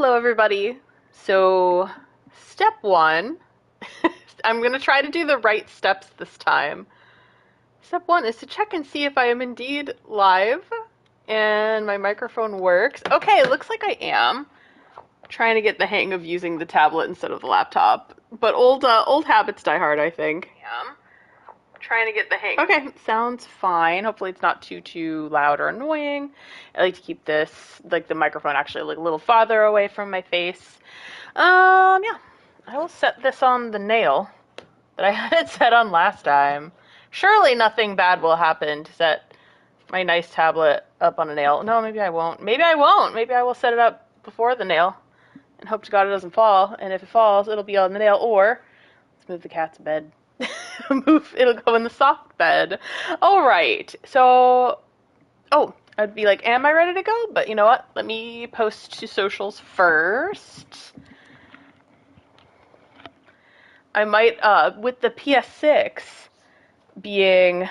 Hello, everybody. So, step one, I'm going to try to do the right steps this time. Step one is to check and see if I am indeed live and my microphone works. Okay, it looks like I am. Trying to get the hang of using the tablet instead of the laptop. But old habits die hard, I think. Trying to get the hang. Okay, sounds fine. Hopefully it's not too loud or annoying. I like to keep this, like the microphone actually like a little farther away from my face. Yeah. I will set this on the nail that I had it set on last time. Surely nothing bad will happen to set my nice tablet up on a nail. No, maybe I won't. Maybe I won't. Maybe I will set it up before the nail and hope to God it doesn't fall. And if it falls, it'll be on the nail. Or let's move the cat's bed. It'll go in the soft bed. All right. So, I'd be like, am I ready to go? But you know what? Let me post to socials first. I might, with the PS6 being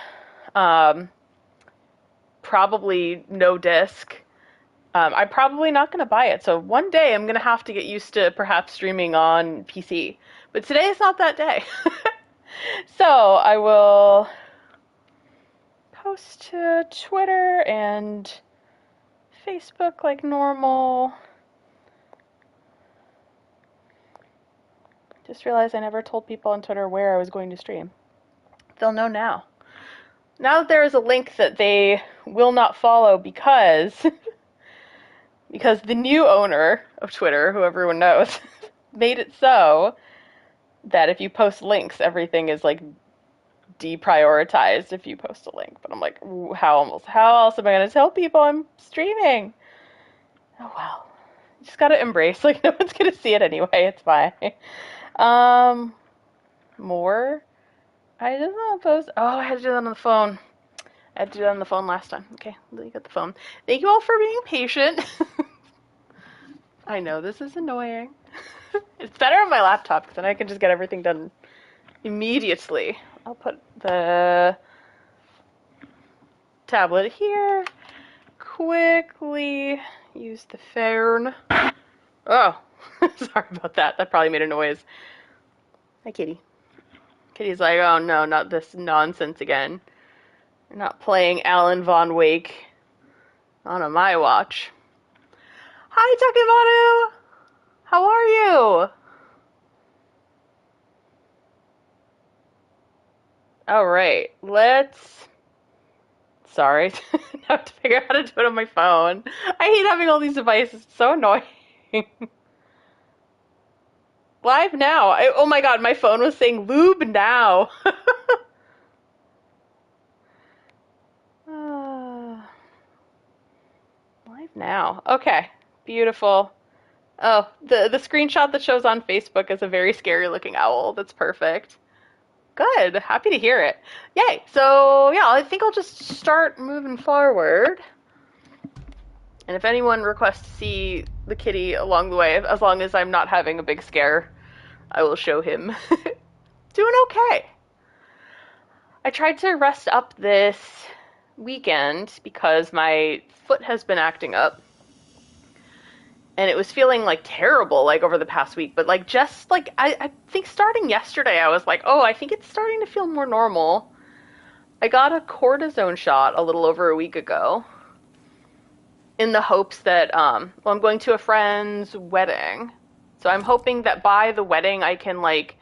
probably no disc, I'm probably not going to buy it. So one day I'm going to have to get used to perhaps streaming on PC. But today is not that day. So I will post to Twitter and Facebook like normal. Just realized I never told people on Twitter where I was going to stream. They'll know now. Now that there is a link that they will not follow because the new owner of Twitter, who everyone knows, made it so that if you post links, everything is like deprioritized if you post a link. But I'm like, how else am I going to tell people I'm streaming? Oh well. You just got to embrace, like, no one's going to see it anyway. It's fine. More? I just want to post. Oh, I had to do that on the phone. I had to do that on the phone last time. Okay, you got the phone. Thank you all for being patient. I know this is annoying. It's better on my laptop because then I can just get everything done immediately. I'll put the tablet here. Quickly use the phone. Oh, sorry about that. That probably made a noise. Hi, kitty. Kitty's like, oh no, not this nonsense again. You're not playing Alan Von Wake. Not on my watch. Hi, Takemanu! How are you? Alright, sorry, I have to figure out how to do it on my phone. I hate having all these devices, it's so annoying. Live now. Oh my god, my phone was saying lube now. Live now. Okay, beautiful. Oh, the screenshot that shows on Facebook is a very scary looking owl. That's perfect. Good. Happy to hear it. Yay. So, yeah, I think I'll just start moving forward. And if anyone requests to see the kitty along the way, as long as I'm not having a big scare, I will show him. Doing okay. I tried to rest up this weekend because my foot has been acting up. And it was feeling like terrible like over the past week, but like just like I think starting yesterday I was like, oh, I think it's starting to feel more normal. I got a cortisone shot a little over a week ago in the hopes that I'm going to a friend's wedding. So I'm hoping that by the wedding I can like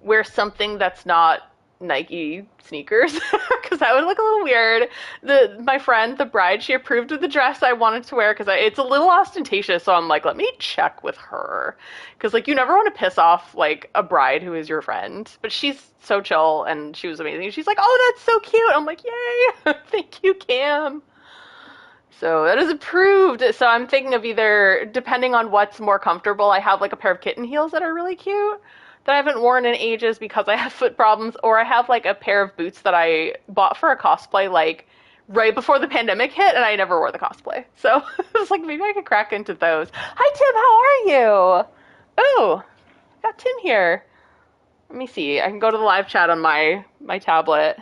wear something that's not Nike sneakers because that would look a little weird. My friend, the bride, she approved of the dress I wanted to wear because it's a little ostentatious. So I'm like, let me check with her because like you never want to piss off like a bride who is your friend. But she's so chill and she was amazing. She's like, oh, that's so cute. I'm like, yay, thank you, Cam. So that is approved. So I'm thinking of either, depending on what's more comfortable, I have like a pair of kitten heels that are really cute that I haven't worn in ages because I have foot problems, or I have like a pair of boots that I bought for a cosplay like right before the pandemic hit and I never wore the cosplay. So I was like, maybe I could crack into those. Hi Tim, how are you? Oh, got Tim here. Let me see. I can go to the live chat on my tablet.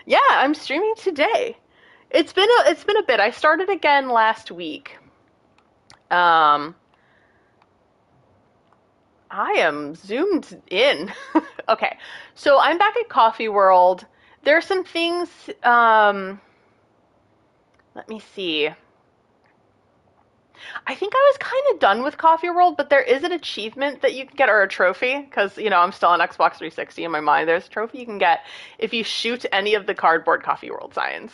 Yeah, I'm streaming today. It's been a bit. I started again last week. I am zoomed in. Okay, so I'm back at Coffee World. There are some things, let me see. I think I was kind of done with Coffee World, but there is an achievement that you can get, or a trophy, because, I'm still on Xbox 360 in my mind. There's a trophy you can get if you shoot any of the cardboard Coffee World signs.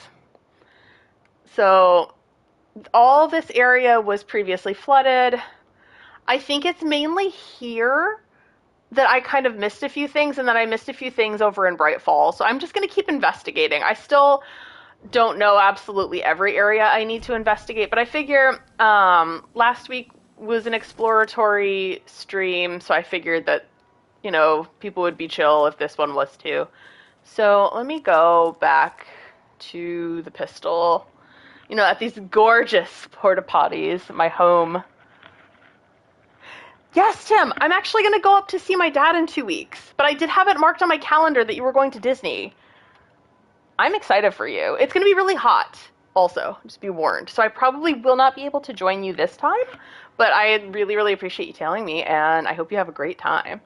So, all this area was previously flooded. I think it's mainly here that I kind of missed a few things, and then I missed a few things over in Bright Falls. So I'm just going to keep investigating. I still don't know absolutely every area I need to investigate, but I figure last week was an exploratory stream, so I figured that, people would be chill if this one was too. So let me go back to the pistol, at these gorgeous porta potties, my home. Yes, Tim, I'm actually going to go up to see my dad in 2 weeks, but I did have it marked on my calendar that you were going to Disney. I'm excited for you. It's going to be really hot, also, just be warned. So I probably will not be able to join you this time, but I really, really appreciate you telling me, and I hope you have a great time.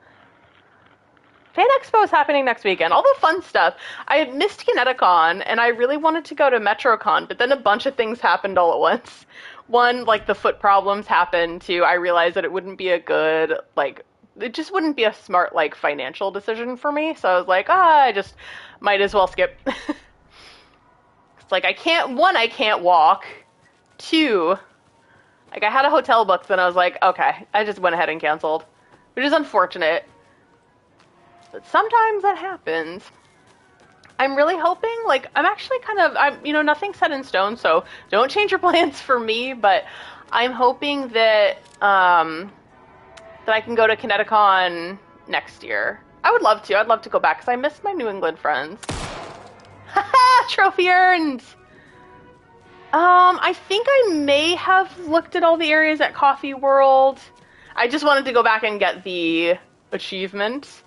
Fan Expo is happening next weekend, all the fun stuff. I had missed Kineticon, and I really wanted to go to MetroCon, but then a bunch of things happened all at once. One, like the foot problems happened. Two, I realized that it wouldn't be a good, it just wouldn't be a smart, financial decision for me. So I was like, I just might as well skip. It's like, I can't walk. Two, I had a hotel booked, then I was like, okay, I just went ahead and canceled, which is unfortunate. But sometimes that happens. I'm really hoping, I'm actually nothing's set in stone, so don't change your plans for me, but I'm hoping that, that I can go to Kineticon next year. I would love to. I'd love to go back, because I miss my New England friends. Haha! Trophy earned! I think I may have looked at all the areas at Coffee World. I just wanted to go back and get the achievement.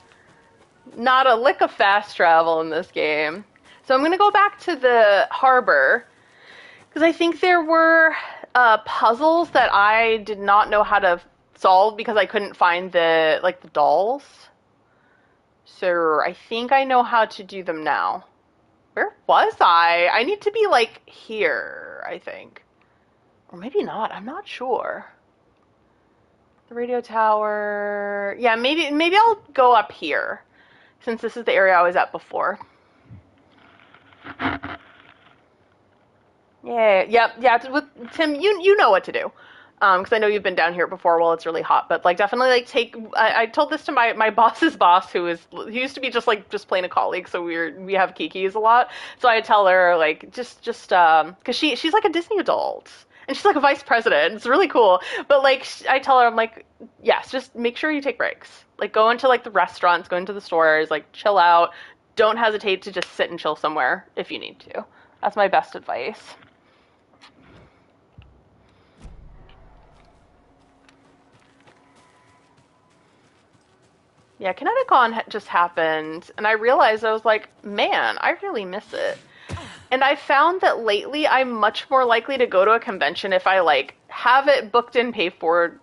Not a lick of fast travel in this game. So I'm going to go back to the harbor, because I think there were puzzles that I did not know how to solve because I couldn't find the dolls. So I think I know how to do them now. Where was I? I need to be here, I think. Or maybe not, I'm not sure. The radio tower. Yeah, maybe I'll go up here, since this is the area I was at before. Yeah. With Tim, you know what to do, because I know you've been down here before while it's really hot. But definitely take. I told this to my boss's boss, who used to be just plain a colleague, so we have kikis a lot. So I tell her just because she's like a Disney adult. And she's like a vice president. It's really cool. But I tell her, I'm like, yes, just make sure you take breaks. Go into the restaurants, go into the stores, chill out. Don't hesitate to just sit and chill somewhere if you need to. That's my best advice. Yeah, Kineticon just happened, and I realized I was like, man, I really miss it. And I found that lately I'm much more likely to go to a convention if I have it booked and paid for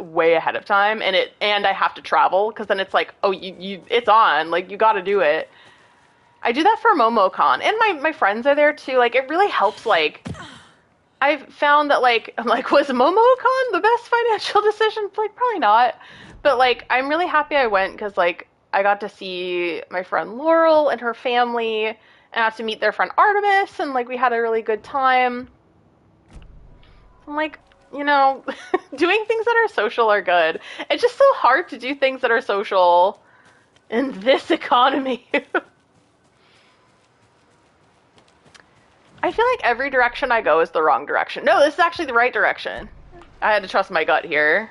way ahead of time, and I have to travel, because then it's it's on, you got to do it. I do that for MomoCon, and my friends are there too. It really helps. I've found that I'm was MomoCon the best financial decision? Probably not. But I'm really happy I went, because I got to see my friend Laurel and her family, and I got to meet their friend Artemis, and we had a really good time. I'm doing things that are social are good. It's just so hard to do things that are social in this economy. I feel like every direction I go is the wrong direction. No, this is actually the right direction. I had to trust my gut here.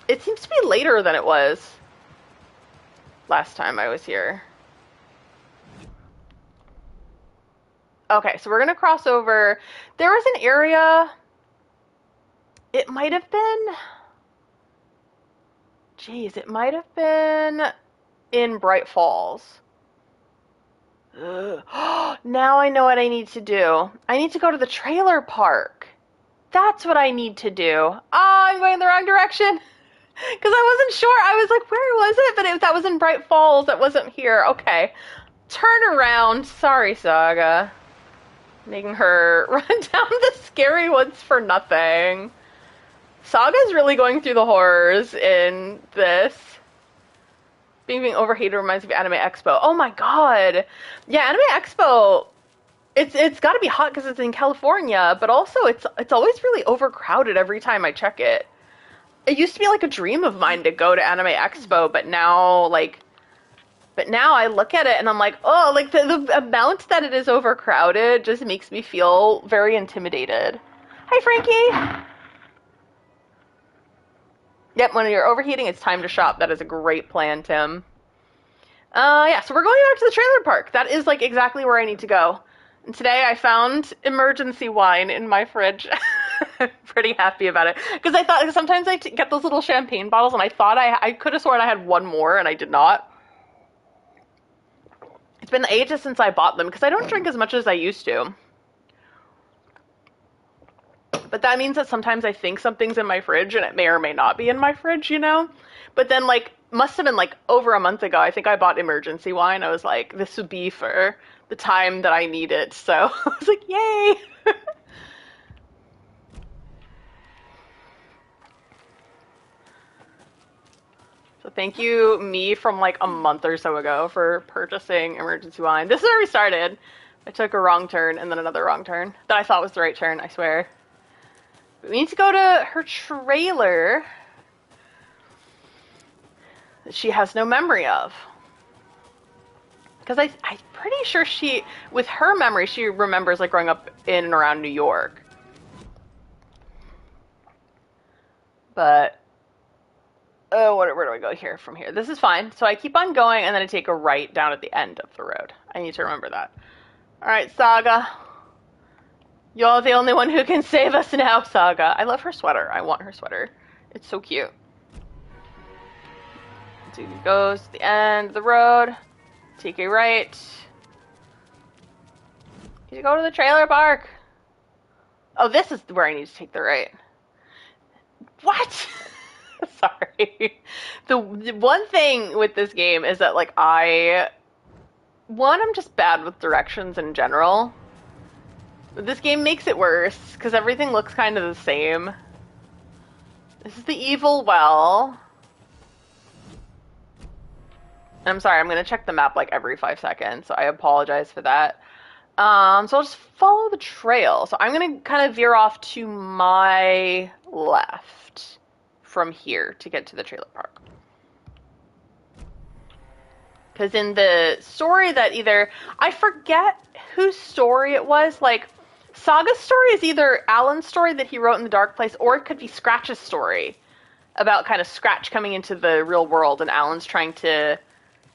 It seems to be later than it was last time I was here. Okay, so we're going to cross over. There was an area, it might have been, it might have been in Bright Falls. Ugh. Now I know what I need to do. I need to go to the trailer park. That's what I need to do. Oh, I'm going the wrong direction. Because I wasn't sure. I was like, where was it? But that was in Bright Falls. That wasn't here. Okay. Turn around. Sorry, Saga. Making her run down the scary woods for nothing. Saga's really going through the horrors in this. Being overhated reminds me of Anime Expo. Oh my god. Yeah, Anime Expo, it's got to be hot because it's in California, but also it's always really overcrowded every time I check it. It used to be like a dream of mine to go to Anime Expo, but now I look at it and I'm like, oh, like the amount that it is overcrowded just makes me feel very intimidated. Hi, Frankie. Yep, when you're overheating, it's time to shop. That is a great plan, Tim. Yeah, so we're going back to the trailer park. That is like exactly where I need to go. And today I found emergency wine in my fridge. I'm pretty happy about it. Because I thought, sometimes I get those little champagne bottles and I thought I could have sworn I had one more and I did not. It's been ages since I bought them because I don't drink as much as I used to. But that means that sometimes I think something's in my fridge and it may or may not be in my fridge, you know? But then, like, must have been, like, over a month ago, I think I bought emergency wine. I was like, this would be for the time that I need it. So I was like, yay! So thank you, me, from, like, a month or so ago for purchasing emergency wine. This is where we started. I took a wrong turn and then another wrong turn that I thought was the right turn, I swear. We need to go to her trailer that she has no memory of. Because I'm pretty sure with her memory, she remembers like growing up in and around New York. But, where do I go here from here? This is fine. So I keep on going and then I take a right down at the end of the road. I need to remember that. All right, Saga. You're the only one who can save us now, Saga. I love her sweater. I want her sweater. It's so cute. So it goes to the end of the road. Take a right. You go to the trailer park. Oh, this is where I need to take the right. What? Sorry. The one thing with this game is that, like, I'm just bad with directions in general. This game makes it worse, because everything looks kind of the same. This is the evil well. I'm sorry, I'm going to check the map like every 5 seconds, so I apologize for that. So I'll just follow the trail. So I'm going to kind of veer off to my left from here to get to the trailer park. Because in the story that I forget whose story it was, like, Saga's story is either Alan's story that he wrote in the Dark Place, or it could be Scratch's story about kind of Scratch coming into the real world, and Alan's trying to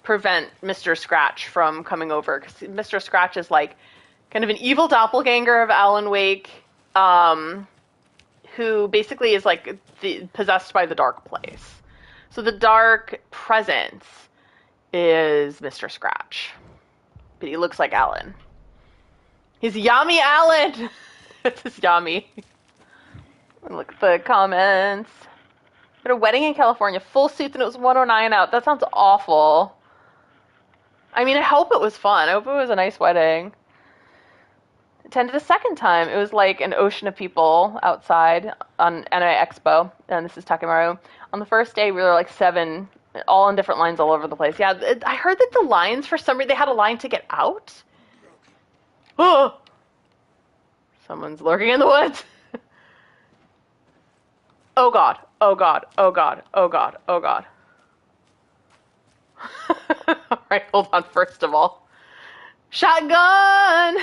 prevent Mr. Scratch from coming over, because Mr. Scratch is like kind of an evil doppelganger of Alan Wake, who basically is like possessed by the Dark Place. So the Dark Presence is Mr. Scratch, but he looks like Alan. He's Yummy Alan! This is yummy. Look at the comments. At a wedding in California, full suits, and it was 109 out. That sounds awful. I mean, I hope it was fun. I hope it was a nice wedding. Attended a second time. It was like an ocean of people outside on Anime Expo, and this is Takemaru. On the first day, we were like 7, all in different lines all over the place. Yeah, I heard that the lines, for some reason, they had a line to get out. Oh! Someone's lurking in the woods. Oh god, oh god, oh god, oh god, oh god. Alright, hold on, first of all. Shotgun!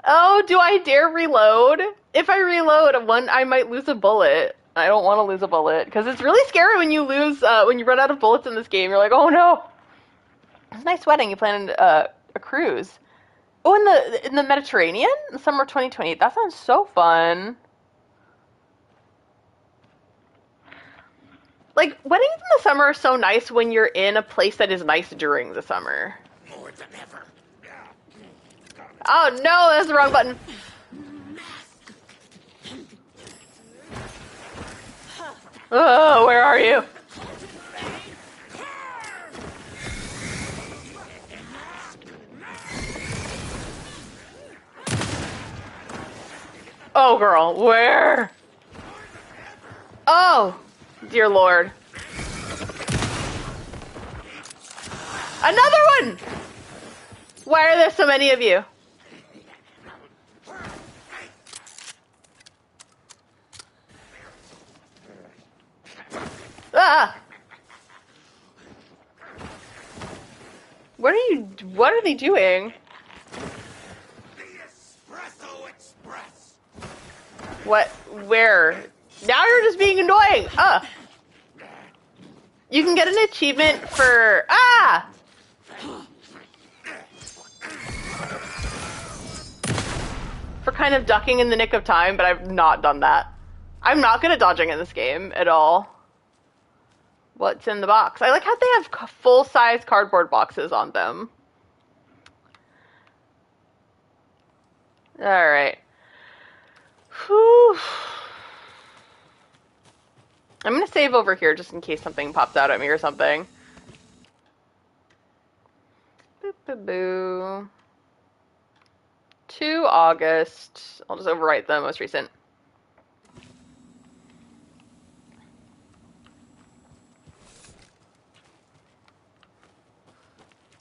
Oh, do I dare reload? If I reload, I might lose a bullet. I don't want to lose a bullet, because it's really scary when you when you run out of bullets in this game. You're like, oh no! It's a nice wedding. You planned a cruise. Oh, in the Mediterranean? In the summer of 2020. That sounds so fun. Like, weddings in the summer are so nice when you're in a place that is nice during the summer. More than ever. Oh no, that's the wrong button. Oh, where are you? Oh, girl, where? Oh, dear Lord. Another one! Why are there so many of you? Ah! What are they doing? What? Where? Now you're just being annoying! You can get an achievement for... Ah! For kind of ducking in the nick of time, but I've not done that. I'm not good at dodging in this game at all. What's in the box? I like how they have full-size cardboard boxes on them. Alright. Whew. I'm gonna save over here just in case something pops out at me or something. Boop, boop, boo. 2 August. I'll just overwrite the most recent.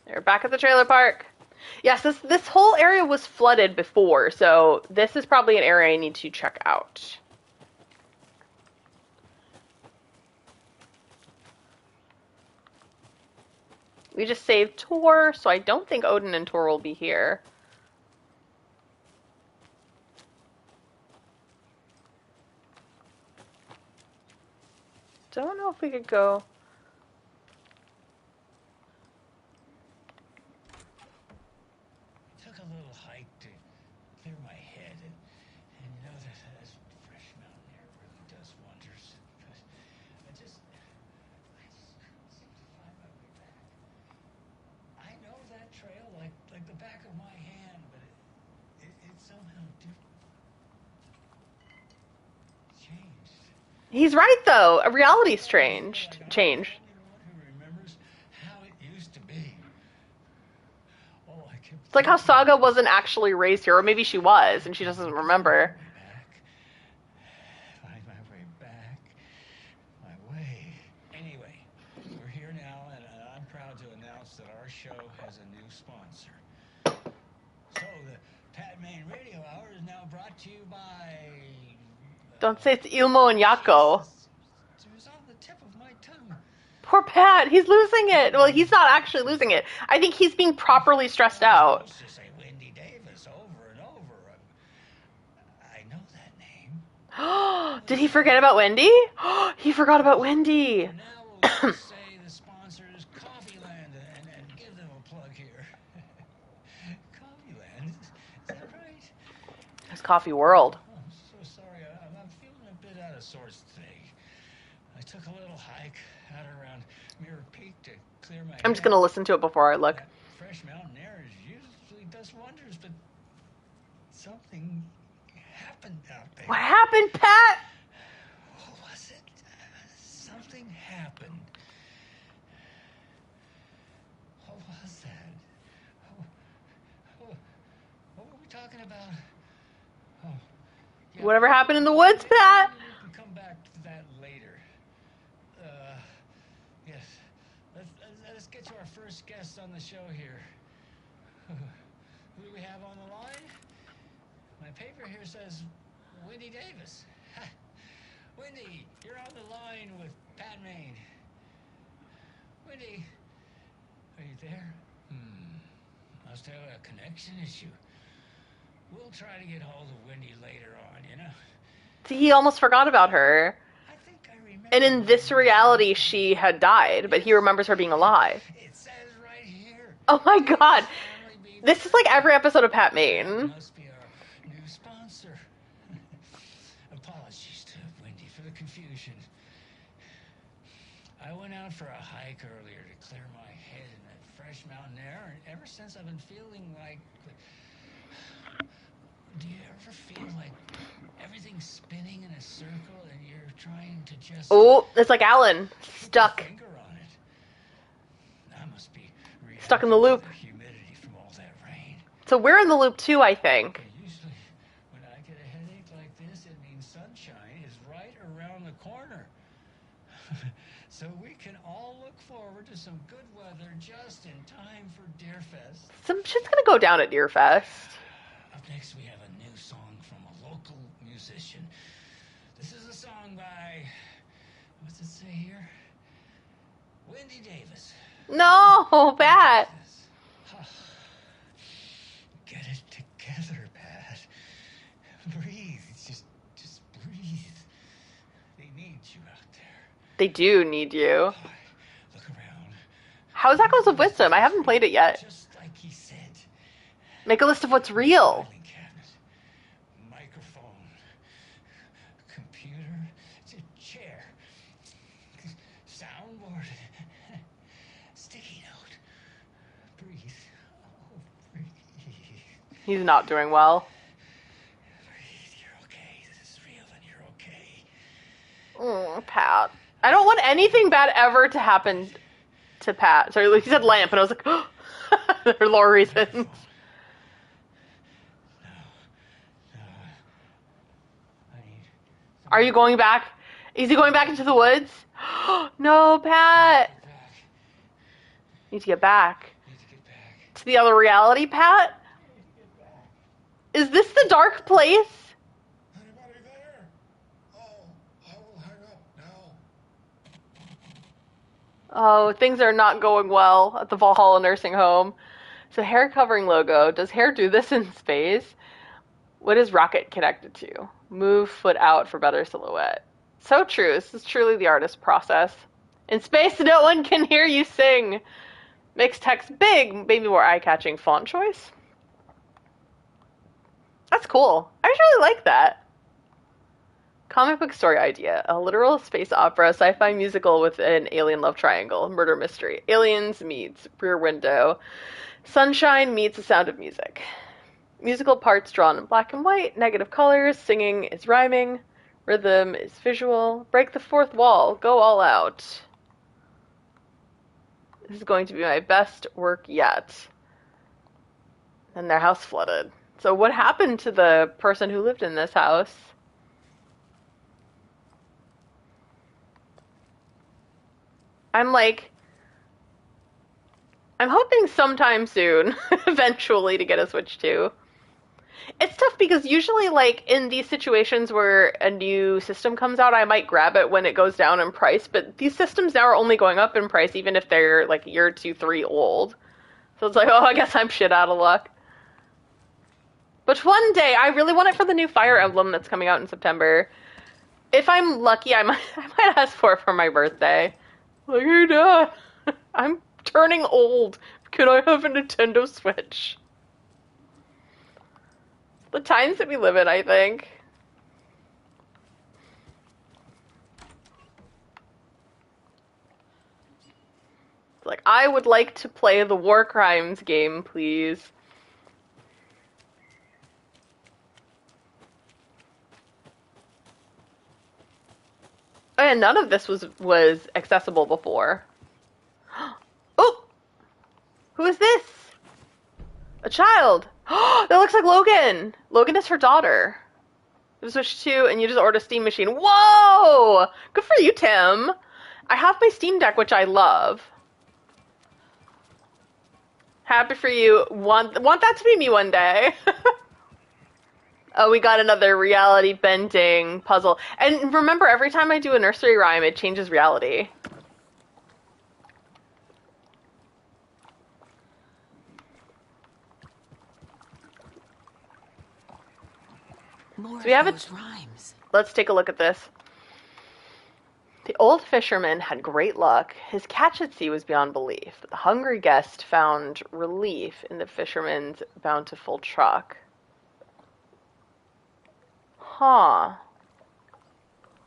They're back at the trailer park. Yes, this whole area was flooded before, so this is probably an area I need to check out. We just saved Tor, so I don't think Odin and Tor will be here. Don't know if we could go... Took a little hike to clear my head, and you know that fresh mountain air really does wonders. But I just couldn't seem to find my way back. I know that trail like the back of my hand, but it somehow changed. He's right, though. A reality's changed. I'm the only one who remembers how it used to be. I kept It's like how thinking Saga wasn't actually raised here, or maybe she was, and she doesn't remember. Find my way back. My way. Anyway, we're here now, and I'm proud to announce that our show has a new sponsor. So the Pat Main Radio Hour is now brought to you by... Don't say it's Ilmo and Yako. It was on the tip of my tongue. Poor Pat, he's losing it. Well, he's not actually losing it. I think he's being properly stressed out. I was supposed to say Wendy Davis over and over. I know that name. Did he forget about Wendy? He forgot about Wendy. Now we'll say the sponsor is Coffeeland and give them a plug here. Coffeeland? Is that right? It's Coffee World. Oh, I'm so sorry. I'm feeling a bit out of sorts today. I took a little hike out around Mirror Peak to clear my I'm just going to listen to it before I look. That fresh mountain air usually does wonders, but something happened out there. What happened, Pat? What was it? Something happened. What was that? What were we talking about? Oh, yeah. Whatever happened in the woods, Pat? We can come back to that later. Yes. Let's get to our first guest on the show here. Who do we have on the line? My paper here says Wendy Davis. Wendy, you're on the line with Pat Main. Wendy, are you there? Must have a connection issue. We'll try to get hold of Wendy later on, you know? He almost forgot about her. I think I remember. And in this reality, she had died, but he remembers her being alive. It says right here. Oh my god. This is like every episode of Pat Main. Must be our new sponsor. Apologies to Wendy for the confusion. I went out for a hike earlier to clear my head in that fresh mountain air, and ever since I've been feeling like... Do you ever feel like everything's spinning in a circle and you're trying to just Oh, it's like Alan. keep a Stuck. finger on it. I must be Stuck in the reacting to loop. the humidity from all that rain. So we're in the loop too, I think. But usually, when I get a headache like this, it means sunshine is right around the corner. So we can all look forward to some good weather just in time for Deerfest. Some shit's gonna go down at Deerfest. Up next, we have a new song from a local musician. This is a song by, what's it say here? Wendy Davis. No, Pat. Get it together, Pat. Breathe. Just breathe. They need you out there. They do need you. Look around. How's that goes with Wisdom? I haven't played it yet. Just like he said. Make a list of what's real. Filing cabinet, microphone, computer, chair, soundboard, sticky note. Breathe. Oh, breathe. He's not doing well. Breathe. You're okay. This is real and you're okay. Pat. I don't want anything bad ever to happen to Pat. Sorry, he said lamp, and I was like, oh. For lore reasons. No. I need. Are you going back? Is he going back into the woods? No, Pat. Back. Need to get back. Need to get back. To the other reality, Pat? Need to get back. Is this the dark place? Anybody there? Oh, I will hang up now. Oh, things are not going well at the Valhalla nursing home. So hair covering logo. Does hair do this in space? What is rocket connected to? Move foot out for better silhouette. So true. This is truly the artist process. In space, no one can hear you sing. Makes text big, maybe more eye-catching font choice. That's cool. I really like that. Comic book story idea. A literal space opera, sci-fi musical with an alien love triangle. Murder mystery. Aliens meets Rear Window. Sunshine meets The Sound of Music. Musical parts drawn in black and white. Negative colors. Singing is rhyming. Rhythm is visual. Break the fourth wall. Go all out. This is going to be my best work yet. And their house flooded. So what happened to the person who lived in this house? I'm hoping sometime soon, eventually, to get a Switch 2. It's tough because usually, in these situations where a new system comes out, I might grab it when it goes down in price, but these systems now are only going up in price even if they're, a year, 2, 3 old. So it's oh, I guess I'm shit out of luck. But one day, I really want it for the new Fire Emblem that's coming out in September. If I'm lucky, I might ask for it for my birthday. Hey, Dad, I'm turning old. Can I have a Nintendo Switch? The times that we live in, I think. It's I would like to play the War Crimes game, please. And none of this was accessible before. Oh! Who is this? A child. That looks like Logan. Logan is her daughter. You switch to, and you just ordered a Steam machine. Whoa! Good for you, Tim. I have my Steam Deck, which I love. Happy for you. Want that to be me one day. Oh, we got another reality bending puzzle. And remember, every time I do a nursery rhyme, it changes reality. More So we have of those rhymes. Let's take a look at this. The old fisherman had great luck. His catch at sea was beyond belief, but the hungry guest found relief in the fisherman's bountiful truck. Huh.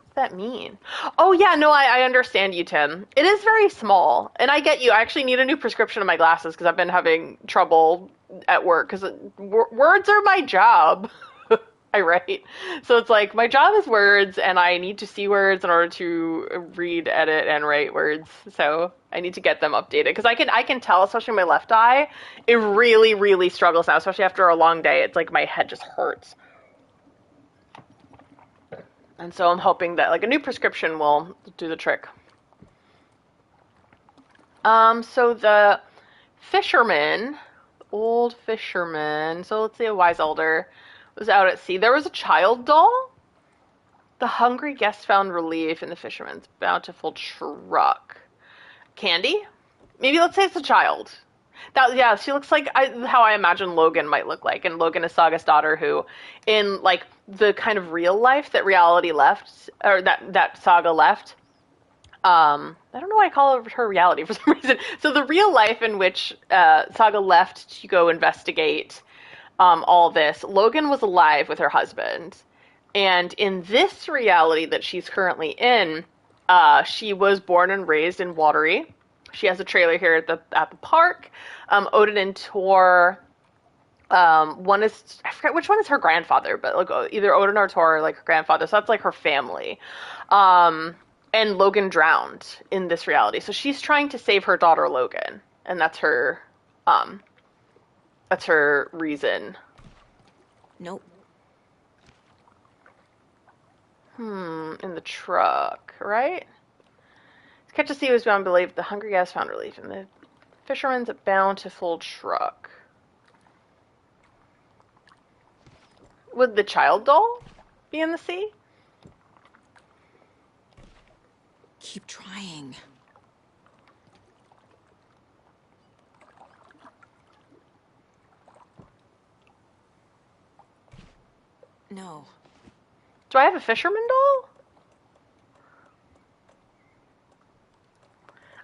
What's that mean? Oh, yeah, no, I understand you, Tim. It is very small, and I get you. I actually need a new prescription of my glasses because I've been having trouble at work because words are my job. I write. So it's like my job is words, and I need to see words in order to read, edit, and write words. So I need to get them updated because I can tell, especially my left eye, it really really struggles now, especially after a long day. It's like my head just hurts, and so I'm hoping that like a new prescription will do the trick. So the fisherman, old fisherman. So let's say a wise elder was out at sea. There was a child doll. The hungry guest found relief in the fisherman's bountiful truck. Candy? Maybe let's say it's a child. That yeah, she looks like how I imagine Logan might look like, and Logan is Saga's daughter, who, in like the kind of real life that reality left, or that Saga left. I don't know why I call her reality for some reason. So the real life in which Saga left to go investigate all this, Logan was alive with her husband. And in this reality that she's currently in, she was born and raised in Watery. She has a trailer here at the park. Odin and Tor. One is I forget which one is her grandfather, but like either Odin or Tor are like her grandfather. So that's like her family. And Logan drowned in this reality, so she's trying to save her daughter Logan, and um, that's her reason. Nope. In the truck, right? Catch the sea was beyond belief. The hungry guest found relief in the fisherman's bountiful truck. Would the child doll be in the sea? Keep trying. No. Do I have a fisherman doll?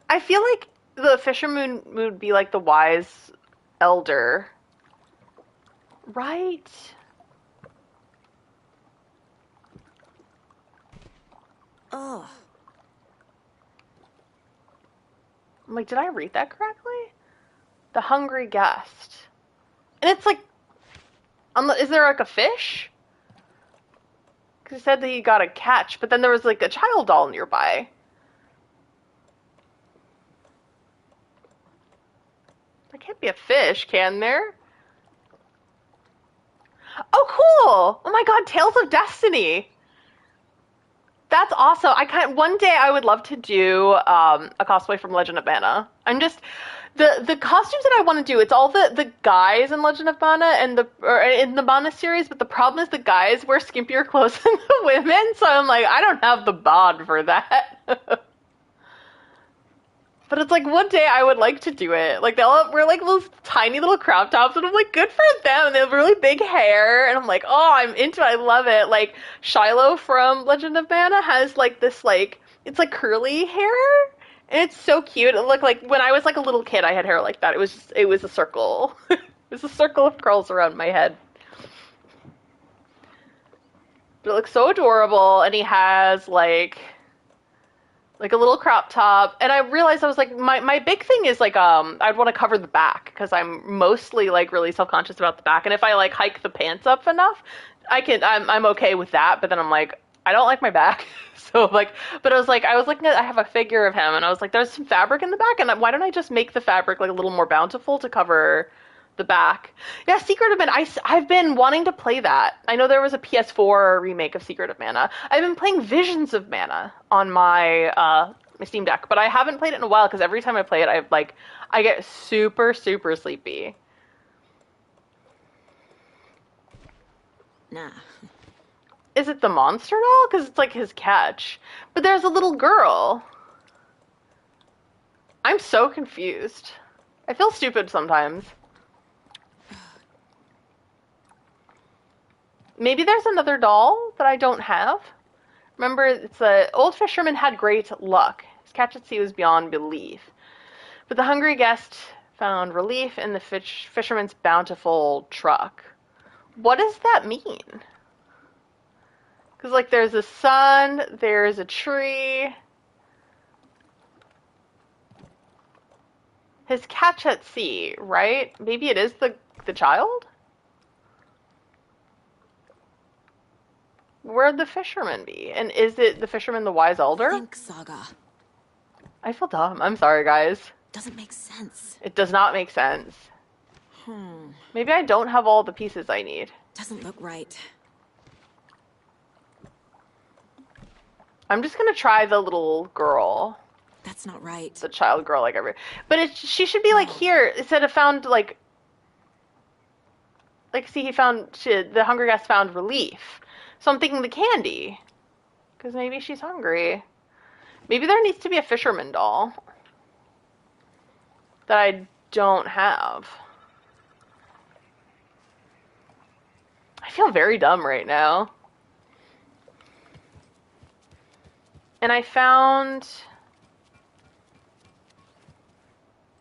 I feel like the fisherman would be like the wise elder, right? Ugh. I'm like, did I read that correctly? The hungry guest. And it's like, is there like a fish? Because he said that he got a catch, but then there was like a child doll nearby. There can't be a fish, can there? Oh, cool! Oh my god, Tales of Destiny! That's awesome. One day I would love to do a cosplay from Legend of Mana. I'm just the costumes that I want to do. It's all the guys in Legend of Mana and or in the Mana series, but the problem is the guys wear skimpier clothes than the women. So I'm like, I don't have the bod for that. But it's like one day I would like to do it. Like they all wear like those tiny little crop tops, and I'm like, good for them. And they have really big hair, and I'm like, oh, I'm into it. I love it. Like Shiloh from Legend of Mana has like this like it's like curly hair, and it's so cute. It looked like when I was like a little kid, I had hair like that. It was a circle. It was a circle of curls around my head. But it looks so adorable, and he has like a little crop top, and I realized I was like my big thing is like I'd want to cover the back because I'm mostly like really self-conscious about the back, and if I like hike the pants up enough I'm okay with that, but then I'm like I don't like my back. So like but I was looking at I have a figure of him, and I was like there's some fabric in the back, and why don't I just make the fabric like a little more bountiful to cover the back. Yeah, Secret of Mana. I've been wanting to play that. I know there was a PS4 remake of Secret of Mana. I've been playing Visions of Mana on my Steam Deck, but I haven't played it in a while because every time I play it, I get super super sleepy. Nah. Is it the monster doll? Because it's like his catch. But there's a little girl. I'm so confused. I feel stupid sometimes. Maybe there's another doll that I don't have. Remember, it's a old fisherman had great luck. His catch at sea was beyond belief. But the hungry guest found relief in the fisherman's bountiful truck. What does that mean? Because, like, there's a sun, there's a tree. His catch at sea, right? Maybe it is the child? Where'd the fisherman be? And is it the fisherman the wise elder? Think, Saga. I feel dumb. I'm sorry, guys. Doesn't make sense. It does not make sense. Maybe I don't have all the pieces I need. Doesn't look right. I'm just gonna try the little girl. That's not right. The child girl, like every. But she should be like here. Instead of found like. Like, see, the Hunger Guest found relief. So I'm thinking the candy. Because maybe she's hungry. Maybe there needs to be a fisherman doll. That I don't have. I feel very dumb right now. And I found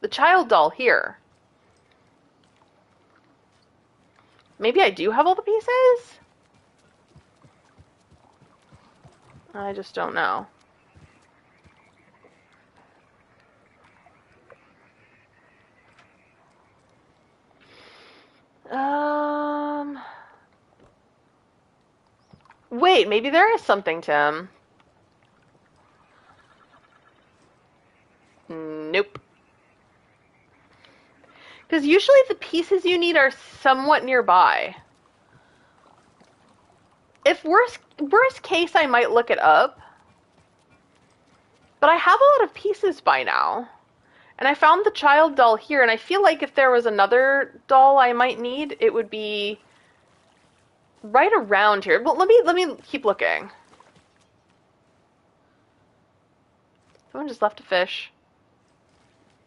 the child doll here. Maybe I do have all the pieces? I just don't know. Wait, maybe there is something, Tim. Nope. Because usually the pieces you need are somewhat nearby. If worst case, I might look it up. But I have a lot of pieces by now. And I found the child doll here, and I feel like if there was another doll I might need, it would be right around here. Well, let me keep looking. Someone just left a fish.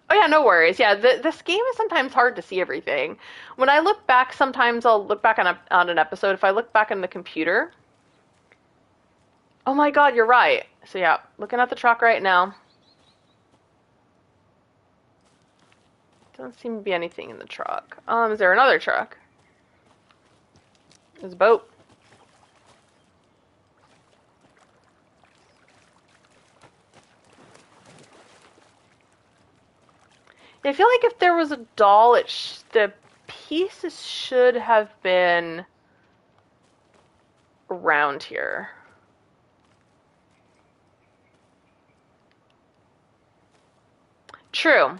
Oh yeah, no worries. Yeah, this game is sometimes hard to see everything. When I look back, sometimes I'll look back on an episode. If I look back in the computer. Oh my god, you're right. So yeah, looking at the truck right now. Doesn't seem to be anything in the truck. Is there another truck? There's a boat. I feel like if there was a doll, the pieces should have been around here. True.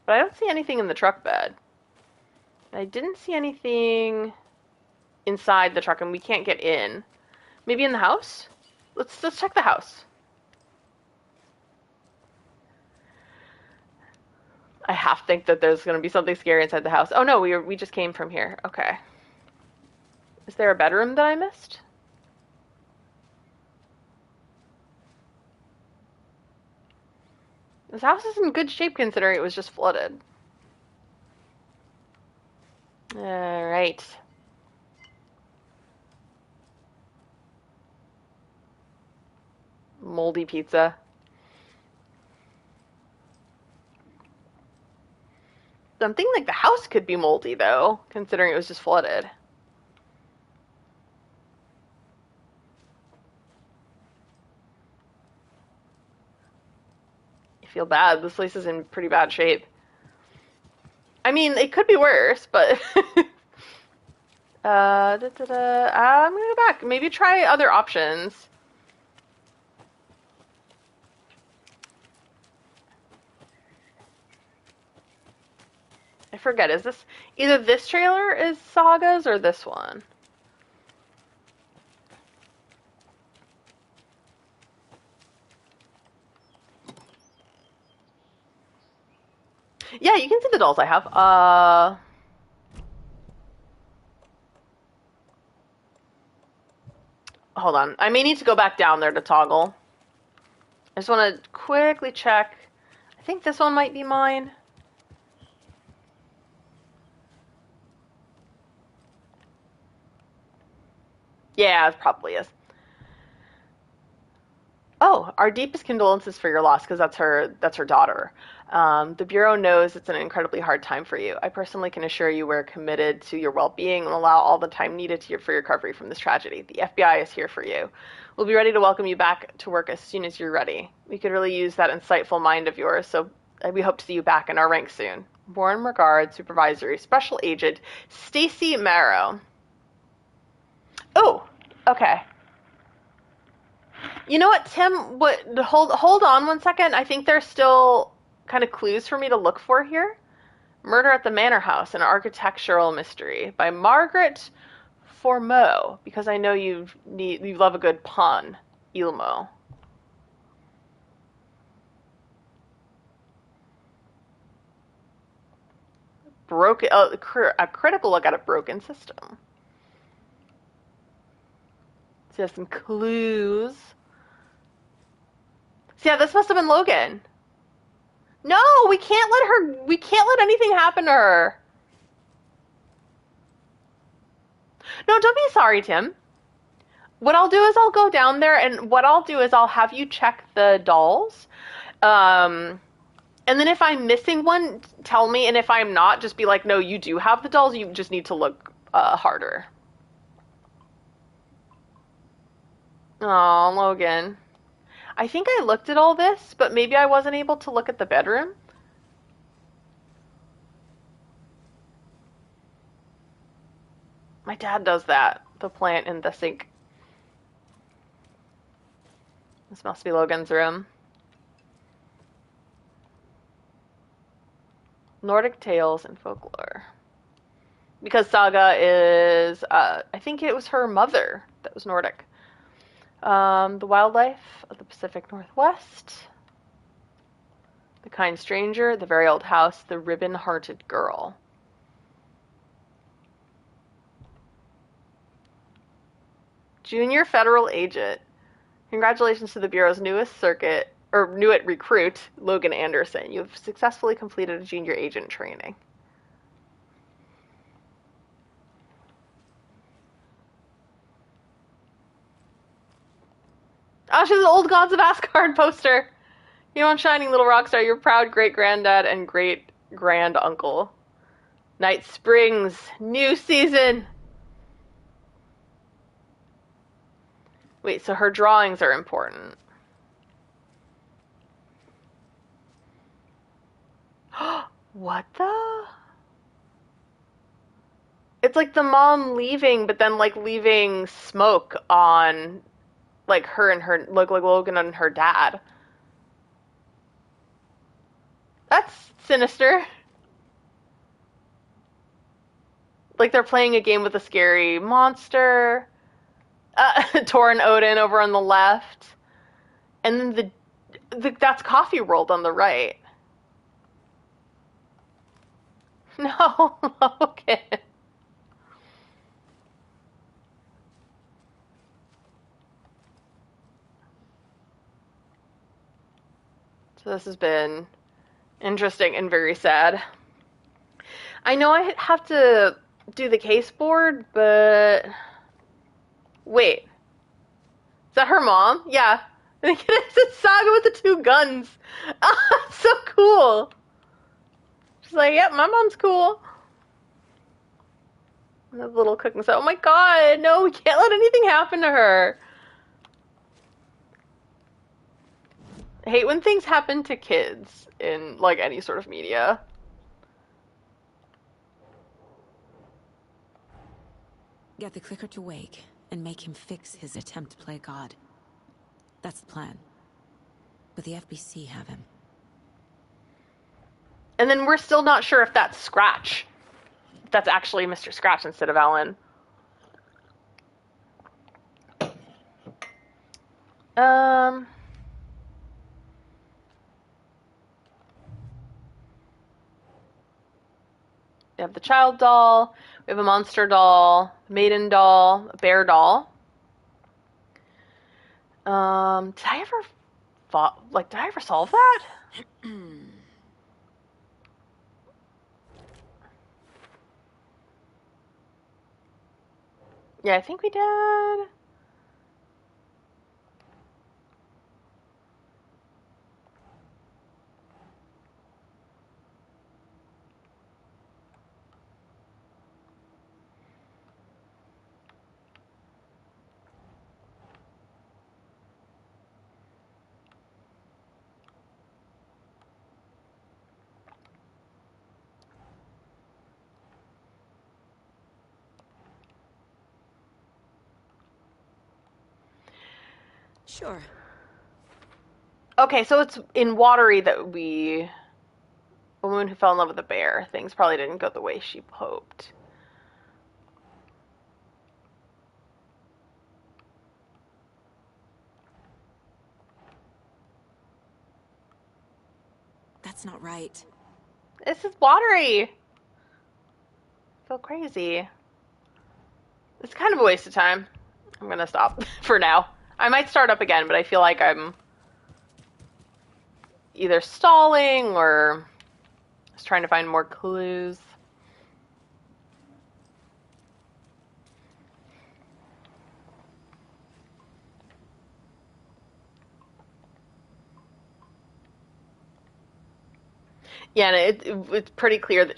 But I don't see anything in the truck bed. I didn't see anything inside the truck, and we can't get in. Maybe in the house? Let's check the house. I half think that there's going to be something scary inside the house. Oh no, we just came from here. Okay. Is there a bedroom that I missed? This house is in good shape considering it was just flooded. Alright. Moldy pizza. I'm thinking like the house could be moldy though, considering it was just flooded. I feel bad. This place is in pretty bad shape. I mean, it could be worse, but I'm gonna go back. Maybe try other options. I forget. Is this either this trailer is Saga's or this one? Yeah, you can see the dolls I have. Hold on. I may need to go back down there to toggle. I just want to quickly check. I think this one might be mine. Yeah, it probably is. Oh, our deepest condolences for your loss, because that's her daughter. The Bureau knows it's an incredibly hard time for you. I personally can assure you we're committed to your well-being and allow all the time needed for your recovery from this tragedy. The FBI is here for you. We'll be ready to welcome you back to work as soon as you're ready. We could really use that insightful mind of yours, so we hope to see you back in our ranks soon. Warm regards, Supervisory Special Agent Stacy Marrow. Oh, okay. You know what, Tim? What? Hold on one second. I think there's still kind of clues for me to look for here. Murder at the Manor House, an architectural mystery by Margaret Formeau. Because I know you love a good pun, Ilmo. Broken. A critical look at a broken system. So there's some clues. So yeah, this must have been Logan. No, we can't let her. We can't let anything happen to her. No, don't be sorry, Tim. What I'll do is I'll go down there, and what I'll do is I'll have you check the dolls. Um, and then if I'm missing one, tell me. And if I'm not, just be like, no, you do have the dolls. You just need to look harder. Oh, Logan. I think I looked at all this, but maybe I wasn't able to look at the bedroom. My dad does that. The plant in the sink. This must be Logan's room. Nordic tales and folklore. Because Saga is, I think it was her mother that was Nordic. The wildlife of the Pacific Northwest. The kind stranger, the very old house, the ribbon-hearted girl. Junior federal agent. Congratulations to the Bureau's newest recruit, Logan Anderson. You have successfully completed a junior agent training. Oh, she's an Old Gods of Asgard poster. You know, shining little rock star, your proud great-granddad and great-grand-uncle. Night Springs, new season. Wait, so her drawings are important. What the? It's like the mom leaving, but then like leaving smoke on like her and her like Logan and her dad. That's sinister. Like they're playing a game with a scary monster. Tor and Odin over on the left, and then that's Coffee World on the right. No, okay. So this has been interesting and very sad. I know I have to do the case board, but wait, is that her mom? Yeah. I think it is. It's Saga with the two guns. Oh, it's so cool. She's like, yep, my mom's cool. And the little cooking set. Oh my god, no, we can't let anything happen to her. I hate when things happen to kids in like any sort of media. Get the clicker to wake and make him fix his attempt to play God. That's the plan. But the FBC have him. And then we're still not sure if that's Scratch. If that's actually Mr. Scratch instead of Alan. Um. We have the child doll. We have a monster doll, a maiden doll, a bear doll. Did I ever did I ever solve that? Yeah, I think we did. Sure. Okay, so it's in Watery that a woman who fell in love with a bear. Things probably didn't go the way she hoped. That's not right. This is Watery. I feel crazy. It's kind of a waste of time. I'm gonna stop for now. I might start up again, but I feel like I'm either stalling or just trying to find more clues. Yeah, and it's pretty clear that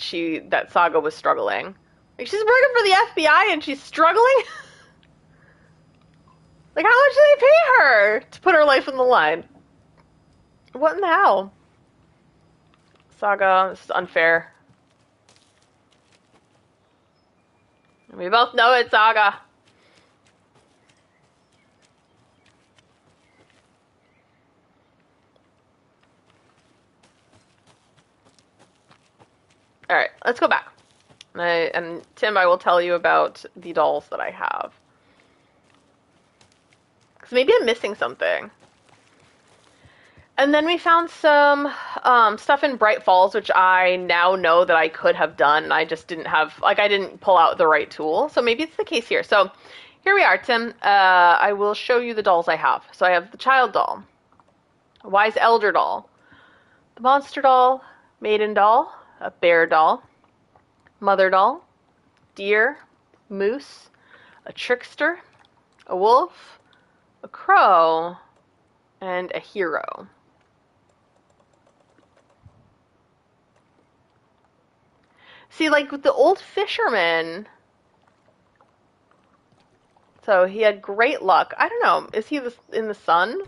that Saga was struggling. Like, she's working for the FBI and she's struggling. Like, how much do they pay her to put her life on the line? What in the hell? Saga, this is unfair. We both know it's Saga. Alright, let's go back. And Tim, I will tell you about the dolls that I have. Because maybe I'm missing something. And then we found some stuff in Bright Falls, which I now know that I could have done. I just didn't have, like, I didn't pull out the right tool. So maybe it's the case here. So here we are, Tim. I will show you the dolls I have. So I have the child doll, a wise elder doll, the monster doll, maiden doll, a bear doll, mother doll, deer, moose, a trickster, a wolf, a crow, and a hero. See, like with the old fisherman, so he had great luck. I don't know, is he in the sun?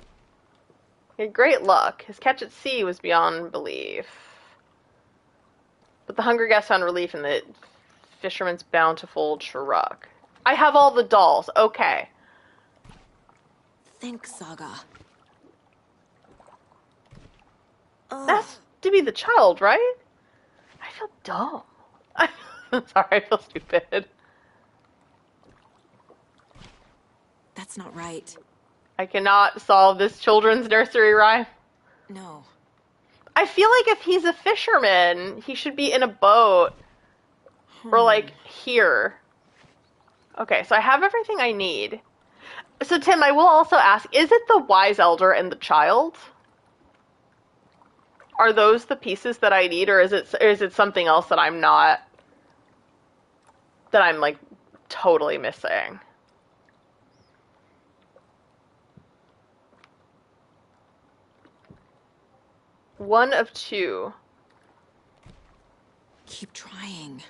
He had great luck. His catch at sea was beyond belief. But the hungry guest found relief in the fisherman's bountiful truck. I have all the dolls. Okay. Think, Saga. That's to be the child, right? I feel dumb. I'm sorry, I feel stupid. That's not right. I cannot solve this children's nursery rhyme. No. I feel like if he's a fisherman, he should be in a boat. Or like here. Okay, so I have everything I need. So Tim, I will also ask, is it the wise elder and the child? Are those the pieces that I need, or is it something else that I'm like totally missing? One of two. Keep trying.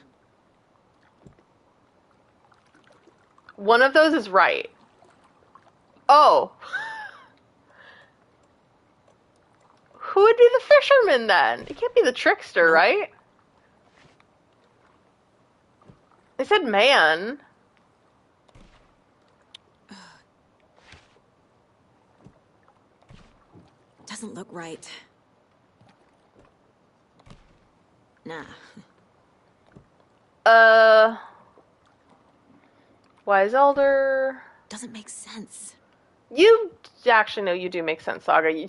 One of those is right. Oh. Who would be the fisherman then? It can't be the trickster, right? They said man. Doesn't look right. Nah. Wise elder. Doesn't make sense. You actually, no, you do make sense, Saga.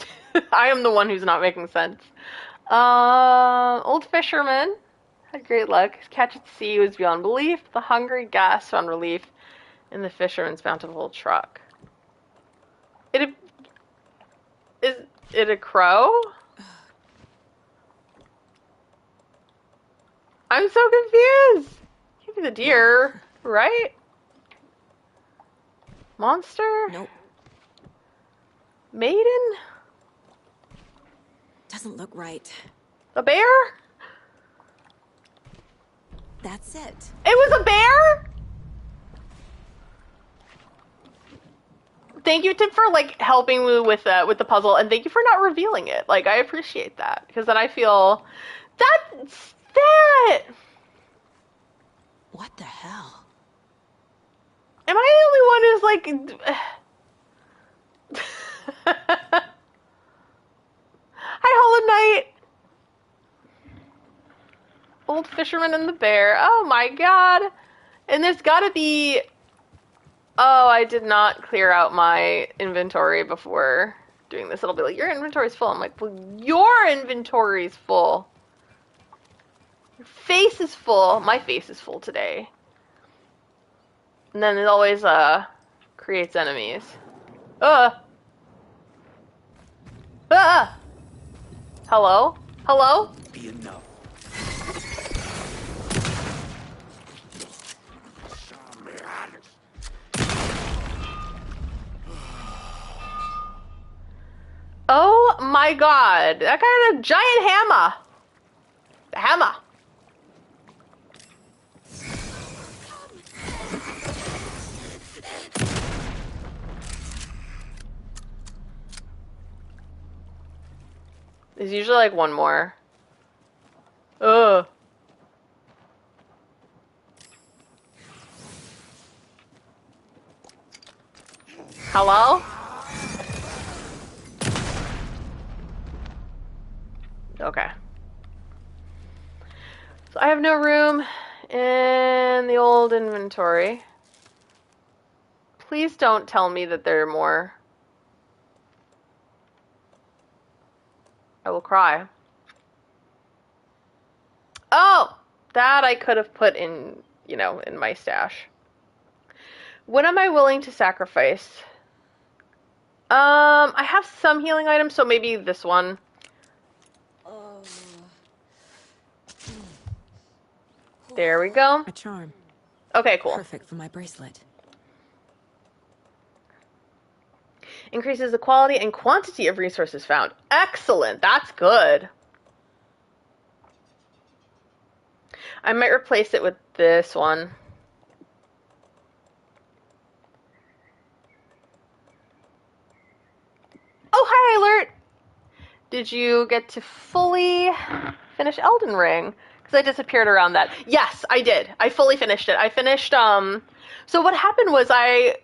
I am the one who's not making sense. Old fisherman had great luck. His catch at sea was beyond belief. The hungry guest found relief in the fisherman's bountiful truck. Is it a crow? I'm so confused. Can't be the deer, right? Monster? Nope. Maiden? Doesn't look right. A bear? That's it. It was a bear? Thank you, Tim, for like helping me with the puzzle, and thank you for not revealing it. Like, I appreciate that, because then I feel that's that. What the hell? Am I the only one who's like? Hi, Hollow Knight! Old Fisherman and the Bear. Oh my god! And there's gotta be... Oh, I did not clear out my inventory before doing this. It'll be like, your inventory's full. I'm like, well, your inventory's full. Your face is full. My face is full today. And then it always, creates enemies. Ah! Hello? Hello? Be enough. Oh my god. That guy had a giant hammer. The hammer. There's usually like one more. Ugh. Hello? Okay. So I have no room in the old inventory. Please don't tell me that there are more. I will cry. Oh! That I could have put in, in my stash. What am I willing to sacrifice? I have some healing items, so maybe this one. There we go. A charm. Okay, cool. Perfect for my bracelet. Increases the quality and quantity of resources found. Excellent. That's good. I might replace it with this one. Oh, hi, Alert! Did you get to fully finish Elden Ring? Because I disappeared around that. Yes, I did. I fully finished it. I finished, So what happened was I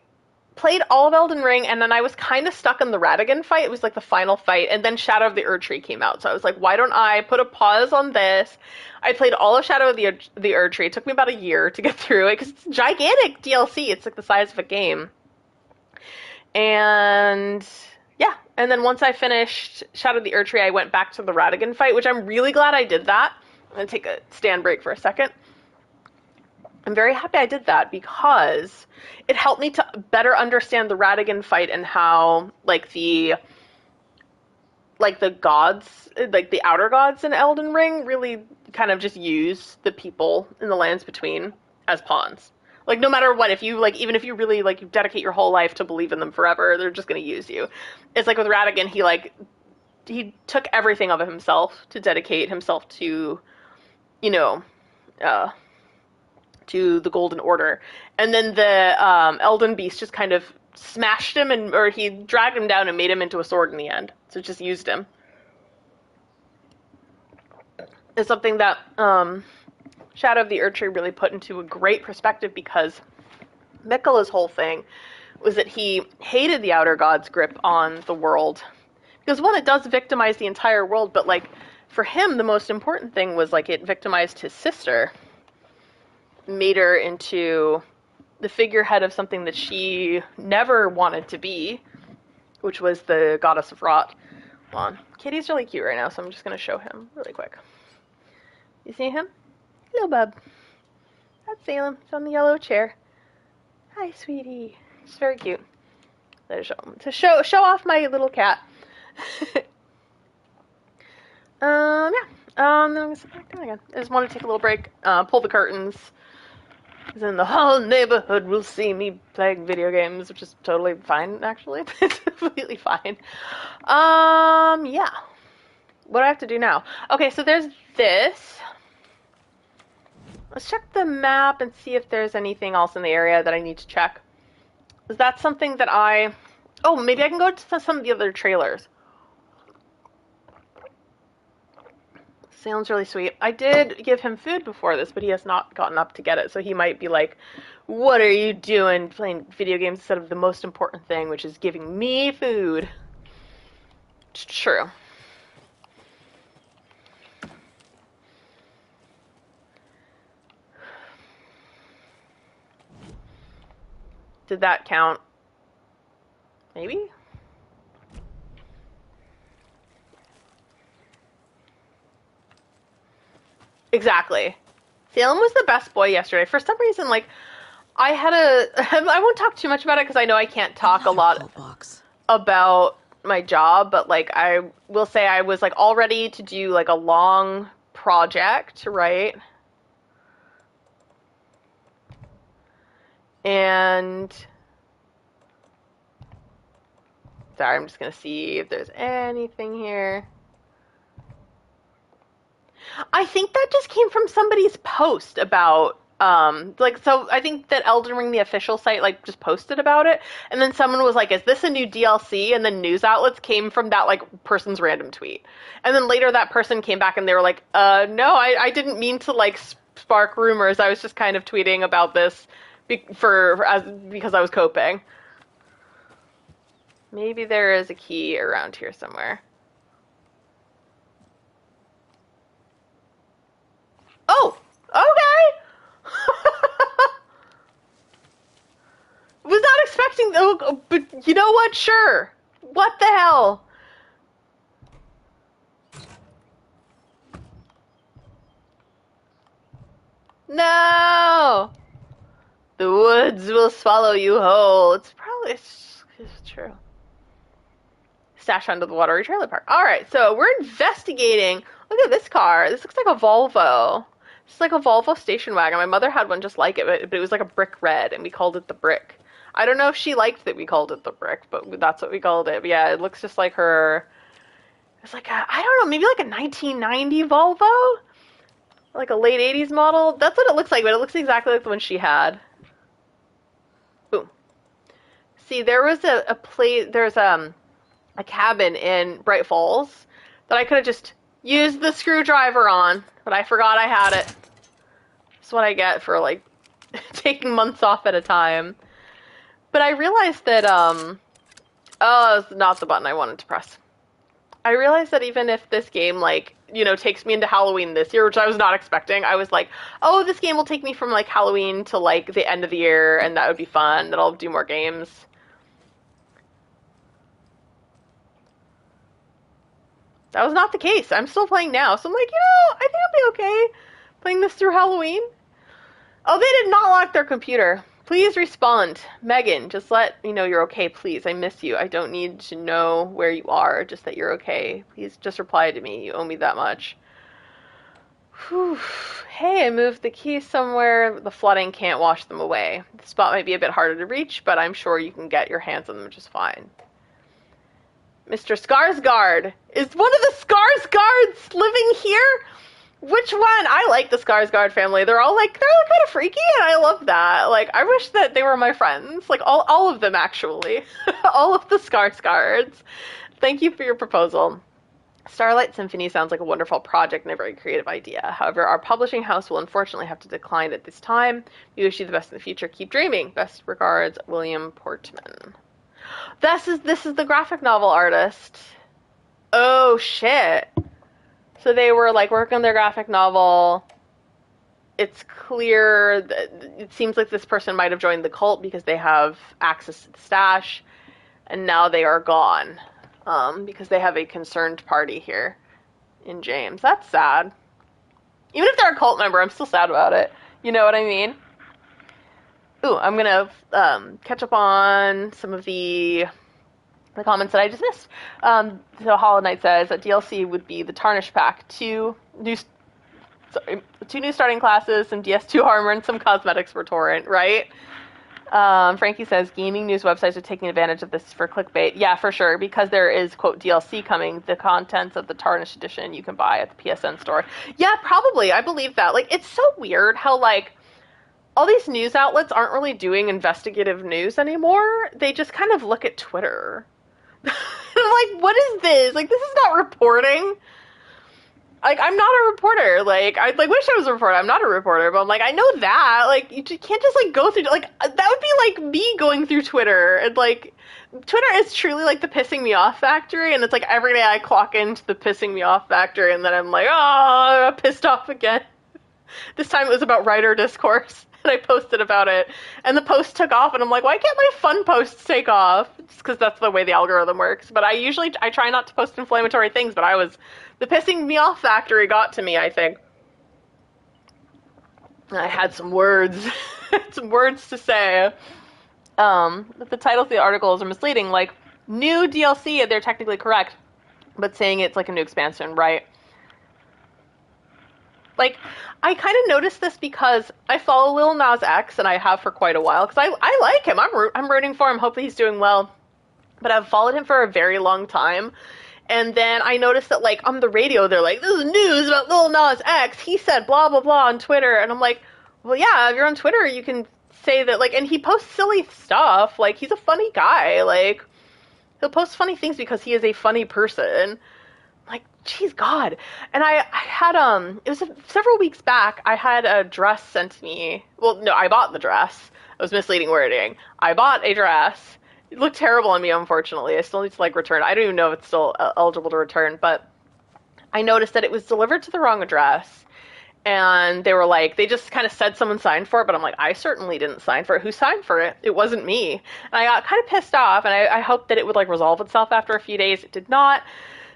played all of Elden Ring, and then I was kind of stuck in the Radagon fight. It was like the final fight, and then Shadow of the Erdtree came out. So I was like, why don't I put a pause on this? I played all of Shadow of the Erdtree. It took me about a year to get through it, because it's gigantic DLC. It's like the size of a game. And yeah, and then once I finished Shadow of the Erdtree, I went back to the Radagon fight, which I'm really glad I did that. I'm going to take a stand break for a second. I'm very happy I did that because it helped me to better understand the Radagon fight and how, the gods, the outer gods in Elden Ring really kind of just use the people in the lands between as pawns. Like, no matter what, if you, even if you really, you dedicate your whole life to believe in them forever, they're just going to use you. It's like with Radagon, he took everything of himself to dedicate himself to, to the Golden Order. And then the Elden Beast just kind of smashed him, or he dragged him down and made him into a sword in the end. So it just used him. It's something that Shadow of the Erdtree really put into a great perspective, because Miquella's whole thing was that he hated the Outer God's grip on the world. Because, one, it does victimize the entire world, but, for him, the most important thing was, it victimized his sister. Made her into the figurehead of something that she never wanted to be, which was the goddess of rot. Hold on. Kitty's really cute right now, so I'm just going to show him really quick. You see him? Hello, bub. That's Salem. It's on the yellow chair. Hi, sweetie. She's very cute. To show off my little cat. Yeah. Then I'm gonna sit back down again. I just want to take a little break, pull the curtains. Then the whole neighborhood will see me playing video games, which is totally fine, actually. It's completely fine. Yeah. What do I have to do now? Okay, so there's this. Let's check the map and see if there's anything else in the area that I need to check. Is that something that Oh, maybe I can go to some of the other trailers. Sounds really sweet. I did give him food before this, but he has not gotten up to get it, so he might be like, what are you doing playing video games instead of the most important thing, which is giving me food? It's true. Did that count? Maybe? Exactly. Salem was the best boy yesterday. For some reason, like, I had I won't talk too much about it because I know I can't talk a Another lot cult box. about my job, but like I will say I was like all ready to do like a long project, right? And sorry, I'm just gonna see if there's anything here. I think that just came from somebody's post about like so I think that Elden Ring the official site like just posted about it and then someone was like, is this a new DLC? And then news outlets came from that like person's random tweet. And then later that person came back and they were like, no, I didn't mean to like spark rumors. I was just kind of tweeting about this because I was coping. Maybe there is a key around here somewhere. Oh, okay. Was not expecting. Oh, but you know what? Sure. What the hell? No. The woods will swallow you whole. It's true. Stash under the Watery trailer park. All right, so we're investigating. Look at this car. This looks like a Volvo. It's like a Volvo station wagon. My mother had one just like it, but it was like a brick red, and we called it the Brick. I don't know if she liked that we called it the Brick, but that's what we called it. But yeah, it looks just like her. It's like I don't know, maybe like a 1990 Volvo, like a late 80s model. That's what it looks like, but it looks exactly like the one she had. Boom. See, there was a place. There's a cabin in Bright Falls that I could have just used the screwdriver on, but I forgot I had it. That's what I get for like taking months off at a time. But I realized that oh, it's not the button I wanted to press. I realized that even if this game like, you know, takes me into Halloween this year, which I was not expecting, I was like, oh, this game will take me from like Halloween to like the end of the year and that would be fun, that I'll do more games. That was not the case. I'm still playing now. So I'm like, I think I'll be okay playing this through Halloween. Oh, they did not lock their computer. Please respond. Megan, just let me know you're okay, please. I miss you. I don't need to know where you are, just that you're okay. Please just reply to me. You owe me that much. Whew. Hey, I moved the keys somewhere. The flooding can't wash them away. The spot might be a bit harder to reach, but I'm sure you can get your hands on them just fine. Mr. Skarsgård. Is one of the Skarsgårds living here? Which one? I like the Skarsgård family. They're all kind of freaky, and I love that. Like, I wish that they were my friends. Like, all of them, actually. All of the Skarsgårds. Thank you for your proposal. Starlight Symphony sounds like a wonderful project and a very creative idea. However, our publishing house will unfortunately have to decline at this time. We wish you the best in the future. Keep dreaming. Best regards, William Portman. This is the graphic novel artist. Oh, shit. So they were like working on their graphic novel. It's clear that it seems like this person might have joined the cult because they have access to the stash, and now they are gone because they have a concerned party here in James. That's sad. Even if they're a cult member, I'm still sad about it. You know what I mean? Ooh, I'm gonna catch up on some of the comments that I just missed. So Hollow Knight says that DLC would be the Tarnish pack, two new starting classes, some DS2 armor, and some cosmetics for Torrent, right? Frankie says gaming news websites are taking advantage of this for clickbait. Yeah, for sure, because there is, quote, DLC coming. The contents of the Tarnish edition you can buy at the PSN store. Yeah, probably. I believe that. Like, it's so weird how, like, all these news outlets aren't really doing investigative news anymore. They just kind of look at Twitter. I'm like, what is this? Like, this is not reporting. like, I'm not a reporter. Like, I like wish I was a reporter. I'm not a reporter, but I'm like, I know that. Like, you can't just like go through. Like, that would be like me going through Twitter and like. Twitter is truly like the pissing me off factory, and it's like every day I clock into the pissing me off factory, and then I'm like, oh, I'm pissed off again. This time it was about writer discourse, and I posted about it, and the post took off, and I'm like, why can't my fun posts take off? It's because that's the way the algorithm works. But I try not to post inflammatory things, but the pissing me off factory got to me, I think. I had some words, some words to say. The titles of the articles are misleading. Like, new DLC, they're technically correct, but saying it's like a new expansion, right? Like, I kind of noticed this because I follow Lil Nas X, and I have for quite a while, because I like him. I'm rooting for him, hopefully he's doing well. But I've followed him for a very long time. And then I noticed that, like, on the radio, they're like, this is news about Lil Nas X. He said blah, blah, blah on Twitter. And I'm like, well, yeah, if you're on Twitter, you can say that, like, and he posts silly stuff. Like, he's a funny guy. Like, he'll post funny things because he is a funny person. Like, geez, God. And I had, it was several weeks back, I had a dress sent to me. Well, no, I bought the dress. It was misleading wording. I bought a dress. It looked terrible on me, unfortunately. I still need to, like, return. I don't even know if it's still eligible to return, but I noticed that it was delivered to the wrong address. And they were like, they just kind of said someone signed for it, but I'm like, I certainly didn't sign for it. Who signed for it? It wasn't me. And I got kind of pissed off, and I hoped that it would, like, resolve itself after a few days. It did not.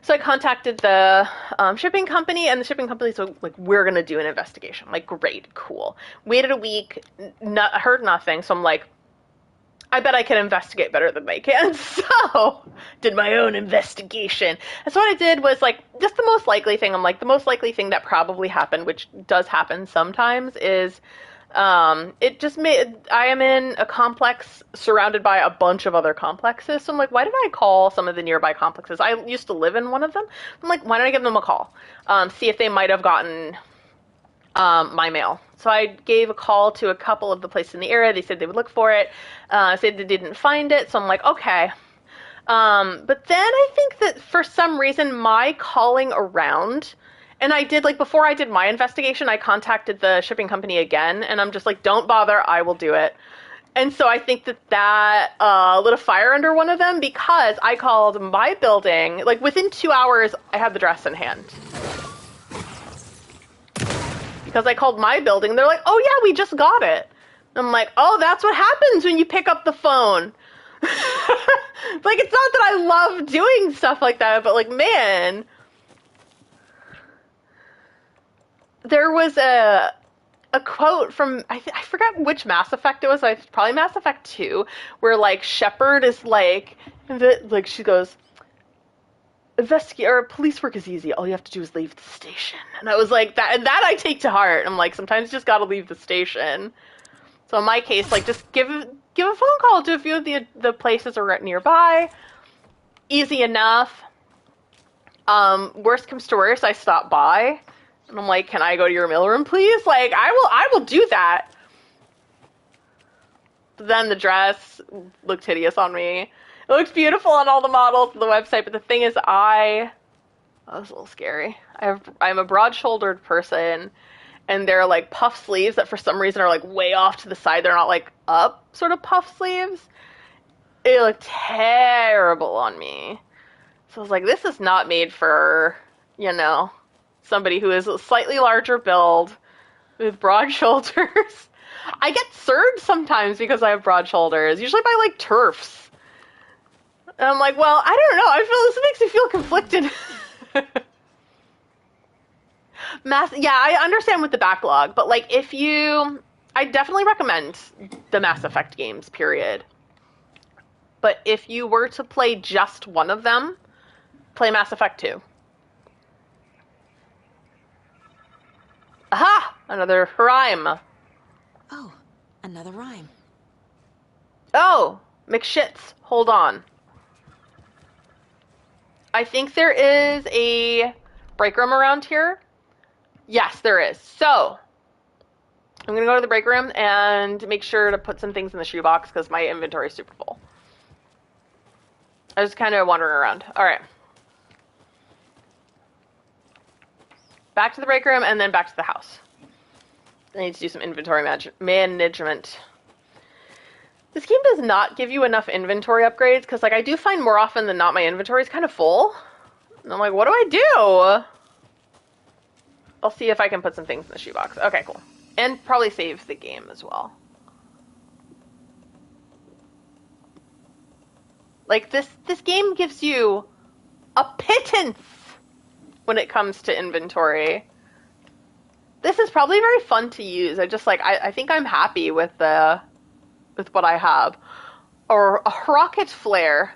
So I contacted the shipping company, and the shipping company's like, we're going to do an investigation. I'm like, great, cool. Waited a week, heard nothing, so I'm like, I bet I can investigate better than they can. So, did my own investigation. And so what I did was, like, just the most likely thing. I'm like, the most likely thing that probably happened, which does happen sometimes, is it just made, I am in a complex surrounded by a bunch of other complexes. So I'm like, why did I call some of the nearby complexes? I used to live in one of them. I'm like, why don't I give them a call? See if they might have gotten my mail. So I gave a call to a couple of the places in the area. They said they would look for it. Said they didn't find it. So I'm like, okay. But then I think that for some reason my calling around, and I did, like, before I did my investigation, I contacted the shipping company again, and I'm just like, don't bother, I will do it. And so I think that lit a fire under one of them, because I called my building, like, within 2 hours, I had the dress in hand. Because I called my building, they're like, oh yeah, we just got it. And I'm like, oh, that's what happens when you pick up the phone. Like, it's not that I love doing stuff like that, but, like, man. There was a quote from, I forgot which Mass Effect it was, probably Mass Effect 2, where, like, Shepard is like, she goes, investigate, or police work is easy. All you have to do is leave the station. And I was like, that, and that I take to heart. I'm like, sometimes you just gotta leave the station. So in my case, like, just give a phone call to a few of the places are nearby. Easy enough. Worst comes to worst, I stop by. And I'm like, can I go to your mailroom, please? Like, I will do that. But then the dress looked hideous on me. It looks beautiful on all the models of the website, but the thing is, that was a little scary. I'm a broad-shouldered person, and they're, like, puff sleeves that for some reason are, like, way off to the side. They're not, like, up sort of puff sleeves. It looked terrible on me. So I was like, this is not made for, you know, somebody who is a slightly larger build with broad shoulders. I get surged sometimes because I have broad shoulders, usually by, like, turfs. And I'm like, well, I don't know. I feel this makes me feel conflicted. Yeah, I understand with the backlog, but, like, I definitely recommend the Mass Effect games, period. But if you were to play just one of them, play Mass Effect 2. Aha! Another rhyme. Oh, another rhyme. Oh, McShits, hold on. I think there is a break room around here. Yes, there is. So, I'm going to go to the break room and make sure to put some things in the shoebox because my inventory is super full. I was kind of wandering around. All right. back to the break room, and then back to the house. I need to do some inventory management. This game does not give you enough inventory upgrades, because, like, I do find more often than not my inventory is kind of full. And I'm like, what do I do? I'll see if I can put some things in the shoebox. Okay, cool. And probably save the game as well. Like, this game gives you a pittance when it comes to inventory. This is probably very fun to use. I think I'm happy with what I have. Or a rocket flare.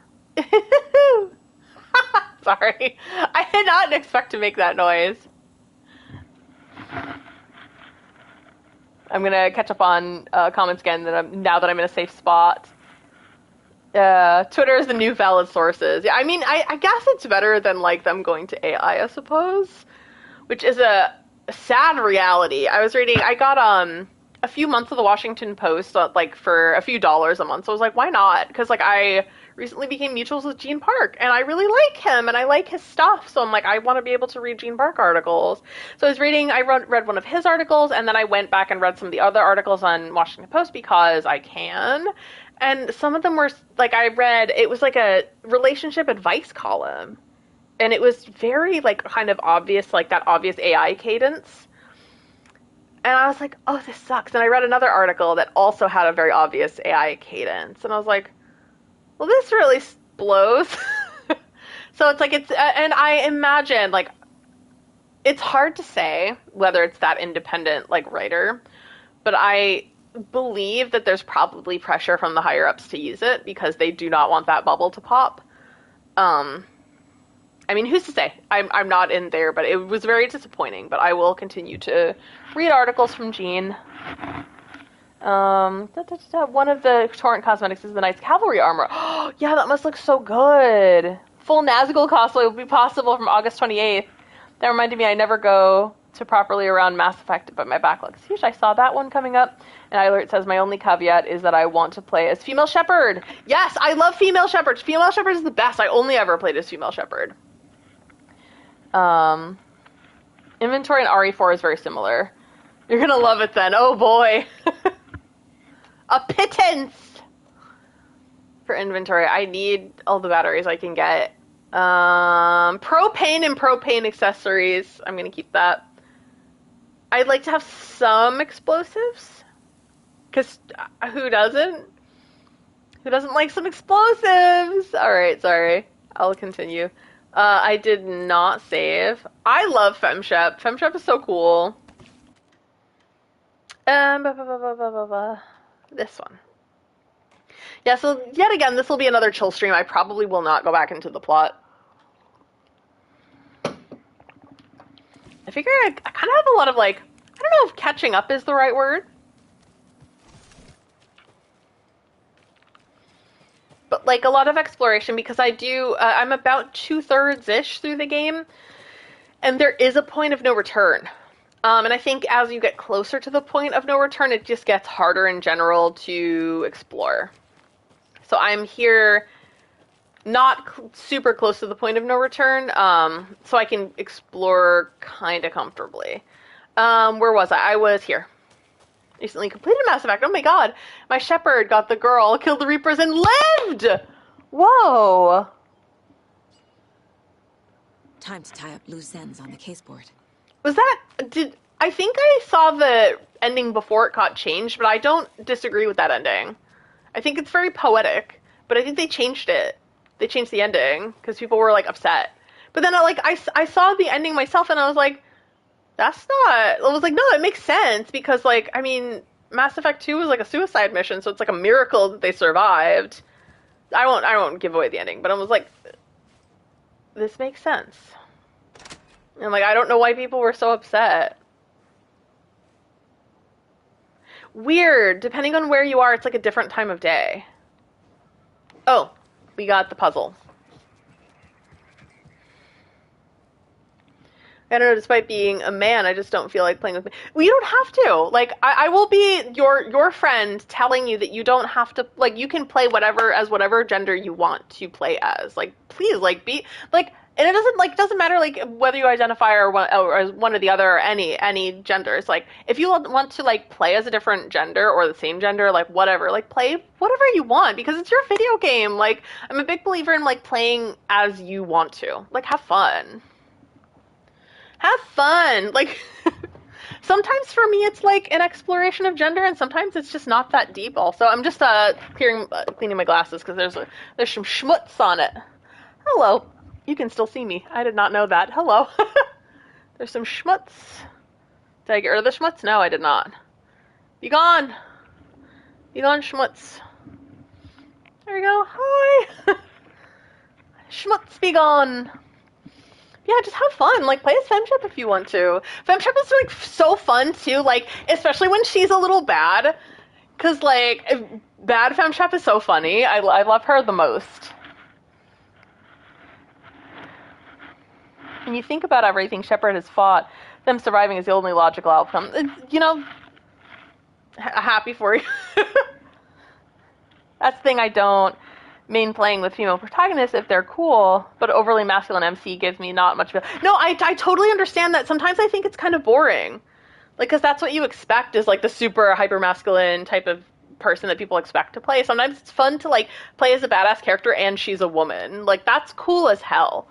Sorry. I did not expect to make that noise. I'm gonna catch up on comments again now that I'm in a safe spot. Twitter is the new valid sources. Yeah, I mean, I guess it's better than, like, them going to AI, I suppose. Which is a sad reality. I got a few months of the Washington Post, like, for a few dollars a month. So I was like, why not? Because, like, I recently became mutuals with Gene Park, and I really like him, and I like his stuff. So I'm like, I want to be able to read Gene Park articles. So I read one of his articles, and then I went back and read some of the other articles on Washington Post because I can. And some of them were, like, it was like a relationship advice column. And it was very, like, kind of obvious, like, that obvious AI cadence. And I was like, oh, this sucks. And I read another article that also had a very obvious AI cadence. And I was like, well, this really blows. So it's like, and I imagine, like, it's hard to say whether it's that independent, like, writer. But I believe that there's probably pressure from the higher ups to use it because they do not want that bubble to pop. I mean, who's to say? I'm not in there, but it was very disappointing. But I will continue to read articles from Gene. One of the Torrent cosmetics is the Knight's Cavalry armor. Oh, yeah, that must look so good. Full Nazgul cosplay will be possible from August 28th. That reminded me I never go to properly around Mass Effect, but my backlog's huge. I saw that one coming up. And iAlert says, my only caveat is that I want to play as Female Shepherd. Yes, I love Female Shepherds. Female Shepherd is the best. I only ever played as Female Shepherd. Inventory in RE4 is very similar. You're gonna love it then. Oh boy. A pittance for inventory. I need all the batteries I can get. Propane and propane accessories. I'm gonna keep that. I'd like to have some explosives. Because who doesn't? Who doesn't like some explosives? Alright, sorry. I'll continue. I did not save. I love FemShep. FemShep is so cool. This one. Yeah, so yet again, this will be another chill stream. I probably will not go back into the plot. I figure I kind of have a lot of, like, I don't know if catching up is the right word. But, like, a lot of exploration, because I'm about 2/3-ish through the game, and there is a point of no return. And I think as you get closer to the point of no return, it just gets harder in general to explore. So I'm here not super close to the point of no return, so I can explore kind of comfortably. Where was I? I was here. Recently completed Mass Effect. Oh my god. My shepherd got the girl, killed the Reapers, and lived! Whoa. Time to tie up loose ends on the caseboard. I think I saw the ending before it got changed, but I don't disagree with that ending. I think it's very poetic, but I think they changed it. They changed the ending, because people were, like, upset. But then, I saw the ending myself, and I was like, that's not... I was like, no, it makes sense, because, like, I mean, Mass Effect 2 was, like, a suicide mission, so it's, like, a miracle that they survived. I won't give away the ending, but I was like, this makes sense. And, like, I don't know why people were so upset. Weird. Depending on where you are, it's, like, a different time of day. Oh, we got the puzzle. I don't know, despite being a man, I just don't feel like playing with me. Well, you don't have to. Like, I will be your friend telling you that you don't have to, like, you can play whatever gender you want to play as. Like, please, like, be, like, And it doesn't matter like whether you identify or as one or the other or any genders. Like if you want to like play as a different gender or the same gender, like whatever, like play whatever you want because it's your video game. Like I'm a big believer in like playing as you want to. Like have fun. Have fun. Like sometimes for me it's like an exploration of gender and sometimes it's just not that deep also. I'm just cleaning my glasses because there's some schmutz on it. Hello. You can still see me. I did not know that. Hello. There's some schmutz. Did I get rid of the schmutz? No, I did not. Be gone. Be gone, schmutz. There we go. Hi. Schmutz, be gone. Yeah, just have fun. Like, play as Femship if you want to. Femship is, like, so fun, too. Like, especially when she's a little bad. Because, like, bad Femship is so funny. I love her the most. And you think about everything Shepard has fought, them surviving is the only logical outcome. You know, happy for you. That's the thing I don't main playing with female protagonists if they're cool, but overly masculine MC gives me not much. No, I totally understand that. Sometimes I think it's kind of boring. Like, because that's what you expect is, like, the super hyper-masculine type of person that people expect to play. Sometimes it's fun to, like, play as a badass character and she's a woman. Like, that's cool as hell.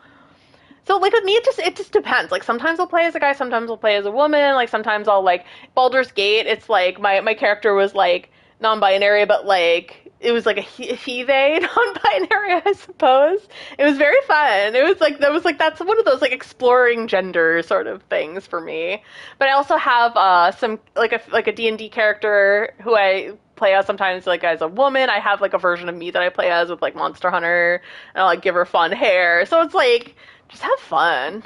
So, like, with me, it just depends. Like, sometimes I'll play as a guy, sometimes I'll play as a woman. Like, sometimes I'll, like, Baldur's Gate, it's, like, my character was, like, non-binary, but, like, it was, like, a he, they non-binary, I suppose. It was very fun. It was, like, that's one of those, like, exploring gender sort of things for me. But I also have, some, like a D&D character who I play as sometimes, like, as a woman. I have, like, a version of me that I play as with, like, Monster Hunter, and I'll, like, give her fun hair. So it's, like, just have fun.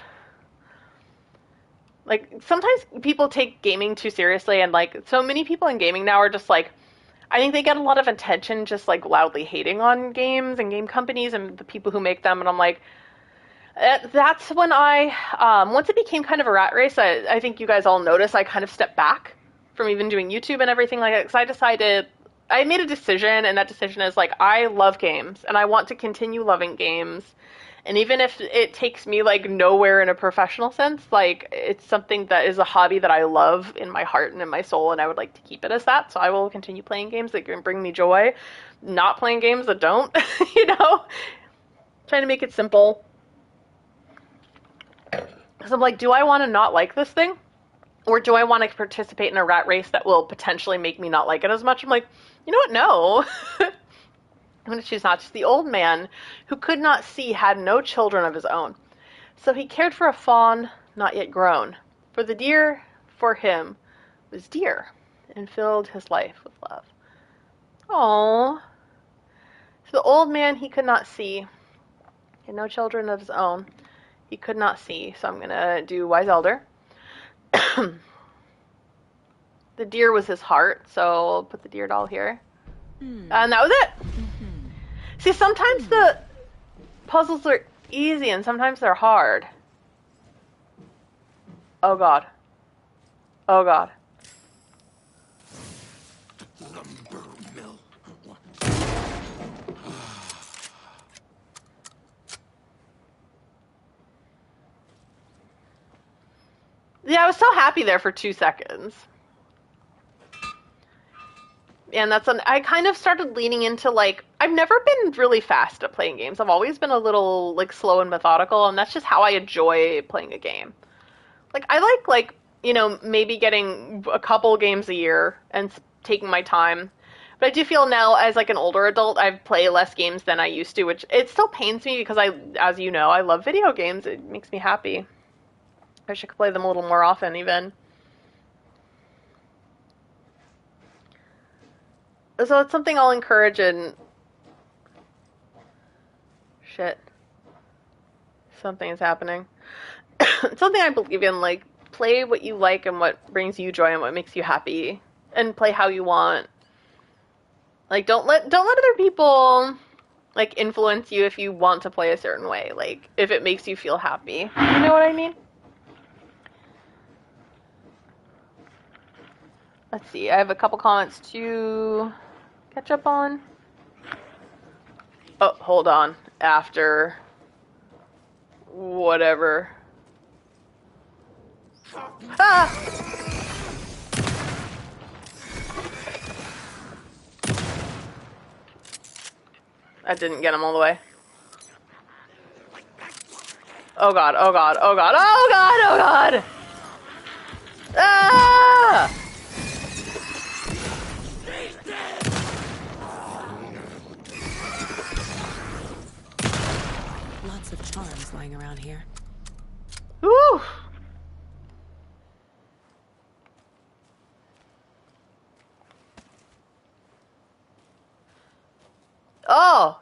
Like, sometimes people take gaming too seriously, and, like, so many people in gaming now are just, like, I think they get a lot of attention just, like, loudly hating on games and game companies and the people who make them, and I'm like, that's when once it became kind of a rat race, I think you guys all noticed, I kind of stepped back from even doing YouTube and everything like that, because I made a decision, and that decision is, like, I love games, and I want to continue loving games. And even if it takes me, like, nowhere in a professional sense, like, it's something that is a hobby that I love in my heart and in my soul, and I would like to keep it as that. So I will continue playing games that can bring me joy, not playing games that don't, you know? Trying to make it simple. So I'm like, do I want to not like this thing? Or do I want to participate in a rat race that will potentially make me not like it as much? I'm like, you know what? No. I'm going to choose not to. The old man, who could not see, had no children of his own. So he cared for a fawn not yet grown. For the deer, for him, was dear, and filled his life with love. Aww. So the old man, he could not see. He had no children of his own. He could not see. So I'm going to do Wise Elder. The deer was his heart, so I'll put the deer doll here. And that was it. See, sometimes the puzzles are easy and sometimes they're hard. Oh god. Oh god. Lumber mill. Yeah, I was so happy there for 2 seconds. And I kind of started leaning into, like, I've never been really fast at playing games. I've always been a little, like, slow and methodical, and that's just how I enjoy playing a game. Like, I like, you know, maybe getting a couple games a year and taking my time. But I do feel now, as, like, an older adult, I play less games than I used to, which it still pains me because as you know, I love video games. It makes me happy. I wish I could play them a little more often, even. So it's something I'll encourage in... Shit. Something is happening. It's something I believe in, like, play what you like and what brings you joy and what makes you happy. And play how you want. Like, don't let other people, like, influence you if you want to play a certain way. Like, if it makes you feel happy. You know what I mean? Let's see, I have a couple comments to catch up on. Oh, hold on. After Whatever. Ah! I didn't get him all the way. Oh god, oh god, oh god, oh god, oh god! Ah! Lots of charms lying around here. Whew! Oh!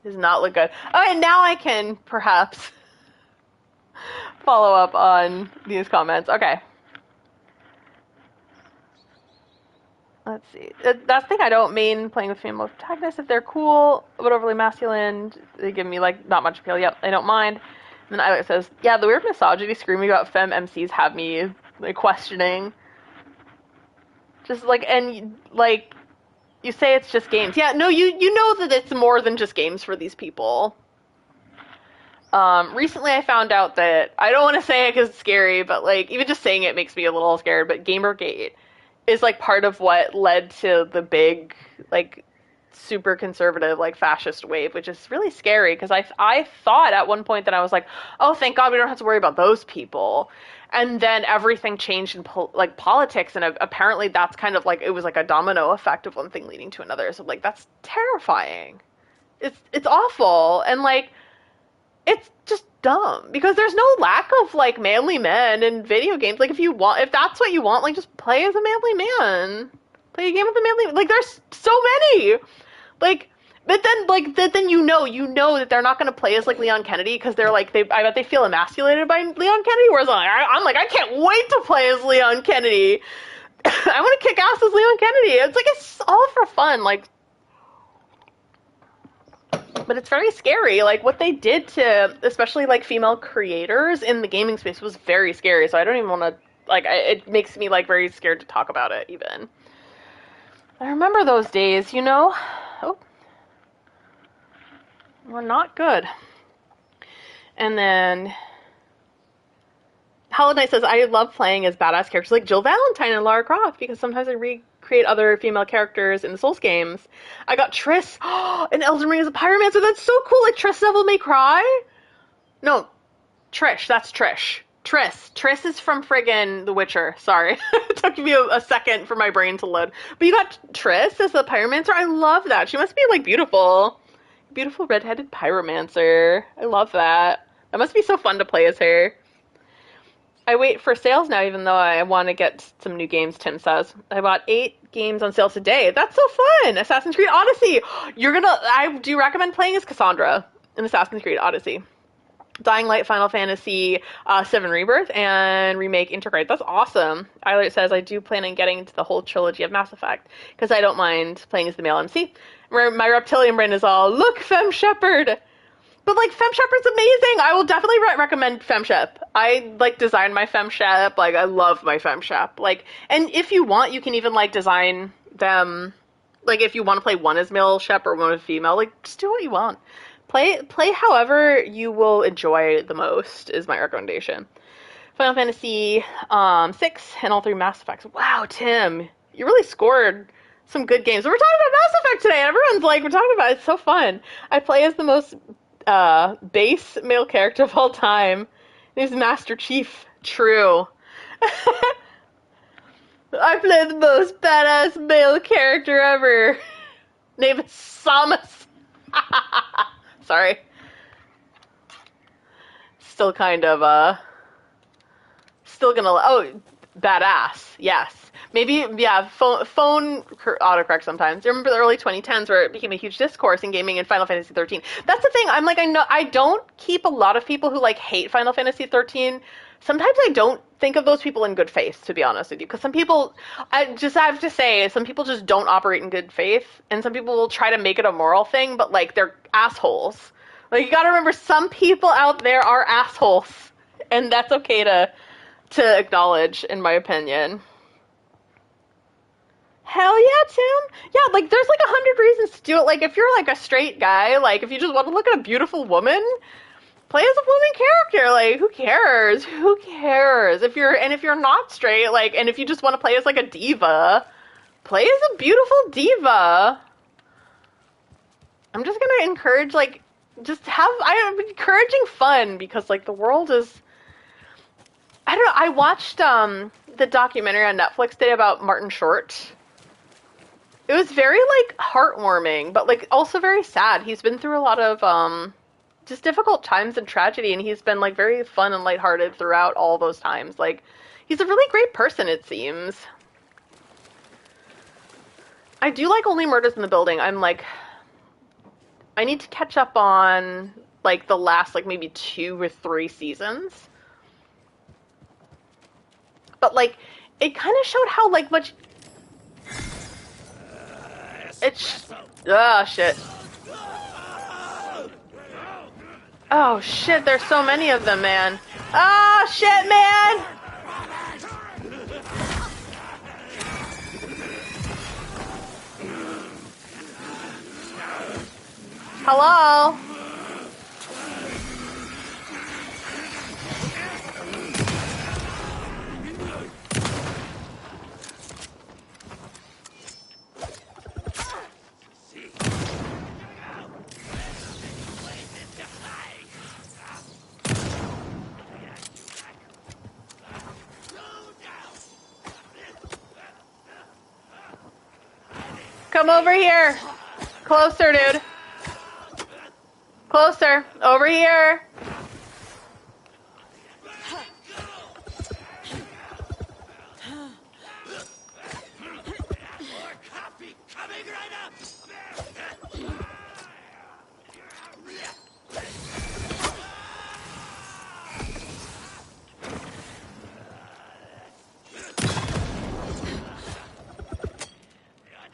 Does not look good. Okay, now I can perhaps follow up on these comments. Okay. Let's see. That's the thing, I don't mean playing with female protagonists. If they're cool, but overly masculine, they give me, like, not much appeal. Yep, I don't mind. And then Isaac says, yeah, the weird misogyny screaming about femme MCs have me, like, questioning. Just, like, and, like, you say it's just games. Yeah, no, you know that it's more than just games for these people. Recently I found out that, I don't want to say it because it's scary, but, like, even just saying it makes me a little scared, but Gamergate is, like, part of what led to the big, like, super conservative, like, fascist wave, which is really scary, because I thought at one point that I was like, oh, thank God we don't have to worry about those people. And then everything changed in, like, politics, and apparently that's kind of, like, it was, like, a domino effect of one thing leading to another, so, like, that's terrifying. It's awful, and, like, it's just dumb, because there's no lack of, like, manly men in video games. Like, if that's what you want, like, just play as a manly man. Play a game with a manly, like, there's so many. Like, but then, like, then you know that they're not going to play as, like, Leon Kennedy, because they're, like, I bet they feel emasculated by Leon Kennedy, whereas I'm like, I can't wait to play as Leon Kennedy. I want to kick ass as Leon Kennedy. It's, like, it's all for fun, like, but it's very scary. Like, what they did to, especially, like, female creators in the gaming space was very scary, so I don't even want to, like, it makes me, like, very scared to talk about it, even. I remember those days, you know? Oh. Were not good. And then Hollow Knight says, I love playing as badass characters like Jill Valentine and Lara Croft, because sometimes I recreate other female characters in the Souls games. I got Triss in Elden Ring as a pyromancer. That's so cool. Like, Triss Devil May Cry? No, Trish. That's Trish. Triss is from friggin' The Witcher. Sorry. It took me a second for my brain to load. But you got Triss as the pyromancer? I love that. She must be, like, beautiful. Beautiful redheaded pyromancer. I love that. That must be so fun to play as her. I wait for sales now, even though I want to get some new games, Tim says. I bought 8 games on sale today. That's so fun! Assassin's Creed Odyssey! I do recommend playing as Cassandra in Assassin's Creed Odyssey. Dying Light, Final Fantasy 7 Rebirth, and Remake Integrate. That's awesome. Eilert says, I do plan on getting into the whole trilogy of Mass Effect, because I don't mind playing as the male MC. My reptilian brain is all, look, Femme Shepherd! But, like, Femme Shepard's amazing! I will definitely recommend Femme Shep. I, like, designed my Femme Shep. Like, I love my Femme Shep. Like, and if you want, you can even, like, design them, like, if you want to play one as male Shep or one as female, like, just do what you want. Play however you will enjoy the most, is my recommendation. Final Fantasy 6 and all 3 Mass Effects. Wow, Tim, you really scored some good games. We're talking about Mass Effect today, and everyone's like, we're talking about it. It's so fun. I play as the most base male character of all time. He's Master Chief. True. I play the most badass male character ever. Name is Samus. Sorry. Still kind of, still gonna, oh, badass, yes. Maybe, yeah, phone autocorrect sometimes. I remember the early 2010s where it became a huge discourse in gaming in Final Fantasy 13. That's the thing, I'm like, I don't keep a lot of people who, like, hate Final Fantasy 13. Sometimes I don't think of those people in good faith, to be honest with you, because some people, I have to say, some people just don't operate in good faith, and some people will try to make it a moral thing, but, like, they're assholes. Like, you gotta remember, some people out there are assholes, and that's okay to acknowledge, in my opinion. Hell yeah, Tim. Yeah, like, there's, like, 100 reasons to do it. Like, if you're, like, a straight guy, like, if you just want to look at a beautiful woman, play as a woman character. Like, who cares? Who cares? If you're not straight, like, and if you just want to play as like a diva, play as a beautiful diva. I'm just gonna encourage, like, I'm encouraging fun because, like, the world is, I don't know, I watched, the documentary on Netflix today about Martin Short. It was very, like, heartwarming, but, like, also very sad. He's been through a lot of, just difficult times and tragedy, and he's been, like, very fun and lighthearted throughout all those times. Like, he's a really great person, it seems. I do like Only Murders in the Building. I'm, like, I need to catch up on, like, the last, like, maybe 2 or 3 seasons. But, like, it kind of showed how, like, much... shit. Oh, shit, there's so many of them, man. Ah, shit, man! Hello? Come over here. Closer, dude. Closer. Over here.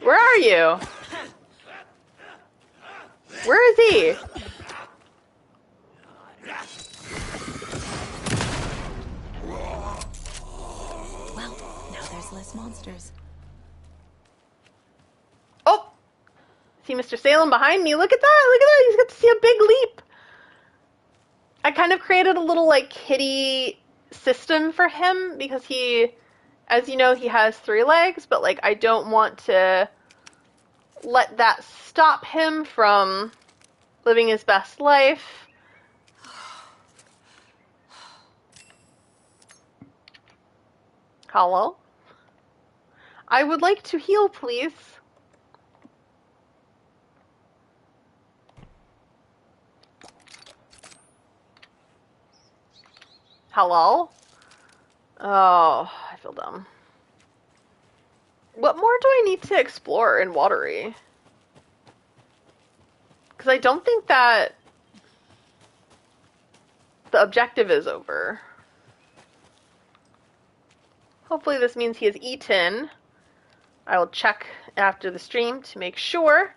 Where are you? Where is he? Well, now there's less monsters. Oh! See Mr. Salem behind me? Look at that! Look at that! He's got to see a big leap! I kind of created a little, like, kitty system for him because he, as you know, he has 3 legs, but, like, I don't want to let that stop him from living his best life. Hello? I would like to heal, please. Hello? Oh, I feel dumb. What more do I need to explore in Watery? Because I don't think that the objective is over. Hopefully this means he has eaten. I will check after the stream to make sure.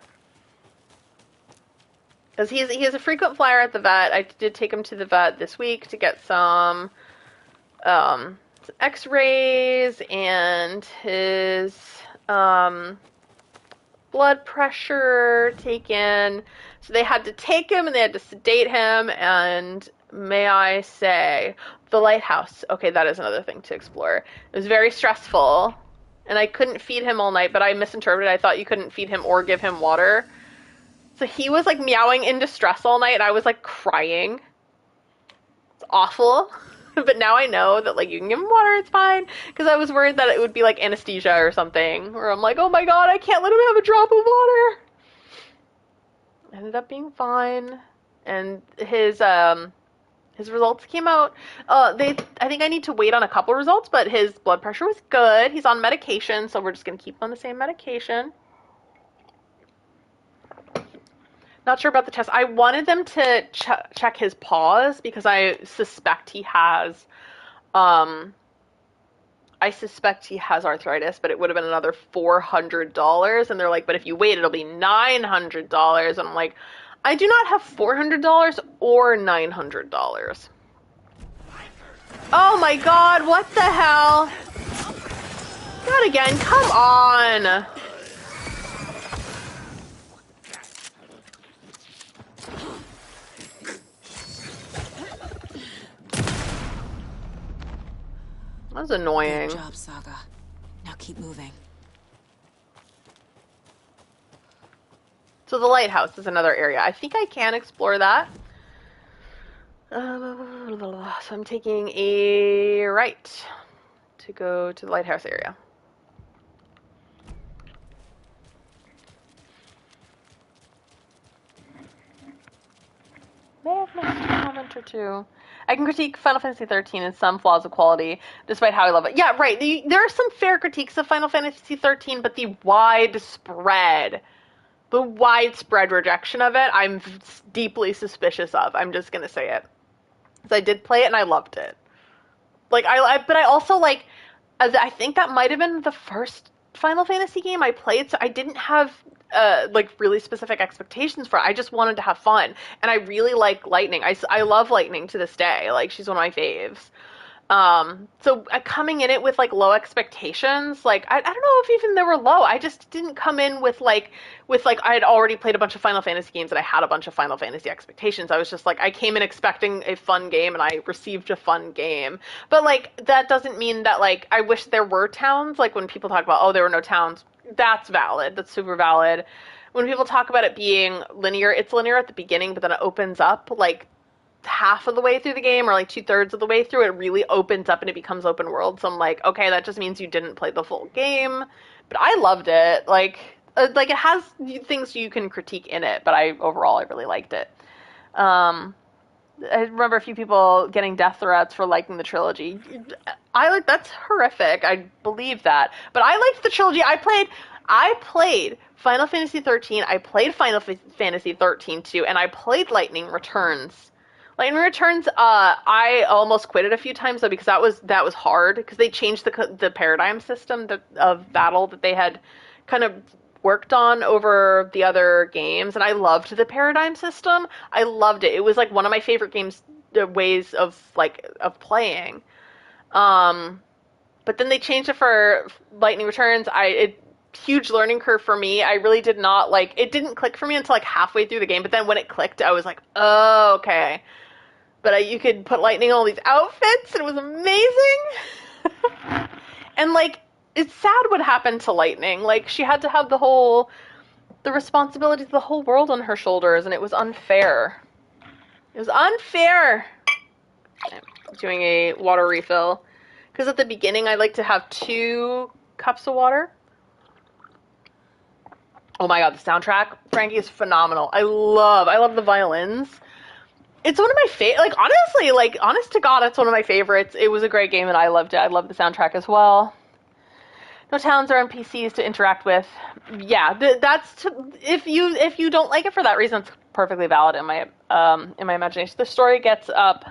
Because he is a frequent flyer at the vet. I did take him to the vet this week to get some x-rays and his blood pressure taken. So they had to take him and they had to sedate him, and may I say, the lighthouse. Okay, that is another thing to explore. It was very stressful, and I couldn't feed him all night, but I misinterpreted. I thought you couldn't feed him or give him water. So he was, like, meowing in distress all night, and I was, like, crying. It's awful. But now I know that, like, you can give him water, it's fine. Because I was worried that it would be, like, anesthesia or something. Where I'm like, oh my god, I can't let him have a drop of water. Ended up being fine. And his results came out. I think I need to wait on a couple results, but his blood pressure was good. He's on medication, so we're just going to keep him on the same medication. Not sure about the test. I wanted them to check his paws because I suspect he has, arthritis, but it would have been another $400. And they're like, but if you wait, it'll be $900. And I'm like, I do not have $400 or $900. Oh my god, what the hell? Not again, come on. was Good annoying. job, Saga. Now keep moving. So the lighthouse is another area. I think I can explore that. So I'm taking a right to go to the lighthouse area. May have missed a comment or two. I can critique Final Fantasy 13 and some flaws of quality, despite how I love it. Yeah, right. There are some fair critiques of Final Fantasy 13, but the widespread rejection of it, I'm deeply suspicious of. I'm just gonna say it. Because I did play it and I loved it. Like but I also like. I think that might have been the first Final Fantasy game I played, so I didn't have like really specific expectations for it. I just wanted to have fun, and I really like Lightning. I love Lightning to this day. Like she's one of my faves. So coming in it with like low expectations, like I don't know if even they were low. I just didn't come in with like I had already played a bunch of Final Fantasy games and I had a bunch of Final Fantasy expectations. I was just like I came in expecting a fun game and I received a fun game. But like that doesn't mean that like I wish there were towns. Like when people talk about there were no towns, that's valid. That's super valid. When people talk about it being linear, it's linear at the beginning, but then it opens up like half of the way through the game or like 2/3 of the way through. It really opens up and it becomes open world. So I'm like, okay, that just means you didn't play the full game. But I loved it. Like it has things you can critique in it, but overall I really liked it. I remember a few people getting death threats for liking the trilogy. That's horrific. I believe that, but I liked the trilogy. I played Final Fantasy 13. I played Final Fantasy 13 2, and I played Lightning Returns. Lightning Returns, I almost quit it a few times though because that was hard because they changed the paradigm system of battle that they had kind of worked on over the other games, and I loved the paradigm system. I loved it. It was like one of my favorite games, ways of playing. Um, but then they changed it for Lightning Returns. Huge learning curve for me. I really did not like it. Didn't click for me until like halfway through the game. But then when it clicked, I was like, oh, okay. But you could put Lightning in all these outfits, and it was amazing. And like, it's sad what happened to Lightning. Like, she had to have the responsibility of the whole world on her shoulders, and it was unfair. It was unfair. I'm doing a water refill because at the beginning I like to have 2 cups of water. Oh my god, the soundtrack, Frankie, is phenomenal. I love the violins. It's one of my favorite. Like honestly, like honest to God, it's one of my favorites. It was a great game and I loved it. I love the soundtrack as well. No towns or NPCs to interact with. Yeah, if you don't like it for that reason, it's perfectly valid in my imagination. The story gets up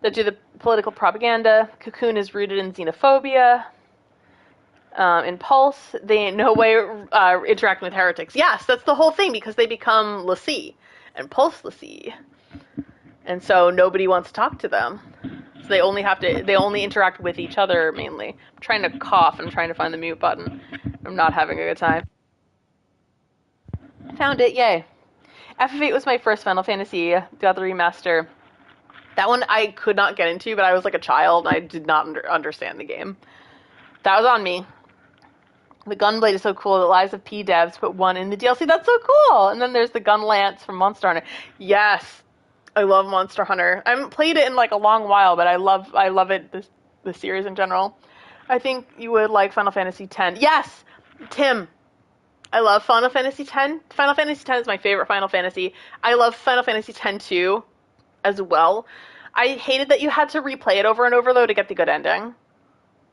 that do the political propaganda. Cocoon is rooted in xenophobia. In Pulse, they in no way interacting with heretics. Yes, that's the whole thing because they become l'Cie and Pulse l'Cie, and so nobody wants to talk to them. So they only interact with each other mainly. I'm trying to cough and I'm trying to find the mute button. I'm not having a good time. Found it, yay. FF8 was my first Final Fantasy, got the remaster. That one I could not get into, but I was like a child and I did not understand the game. That was on me. The Gunblade is so cool. The Lies of P devs put one in the DLC. That's so cool. And then there's the Gun Lance from Monster Hunter. Yes, I love Monster Hunter. I haven't played it in like a long while, but I love it. The series in general. I think you would like Final Fantasy X. Yes, Tim. I love Final Fantasy X. Final Fantasy X is my favorite Final Fantasy. I love Final Fantasy X too, as well. I hated that you had to replay it over and over though to get the good ending.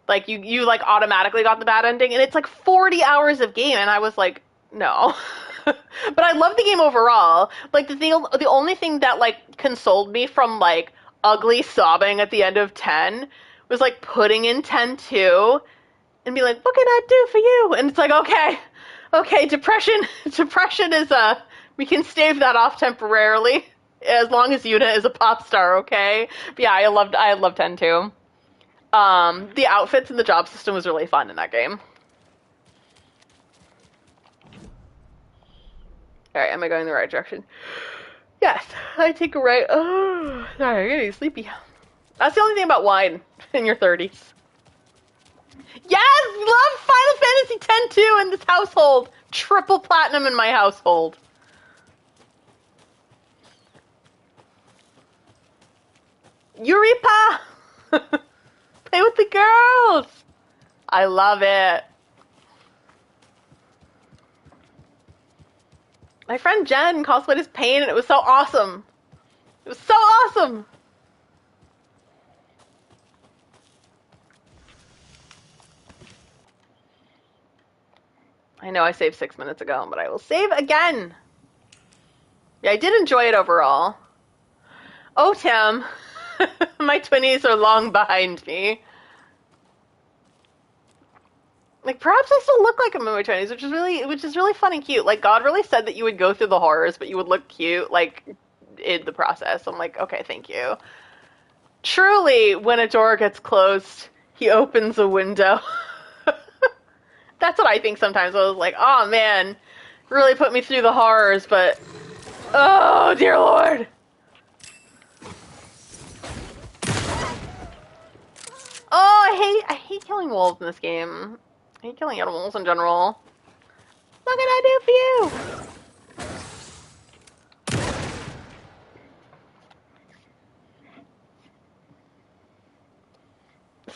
Like you like automatically got the bad ending, and it's like 40 hours of game, and I was like, no. But I love the game overall. Like the only thing that like consoled me from like ugly sobbing at the end of 10 was like putting in 10 too, and be like, what can I do for you? And it's like, okay, depression is we can stave that off temporarily as long as Yuna is a pop star, okay? But yeah, I loved 10 too. The outfits and the job system was really fun in that game. Alright, am I going the right direction? Yes, I take a right. Oh, sorry, I'm getting sleepy. That's the only thing about wine in your 30s. Yes, love Final Fantasy X too in this household. Triple platinum in my household. Eureka! Play with the girls. I love it. My friend Jen cosplayed as Pain, and it was so awesome. It was so awesome. I know I saved 6 minutes ago, but I will save again. Yeah, I did enjoy it overall. Oh, Tim, my 20s are long behind me. Like, perhaps I still look like I'm in my 20s, which is really fun and cute. Like, God really said that you would go through the horrors, but you would look cute, like, in the process. I'm like, okay, thank you. Truly, when a door gets closed, he opens a window. That's what I think sometimes. I was like, oh man, really put me through the horrors, but oh dear Lord. Oh, I hate killing wolves in this game. I hate killing animals in general. What can I do for you?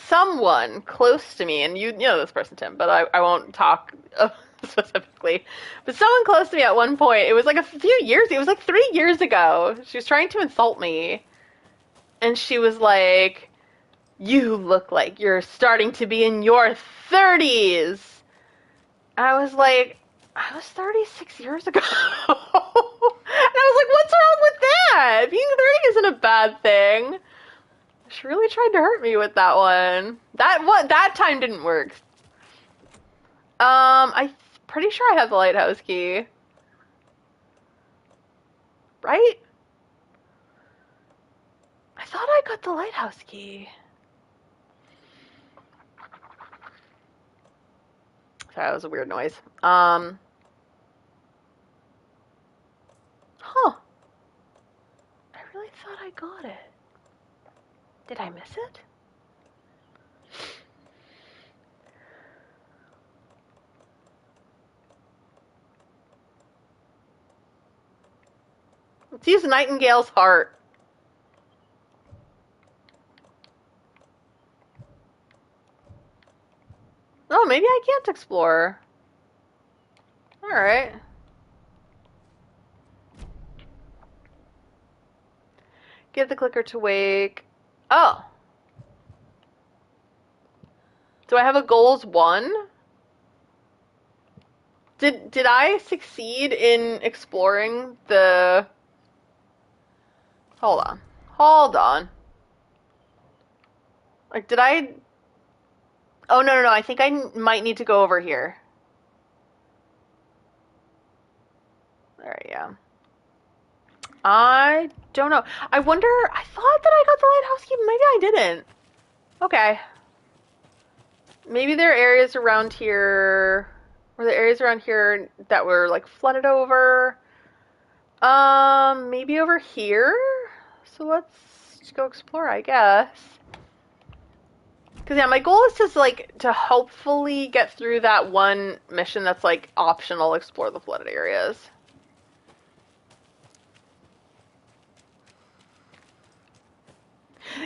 Someone close to me, and you know this person, Tim, but I won't talk specifically. But someone close to me at one point, it was like a few years, it was like 3 years ago. She was trying to insult me, and she was like, "You look like you're starting to be in your 30s." I was like, I was 36 years ago. And I was like, what's wrong with that? Being 30 isn't a bad thing. She really tried to hurt me with that one. That time didn't work. I'm pretty sure I have the lighthouse key. Right? I thought I got the lighthouse key. Sorry, that was a weird noise. Huh. I really thought I got it. Did I miss it? Let's use Nightingale's heart. Oh, maybe I can't explore. Alright. Give the clicker to wake. Oh. Do I have a goals 1? Did I succeed in exploring the... Hold on. Hold on. Like, did I... Oh, no. I think I might need to go over here. Alright, yeah. I don't know. I wonder... I thought that I got the lighthouse key. Maybe I didn't. Okay. Maybe there are areas around here... Were there areas around here that were, like, flooded over? Maybe over here? So let's go explore, I guess. Because, yeah, my goal is just, like, to hopefully get through that one mission that's, like, optional, explore the flooded areas.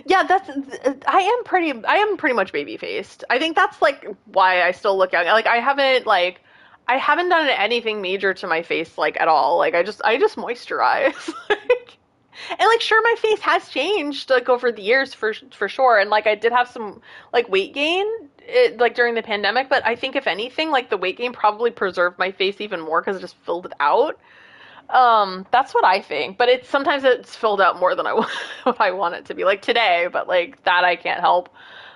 Yeah, I am pretty much baby faced. I think that's like why I still look young. I haven't done anything major to my face like at all. Like I just moisturize. And like sure my face has changed like over the years for sure. And like I did have some like weight gain like during the pandemic, but I think if anything like the weight gain probably preserved my face even more because it just filled it out. That's what I think, but sometimes it's filled out more than what I want it to be. Like today, but like that I can't help.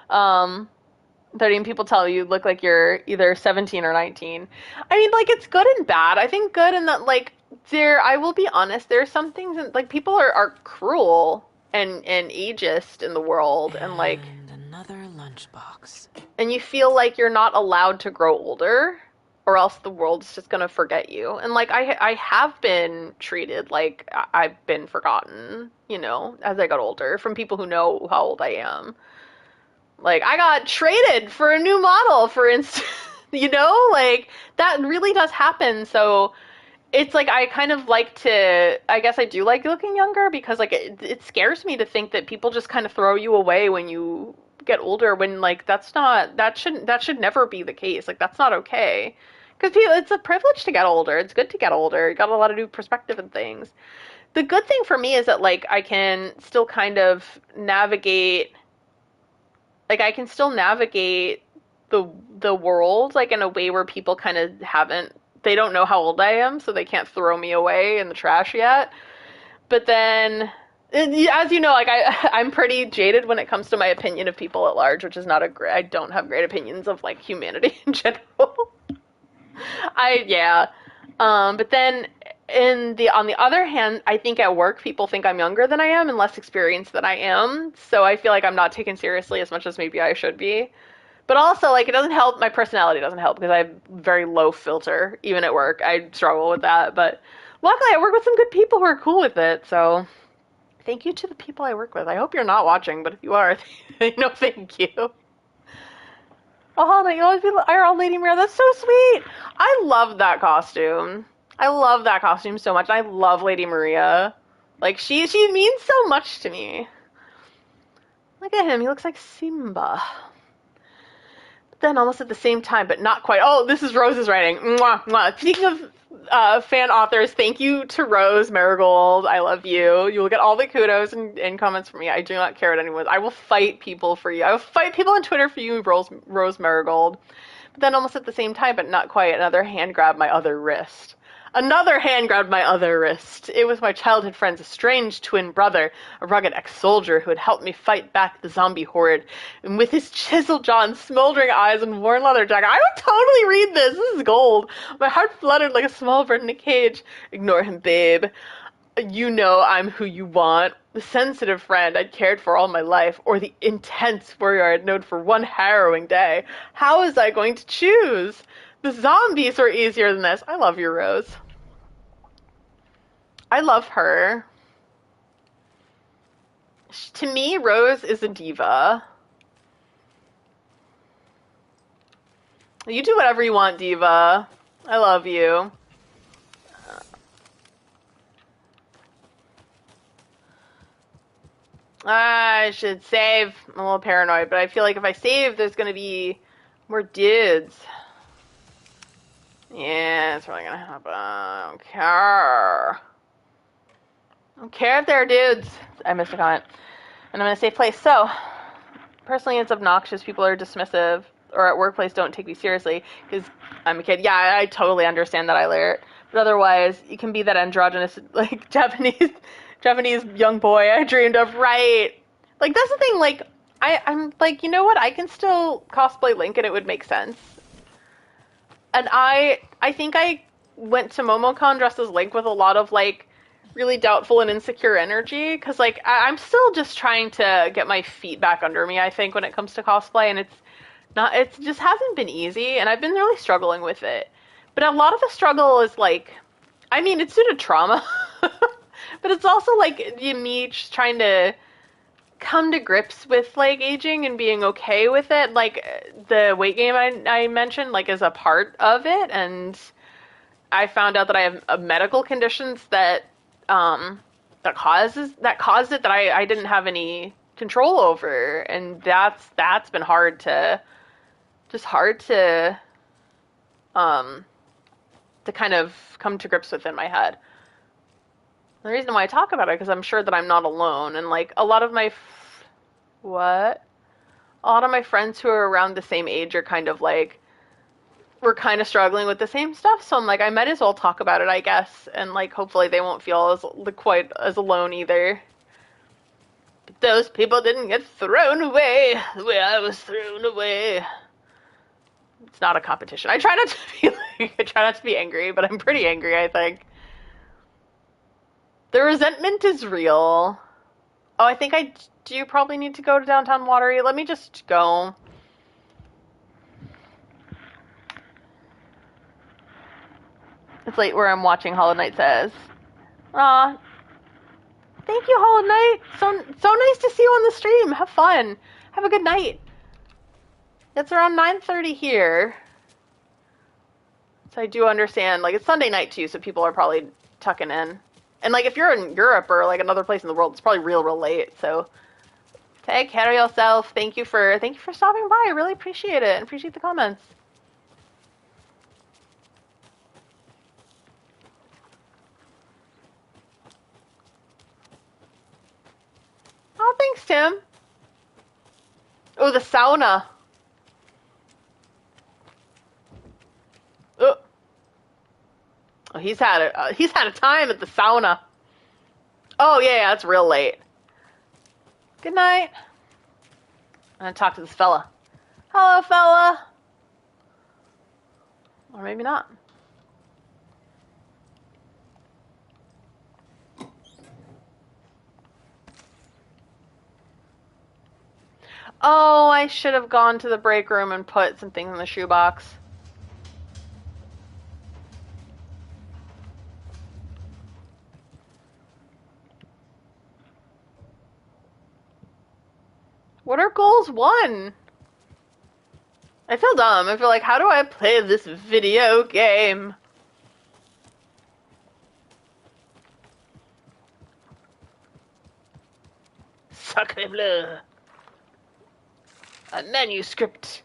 13 people tell you look like you're either 17 or 19. I mean, like it's good and bad. I think good in that like I will be honest, there are some things like people are cruel and ageist in the world and like another lunchbox. and you feel like you're not allowed to grow older or else the world's just gonna forget you. And like I have been treated like I've been forgotten, you know, as I got older from people who know how old I am. Like, I got traded for a new model, for instance. Like, that really does happen. So it's like I kind of like to, I guess I do like looking younger because like it scares me to think that people just kind of throw you away when you get older, when like that should never be the case. Like, that's not okay. Because it's a privilege to get older. It's good to get older. You got a lot of new perspective and things. The good thing for me is that like I can still kind of navigate, like I can still navigate the world like in a way where people kind of haven't, they don't know how old I am, so they can't throw me away in the trash yet. But then, as you know, like I'm pretty jaded when it comes to my opinion of people at large, which is not a great. I don't have great opinions of like humanity in general. Yeah. But then on the other hand, I think at work people think I'm younger than I am and less experienced than I am. So I feel like I'm not taken seriously as much as maybe I should be. But also, like, it doesn't help. My personality doesn't help because I have very low filter, even at work. I struggle with that. But luckily, I work with some good people who are cool with it. So thank you to the people I work with. I hope you're not watching, but if you are, thank you. Oh, Hannah, you always be our old Lady Mira. That's so sweet. I love that costume. I love that costume so much. I love Lady Maria. Like, she means so much to me. Look at him. He looks like Simba. Then almost at the same time, but not quite. Oh, this is Rose's writing. Mwah, mwah. Speaking of fan authors, thank you to Rose Marigold. I love you. You will get all the kudos and comments from me. I do not care what anyone. I will fight people for you. I will fight people on Twitter for you, Rose Marigold. But then almost at the same time, but not quite, another hand grabbed my other wrist. Another hand grabbed my other wrist. It was my childhood friend's estranged twin brother, a rugged ex-soldier who had helped me fight back the zombie horde. And with his chiseled jaw and smoldering eyes and worn leather jacket, I would totally read this. This is gold. My heart fluttered like a small bird in a cage. Ignore him, babe. You know I'm who you want. The sensitive friend I'd cared for all my life, or the intense warrior I'd known for one harrowing day. How was I going to choose? The zombies were easier than this. I love you, Rose. I love her. To me, Rose is a diva. You do whatever you want, diva. I love you. I should save. I'm a little paranoid, but I feel like if I save, there's going to be more dudes. Yeah, it's probably gonna happen. I don't care. I don't care if there are dudes. I missed a comment. And I'm in a safe place. So, personally, it's obnoxious. People are dismissive, or at workplace don't take me seriously because I'm a kid. Yeah, I totally understand that, I Laird. But otherwise, you can be that androgynous, like Japanese young boy I dreamed of, right? Like, that's the thing. Like, I'm like, you know what? I can still cosplay Link, and it would make sense. And I think I went to MomoCon dressed as Link with a lot of, like, really doubtful and insecure energy, because, like, I'm still just trying to get my feet back under me, I think, when it comes to cosplay, and it just hasn't been easy, and I've been really struggling with it. But a lot of the struggle is, like, I mean, it's due to trauma, but it's also, like, me just trying to come to grips with, like, aging and being okay with it. Like, the weight gain I mentioned, like, is a part of it, and I found out that I have medical conditions that caused it, that I didn't have any control over, and that's been hard to kind of come to grips with in my head. The reason why I talk about it, because I'm sure that I'm not alone, and, like, a lot of my friends who are around the same age are kind of like, we're kind of struggling with the same stuff, so I'm like, I might as well talk about it, I guess, and, like, hopefully they won't feel quite as alone either. But those people didn't get thrown away the way I was thrown away. It's not a competition. I try not to be angry, but I'm pretty angry, I think. The resentment is real. Oh, I think I do probably need to go to downtown Watery. Let me just go. It's late where I'm watching, Hollow Knight says. Aw. Thank you, Hollow Knight. So nice to see you on the stream. Have fun. Have a good night. It's around 9:30 here. So I do understand, like, it's Sunday night too, so people are probably tucking in. And, like, if you're in Europe or, like, another place in the world, it's probably real late, so take care of yourself. Thank you for stopping by. I really appreciate it and appreciate the comments. Oh, thanks, Tim. Oh, the sauna. Oh, he's had a time at the sauna. Oh yeah, it's real late. Good night. I'm gonna talk to this fella. Hello, fella. Or maybe not. Oh, I should have gone to the break room and put some things in the shoebox. What are goals one? I feel dumb. I feel like, how do I play this video game? Sacre bleu. A manuscript.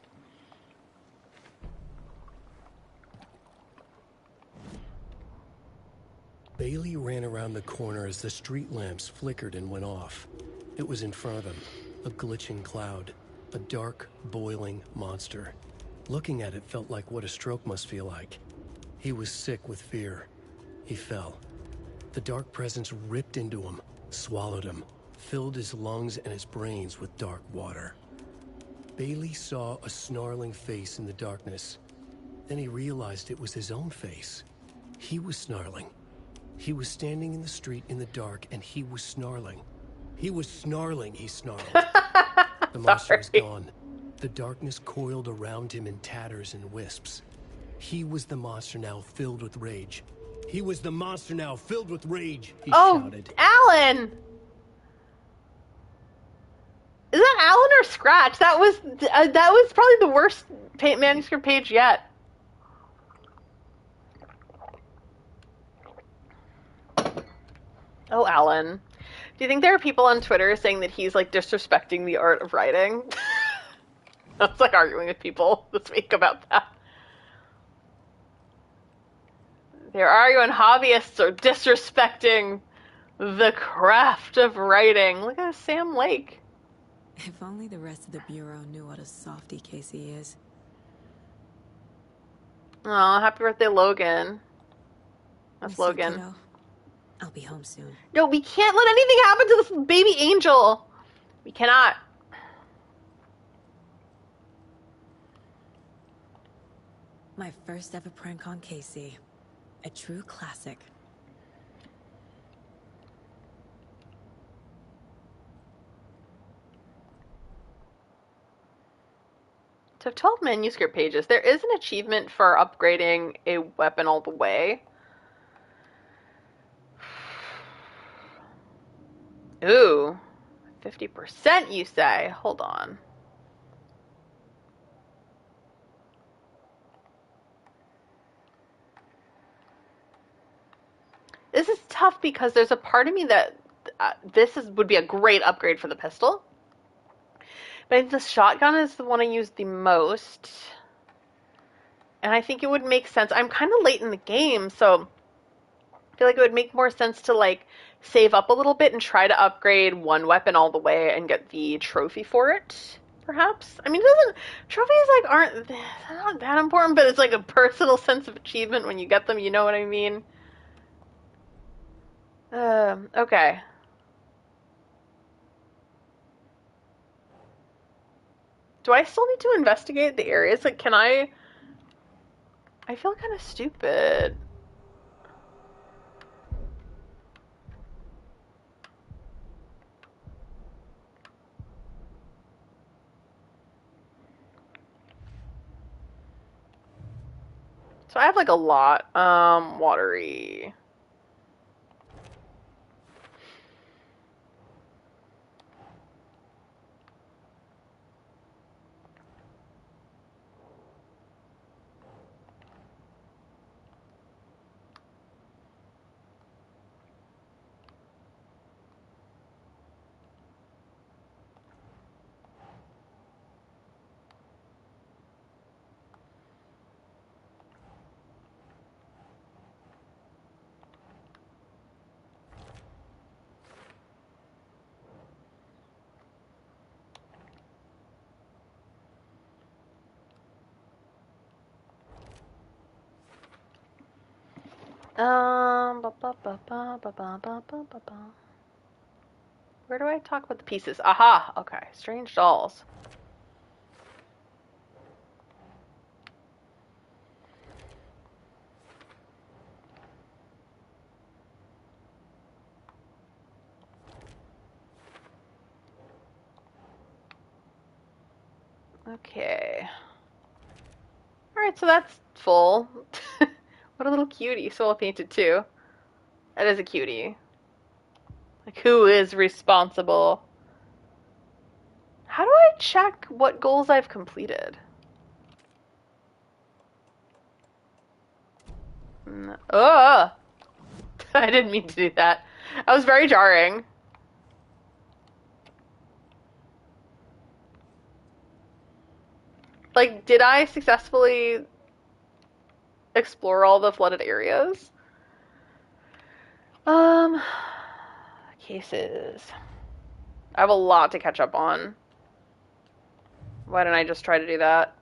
Bailey ran around the corner as the street lamps flickered and went off. It was in front of him, a glitching cloud, a dark, boiling monster. Looking at it felt like what a stroke must feel like. He was sick with fear. He fell. The dark presence ripped into him, swallowed him, filled his lungs and his brains with dark water. Bailey saw a snarling face in the darkness. Then he realized it was his own face. He was snarling. He was standing in the street in the dark, and he was snarling. He was snarling, he snarled. The monster was gone. The darkness coiled around him in tatters and wisps. He was the monster now, filled with rage. He was the monster now, filled with rage, he shouted. Alan! Is that Alan or Scratch? That was probably the worst manuscript page yet. Oh, Alan. Do you think there are people on Twitter saying that he's, like, disrespecting the art of writing? I was, like, arguing with people this week about that. They're arguing hobbyists are disrespecting the craft of writing. Look at Sam Lake. If only the rest of the Bureau knew what a softie Casey is. Oh, happy birthday, Logan. That's Miss you, Logan. kiddo. I'll be home soon. No, we can't let anything happen to this baby angel. We cannot. My first ever prank on Casey. A true classic. So 12 manuscript pages. There is an achievement for upgrading a weapon all the way. Ooh, 50% you say? Hold on. This is tough because there's a part of me that would be a great upgrade for the pistol. But I think the shotgun is the one I use the most. And I think it would make sense. I'm kind of late in the game, so I feel like it would make more sense to, like, save up a little bit and try to upgrade one weapon all the way and get the trophy for it, perhaps. I mean, trophies, like, aren't not that important, but it's like a personal sense of achievement when you get them, you know what I mean? Okay. Do I still need to investigate the areas? Like, can I feel kind of stupid. So I have, like, a lot. Watery. Ba, ba, ba, ba, ba, ba, ba, ba, ba, ba. Where do I talk about the pieces? Aha! Okay. Strange dolls. Okay. Alright, so that's full. What a little cutie. So well painted, too. That is a cutie. Like, who is responsible? How do I check what goals I've completed? Ugh! I didn't mean to do that. That was very jarring. Like, did I successfully explore all the flooded areas? Um, cases. I have a lot to catch up on. Why didn't I just try to do that?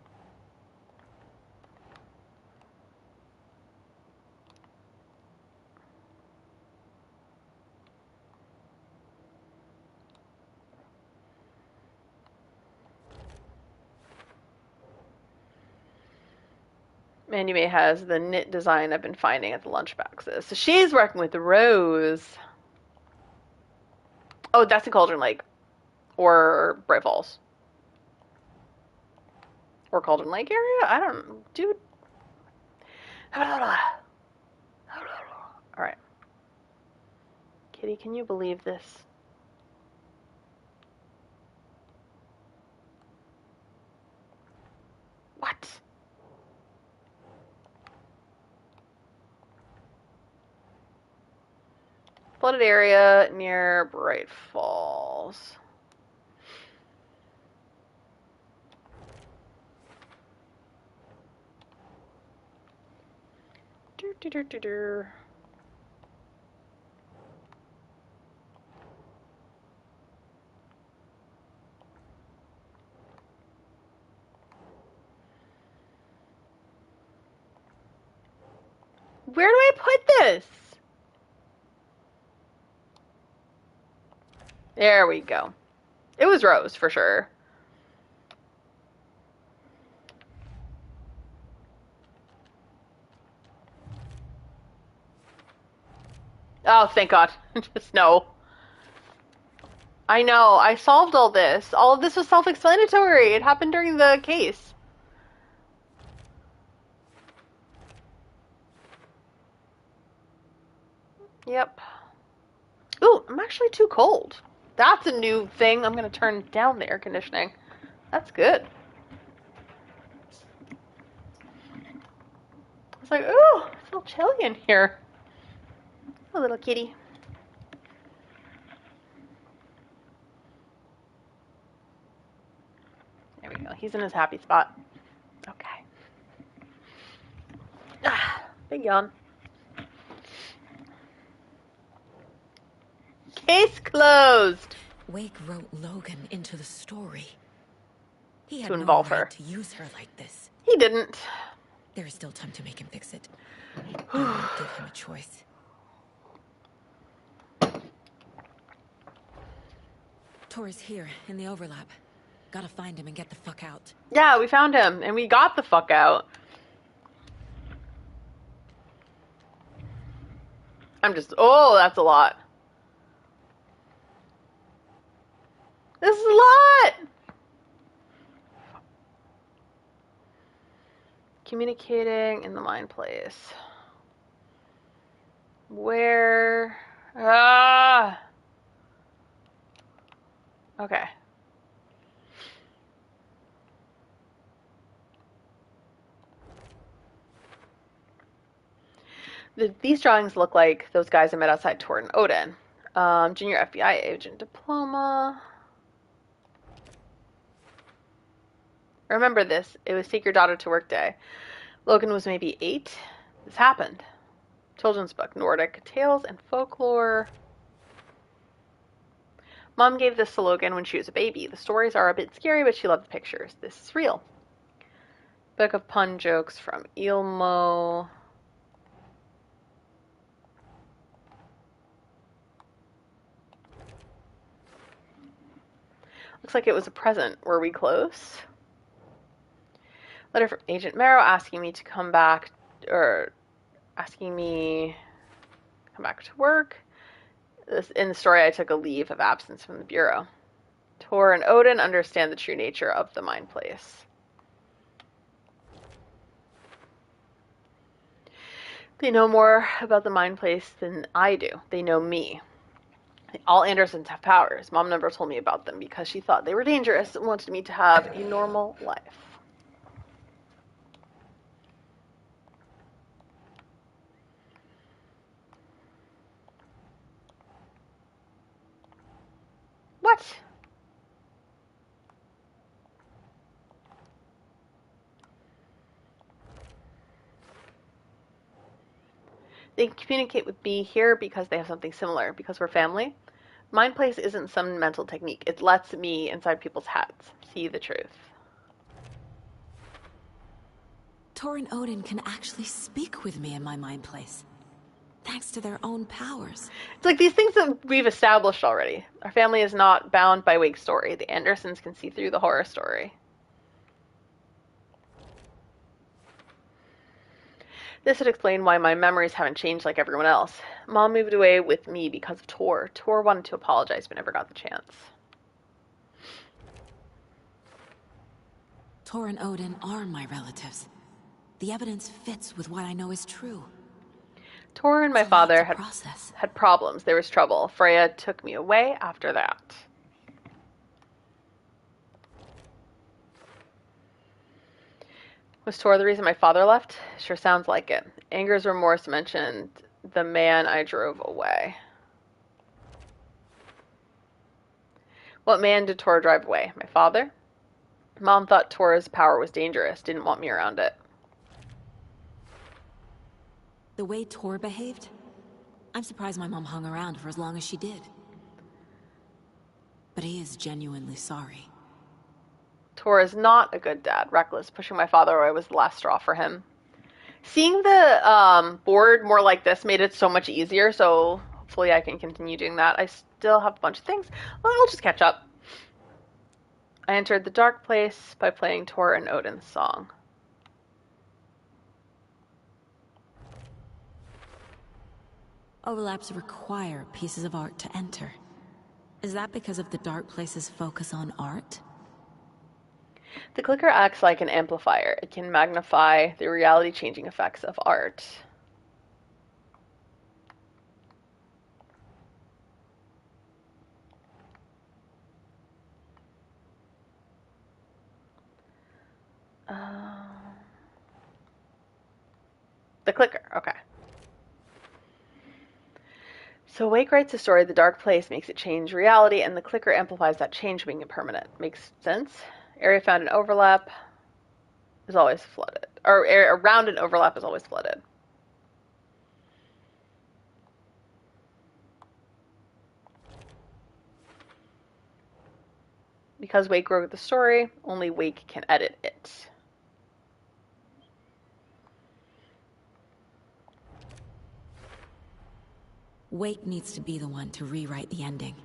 Mandy has the knit design I've been finding at the lunchboxes. So she's working with Rose. Oh, that's in Cauldron Lake. Or Bright Falls. Or Cauldron Lake area? I don't... Dude. Alright. Kitty, can you believe this? What? Flooded area near Bright Falls. Where do I put this? There we go. It was Rose, for sure. Oh, thank God. Just no. I know. I solved all this. All of this was self-explanatory. It happened during the case. Yep. Ooh, I'm actually too cold. That's a new thing. I'm going to turn down the air conditioning. That's good. It's like, ooh, it's a little chilly in here. A little kitty. There we go. He's in his happy spot. Okay. Ah, big yawn. Case closed. Wake wrote Logan into the story. He had To no involve right her. to use her like this. He didn't. There is still time to make him fix it. I won't give him a choice. Tor's here, in the overlap. Gotta find him and get the fuck out. Yeah, we found him, and we got the fuck out. Oh, that's a lot. This is a lot! Communicating in the mind place. Where? Ah! Okay. These drawings look like those guys I met outside Tor and Odin. Junior FBI agent diploma. Remember this. It was Take Your Daughter to Work Day. Logan was maybe 8. This happened. Children's book. Nordic tales and folklore. Mom gave this to Logan when she was a baby. The stories are a bit scary, but she loved the pictures. This is real. Book of pun jokes from Ilmo. Looks like it was a present. Were we close? Letter from Agent Marrow asking me to come back, or asking me to come back to work. In the story, I took a leave of absence from the Bureau. Tor and Odin understand the true nature of the Mind Place. They know more about the Mind Place than I do. They know me. All Andersons have powers. Mom never told me about them because she thought they were dangerous and wanted me to have a normal life. What? They communicate with me here because they have something similar, because we're family. Mind Place isn't some mental technique. It lets me inside people's heads see the truth. Tor and Odin can actually speak with me in my Mind Place, thanks to their own powers. It's like these things that we've established already. Our family is not bound by Wake's story. The Andersons can see through the horror story. This would explain why my memories haven't changed like everyone else. Mom moved away with me because of Tor. Tor wanted to apologize but never got the chance. Tor and Odin are my relatives. The evidence fits with what I know is true. Tor and my It's a lot father to had process. problems. There was trouble. Freya took me away after that. Was Tor the reason my father left? Sure sounds like it. Anger's remorse mentioned the man I drove away. What man did Tor drive away? My father? Mom thought Tor's power was dangerous, didn't want me around it. The way Tor behaved? I'm surprised my mom hung around for as long as she did. But he is genuinely sorry. Tor is not a good dad. Reckless. Pushing my father away was the last straw for him. Seeing the board more like this made it so much easier, so hopefully I can continue doing that. I still have a bunch of things. Well, I'll just catch up. I entered the dark place by playing Tor and Odin's song. Overlaps require pieces of art to enter. Is that because of the dark place's focus on art? The clicker acts like an amplifier. It can magnify the reality-changing effects of art. The clicker, okay. So Wake writes a story, the dark place makes it change reality, and the clicker amplifies that change, making it permanent. Makes sense? Area found in overlap is always flooded. Or area around an overlap is always flooded. Because Wake wrote the story, only Wake can edit it. Wake needs to be the one to rewrite the ending.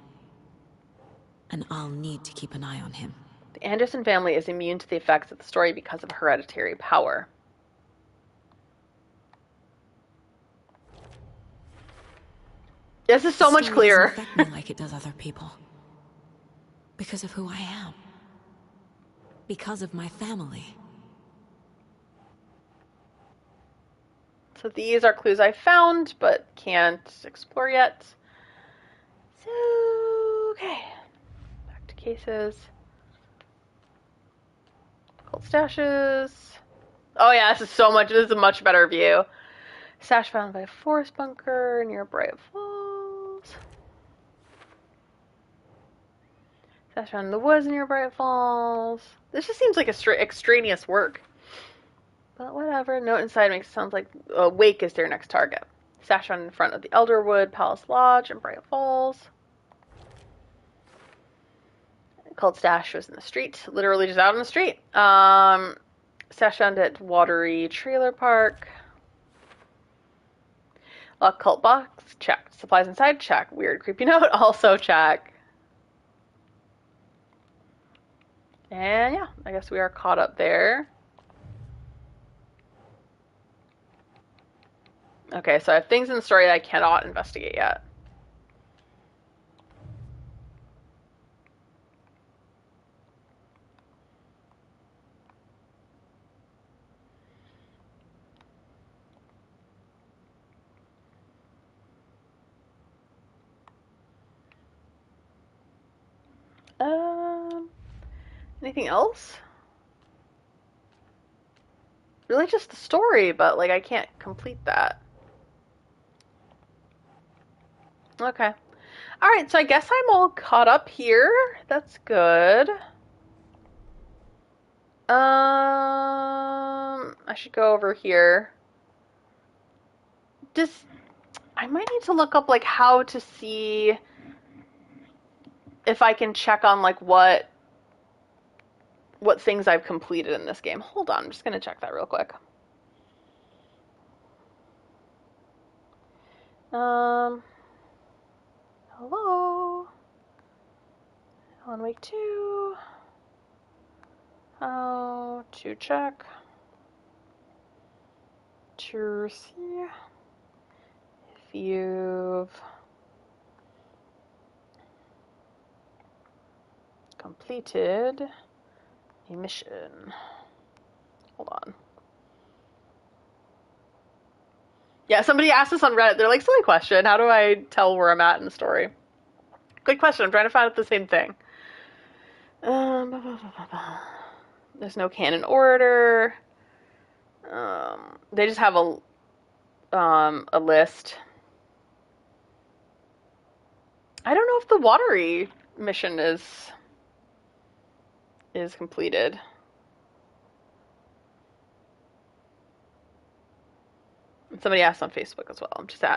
And I'll need to keep an eye on him. The Anderson family is immune to the effects of the story because of hereditary power. This is so much clearer. Doesn't affect me like it does other people. Because of who I am. Because of my family. So these are clues I found, but can't explore yet. So, okay. Back to cases. Cold stashes. Oh yeah, this is a much better view. Stash found by a forest bunker near Bright Falls. Stash found in the woods near Bright Falls. This just seems like extraneous work. But whatever. Note inside makes it sound like Wake is their next target. Stash found in front of the Elderwood Palace Lodge in Bright Falls. Called Stash was in the street, literally just out on the street. Stash found at Watery Trailer Park. Locked cult box, check. Supplies inside, check. Weird creepy note, also check. And yeah, I guess we are caught up there. Okay, so I have things in the story that I cannot investigate yet. Um, Anything else? Really just the story, but like I can't complete that. Okay. All right, so I guess I'm all caught up here. That's good. I should go over here. Just I might need to look up like how to see if I can check on like what things I've completed in this game. Hold on, I'm just gonna check that real quick. Um, Hello, Alan Wake 2. How to check to see if you've completed a mission. Hold on. Yeah, somebody asked this on Reddit. They're like, silly question. How do I tell where I'm at in the story? Good question. I'm trying to find out the same thing. There's no canon order. They just have a list. I don't know if the Watery mission is completed. Somebody asked on Facebook as well.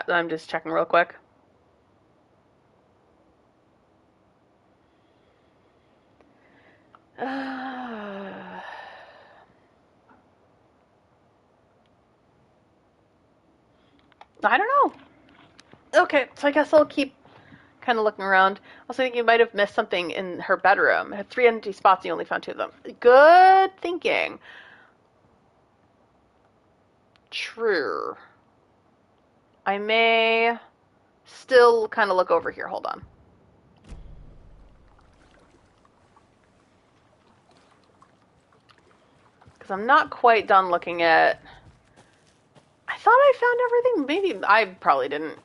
I'm just checking real quick. I don't know. Okay, so I guess I'll keep kind of looking around. Also, think you might have missed something in her bedroom. It had 3 empty spots, and you only found 2 of them. Good thinking. True. I may still kind of look over here. Hold on. Because I'm not quite done looking at... I thought I found everything. Maybe I probably didn't.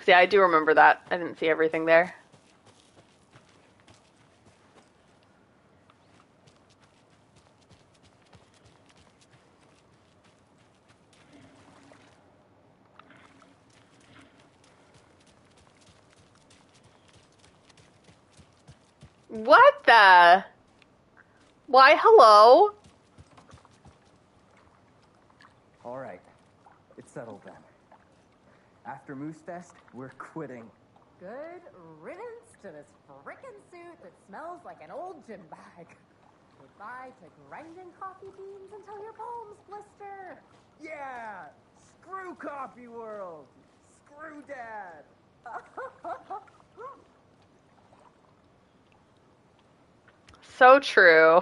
See, I do remember that. I didn't see everything there. What the? Why, hello? All right, it's settled then. After Moose Fest, we're quitting. Good riddance to this frickin' suit that smells like an old gym bag. Goodbye to grinding coffee beans until your palms blister. Yeah! Screw Coffee World! Screw Dad! So true.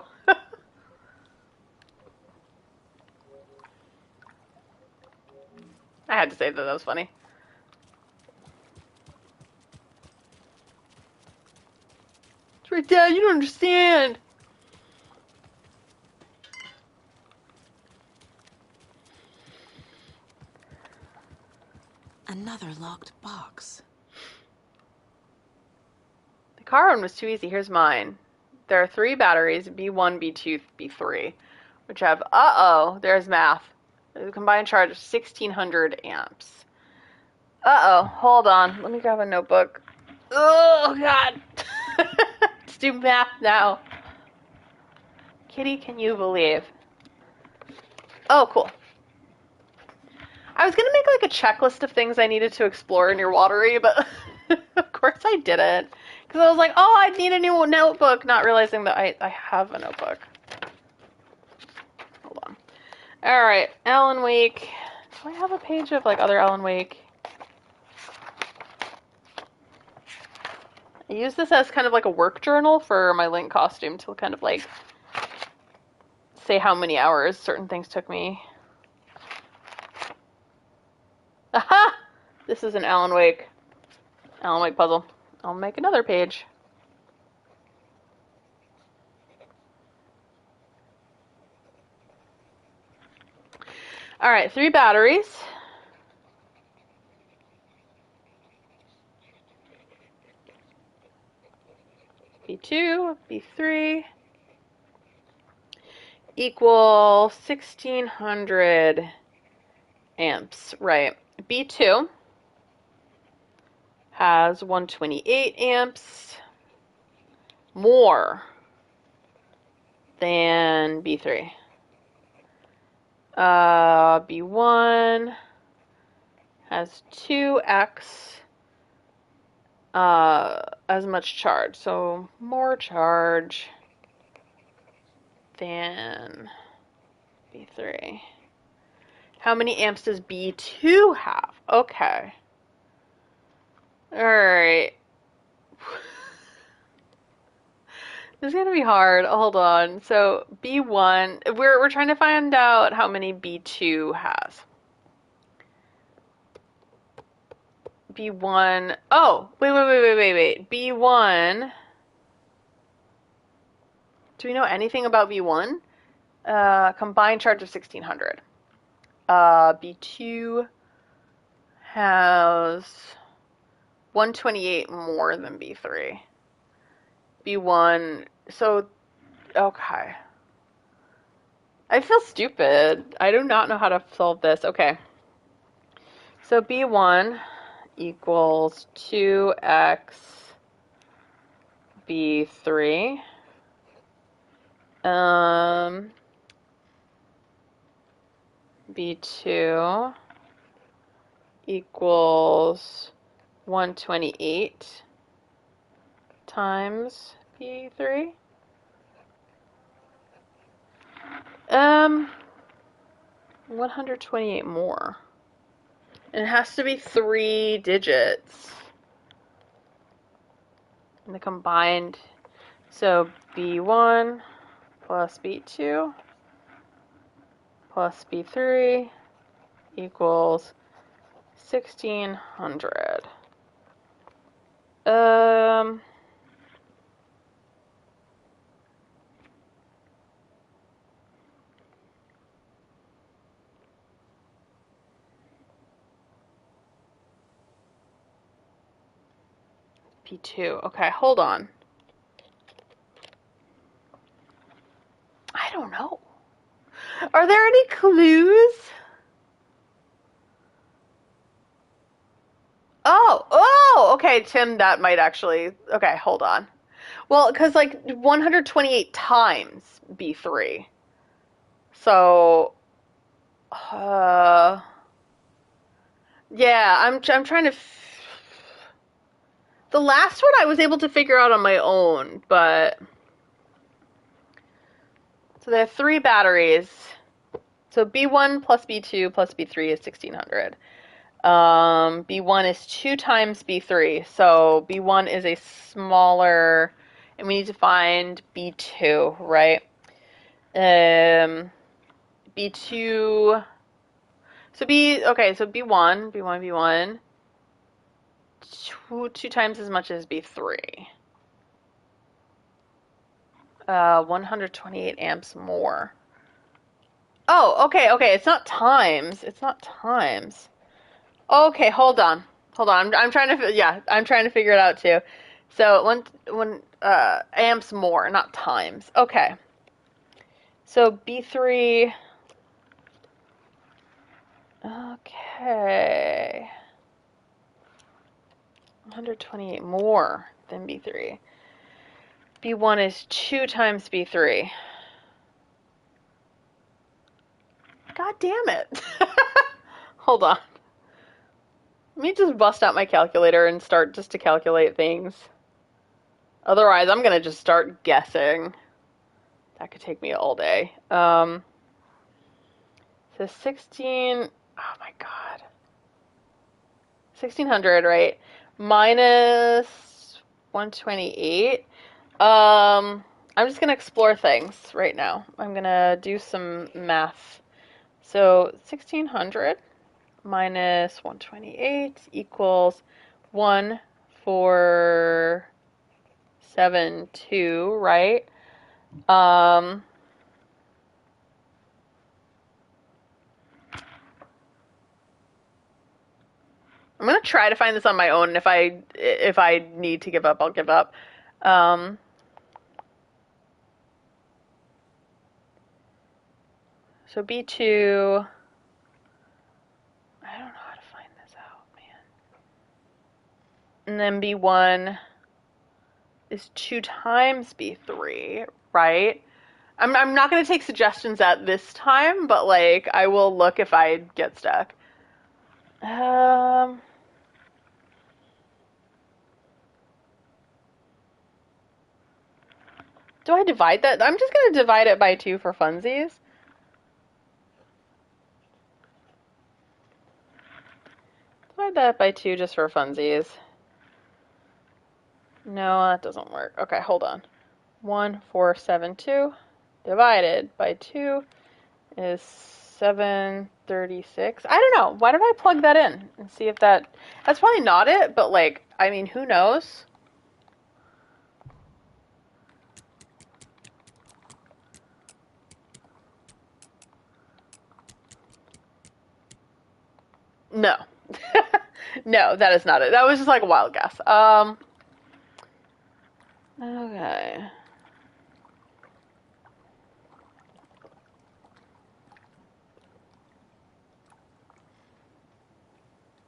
I had to say that was funny. It's right, Dad, you don't understand. Another locked box. The car one was too easy. Here's mine. There are 3 batteries, B1, B2, B3, which have, there's math. The combined charge of 1600 amps. Hold on. Let me grab a notebook. Oh, God. Let's do math now. Kitty, can you believe? Oh, cool. I was gonna make like a checklist of things I needed to explore near Watery, but of course I didn't. Because I was like, oh, I need a new notebook, not realizing that I have a notebook. Hold on. Alright, Alan Wake. Do I have a page of like other Alan Wake? I use this as kind of like a work journal for my Link costume to kind of like say how many hours certain things took me. Aha! This is an Alan Wake puzzle. I'll make another page. All right, 3 batteries. B2, B3 equal 1600 amps, right? B2 has 128 amps more than B3. B1 has 2x as much charge, so more charge than B3. How many amps does B2 have? Okay. Alright. This is gonna be hard. Hold on. So B1, we're trying to find out how many B2 has. B1. Oh, wait. B1. Do we know anything about B1? Combined charge of 1600. B2 has 128 more than B3. B1. So, okay. I feel stupid. I do not know how to solve this. Okay. So B1 equals 2x B3. B2 equals 128 times B3. 128 more. And it has to be 3 digits. And the combined, so B1 plus B2 plus B3 equals 1600. B2. Okay, hold on. I don't know. Are there any clues? Oh, okay, Tim, that might actually. Okay, hold on. Well, because like 128 times B3. So, yeah, I'm trying to. The last one I was able to figure out on my own, but so there are 3 batteries. So B1 plus B2 plus B3 is 1600. B1 is 2 times B3, so B1 is a smaller, and we need to find B2, right? B2, so B1, 2 times as much as B3. 128 amps more. Oh, okay, it's not times. Okay, hold on. I'm trying to, I'm trying to figure it out too. So when amps more, not times. Okay. So B3. Okay. 128 more than B3. B1 is 2 times B3. God damn it. Hold on. Let me just bust out my calculator and start just to calculate things. Otherwise, I'm going to just start guessing. That could take me all day. So 16, oh my god. 1600, right? Minus 128. I'm just gonna explore things right now. I'm gonna do some math. So 1600 minus 128 equals 1472, right? Um, I'm gonna try to find this on my own, and if I need to give up, I'll give up. Um, so B2, I don't know how to find this out, man. And then B1 is 2 times B3, right? I'm not gonna take suggestions at this time, but like I will look if I get stuck. Um, do I divide that? I'm just gonna divide it by 2 for funsies. Divide that by 2 just for funsies. No, that doesn't work. Okay, hold on. 1472 divided by 2 is 736. I don't know. Why don't I plug that in and see if that's probably not it, but like, I mean, who knows? No. No, that is not it. That was just like a wild guess. Okay.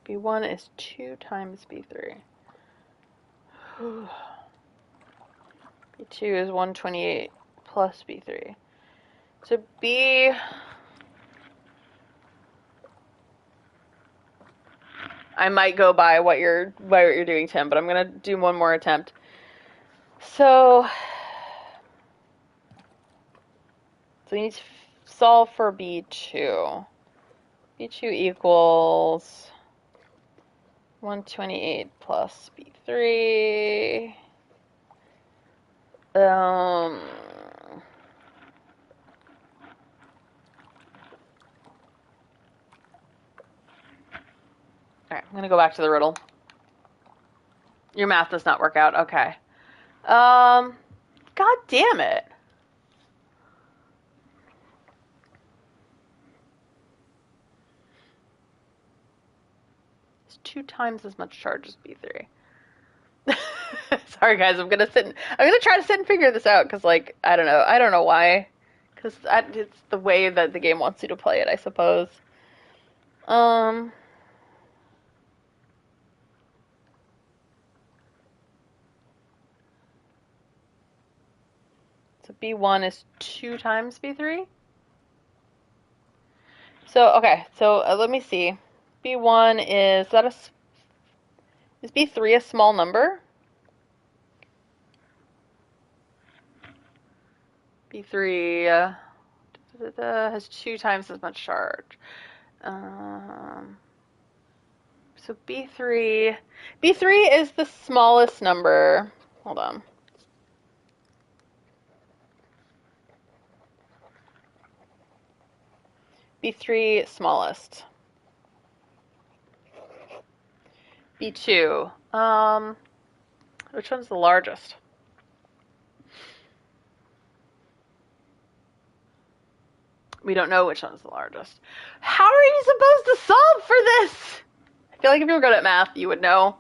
B1 is 2 times B3. B2 is 128 plus B3. So I might go by what you're doing, Tim, but I'm gonna do one more attempt. So we need to solve for B2. B2 equals 128 plus B3. Alright, I'm gonna go back to the riddle. Your math does not work out. Okay. God damn it. It's 2 times as much charge as B3. Sorry guys, I'm gonna try to sit and figure this out because like I don't know why, because it's the way that the game wants you to play it, I suppose. Um, so B1 is 2 times B3. So okay, so let me see. B1 is B3 a small number? B3 has 2 times as much charge. So B3 is the smallest number. Hold on. B3 smallest. B2. Which one's the largest? We don't know which one's the largest. How are you supposed to solve for this? I feel like if you were good at math, you would know.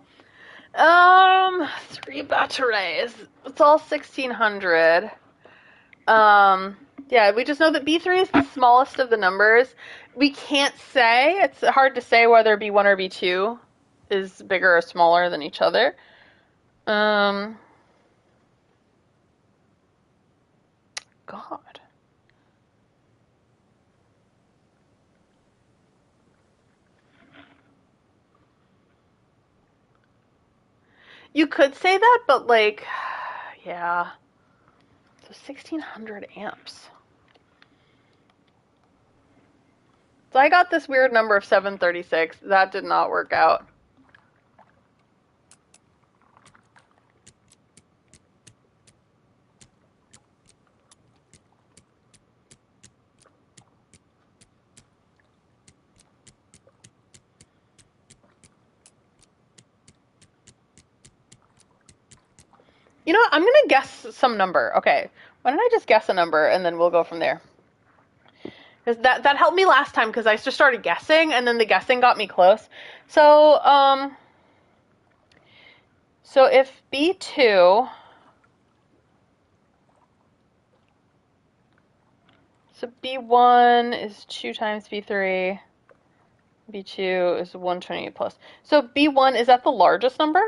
3 batteries. It's all 1600. Yeah, we just know that B3 is the smallest of the numbers. We can't say, it's hard to say whether B1 or B2 is bigger or smaller than each other. God. You could say that, but like, yeah. So 1600 amps. So I got this weird number of 736. That did not work out. You know what? I'm gonna guess some number. Okay. Why don't I just guess a number and then we'll go from there? Because that helped me last time because I just started guessing and then the guessing got me close. So so if B2, so B1 is 2 times B3, B2 is 128 plus. So B1, is that the largest number?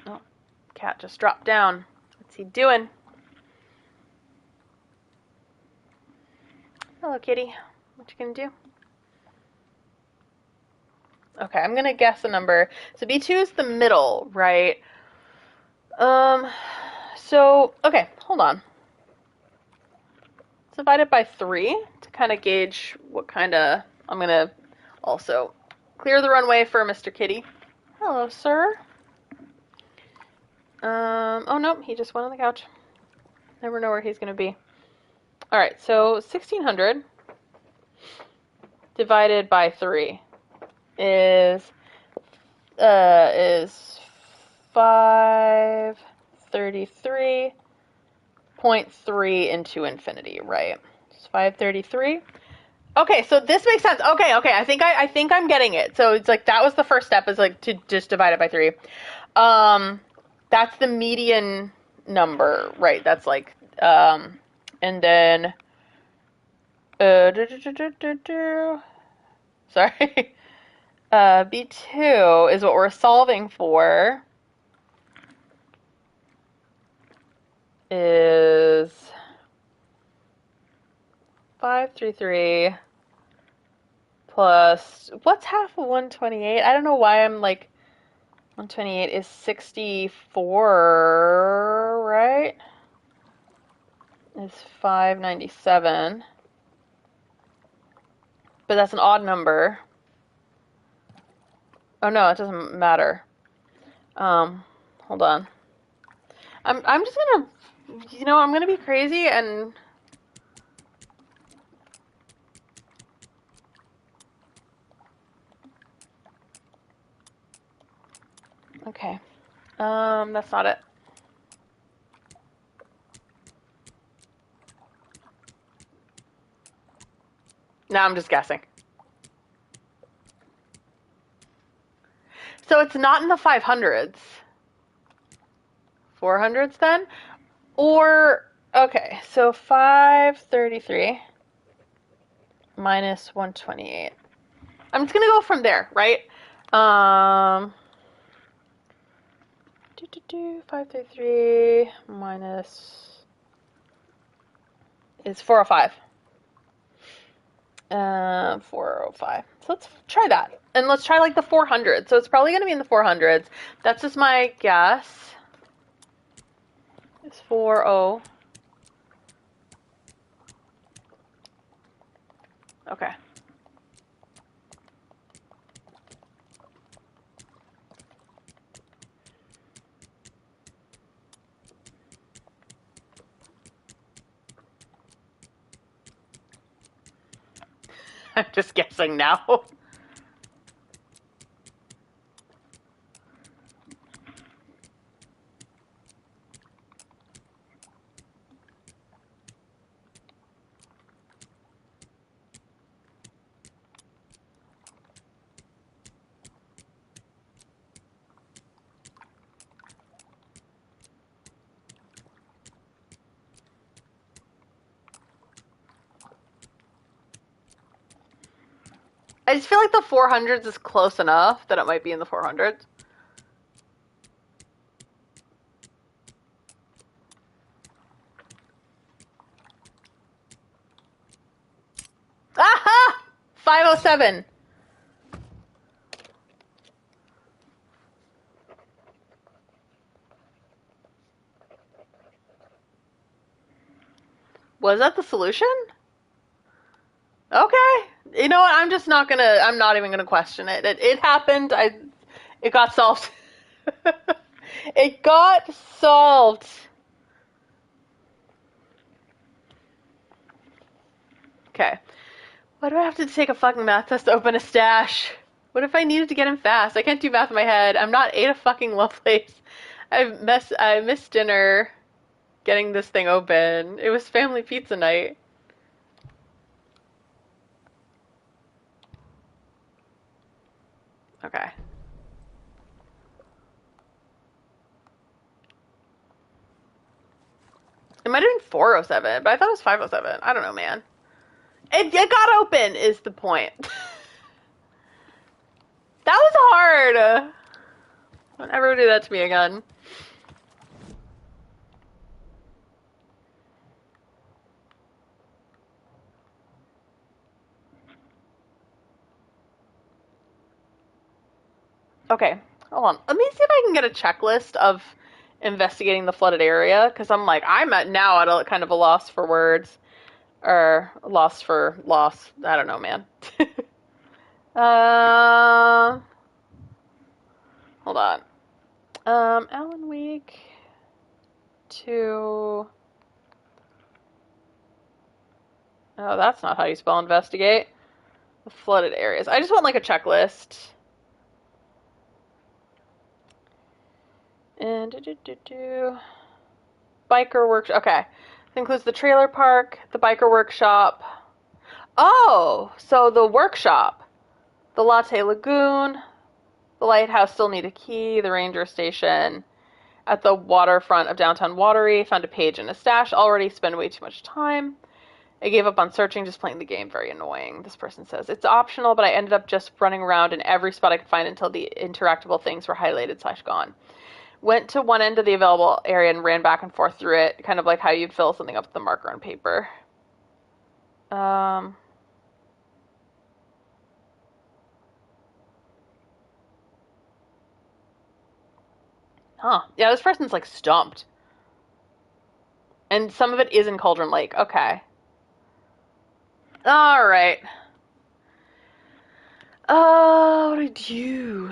Oh, cat just dropped down. What's he doing? Hello, kitty. What you gonna do? Okay, I'm gonna guess a number. So B2 is the middle, right? Um, so, okay, hold on. Let's divide it by 3 to kind of gauge what kind of... I'm gonna also clear the runway for Mr. Kitty. Hello, sir. Oh no, he just went on the couch. Never know where he's gonna be. Alright, so 1600 divided by 3 is 533.3 into infinity, right? It's 533. Okay, so this makes sense. Okay, I think I'm getting it. So it's like that was the first step, is like to just divide it by 3. That's the median number, right? That's like and then sorry. B2 is what we're solving for, is 533 plus, what's half of 128? I don't know why I'm like, 128 is 64, right? Is 597. But that's an odd number. Oh no, it doesn't matter. Hold on. I'm just gonna, I'm gonna be crazy and okay. That's not it. Now I'm just guessing. So it's not in the 500s. 400s then? Or, okay, so 533 minus 128. I'm just going to go from there, right? 533 minus is 405. 405. So let's try that. And let's try like the 400. So it's probably going to be in the 400s. That's just my guess. It's 40. Okay. I'm just guessing now. I just feel like the 400s is close enough that it might be in the 400s. Aha! 507. Was that the solution? Okay. You know what? I'm not even gonna question it. It happened. It got solved. It got solved. Okay. Why do I have to take a fucking math test to open a stash? What if I needed to get in fast? I can't do math in my head. I'm not Ada fucking Lovelace. I missed dinner getting this thing open. It was family pizza night. Okay. It might have been 407, but I thought it was 507. I don't know, man. It got open, is the point. That was hard. Don't ever do that to me again. Okay, hold on. Let me see if I can get a checklist of investigating the flooded area, because I'm at a kind of a loss for words. Or loss for loss. I don't know, man. uh, hold on. Alan Wake to... Oh, that's not how you spell investigate. The flooded areas. I just want like a checklist. And biker workshop. Okay. It includes the trailer park, the biker workshop. Oh, so the workshop, the Latte Lagoon, the lighthouse still need a key, the ranger station at the waterfront of downtown Watery. Found a page in a stash. Already spent way too much time. I gave up on searching, just playing the game. Very annoying. This person says it's optional, but I ended up just running around in every spot I could find until the interactable things were highlighted / gone. Went to one end of the available area and ran back and forth through it, kind of like how you'd fill something up with the marker on paper. Huh. Yeah, this person's like stumped. And some of it is in Cauldron Lake. Okay. Alright. What do I do?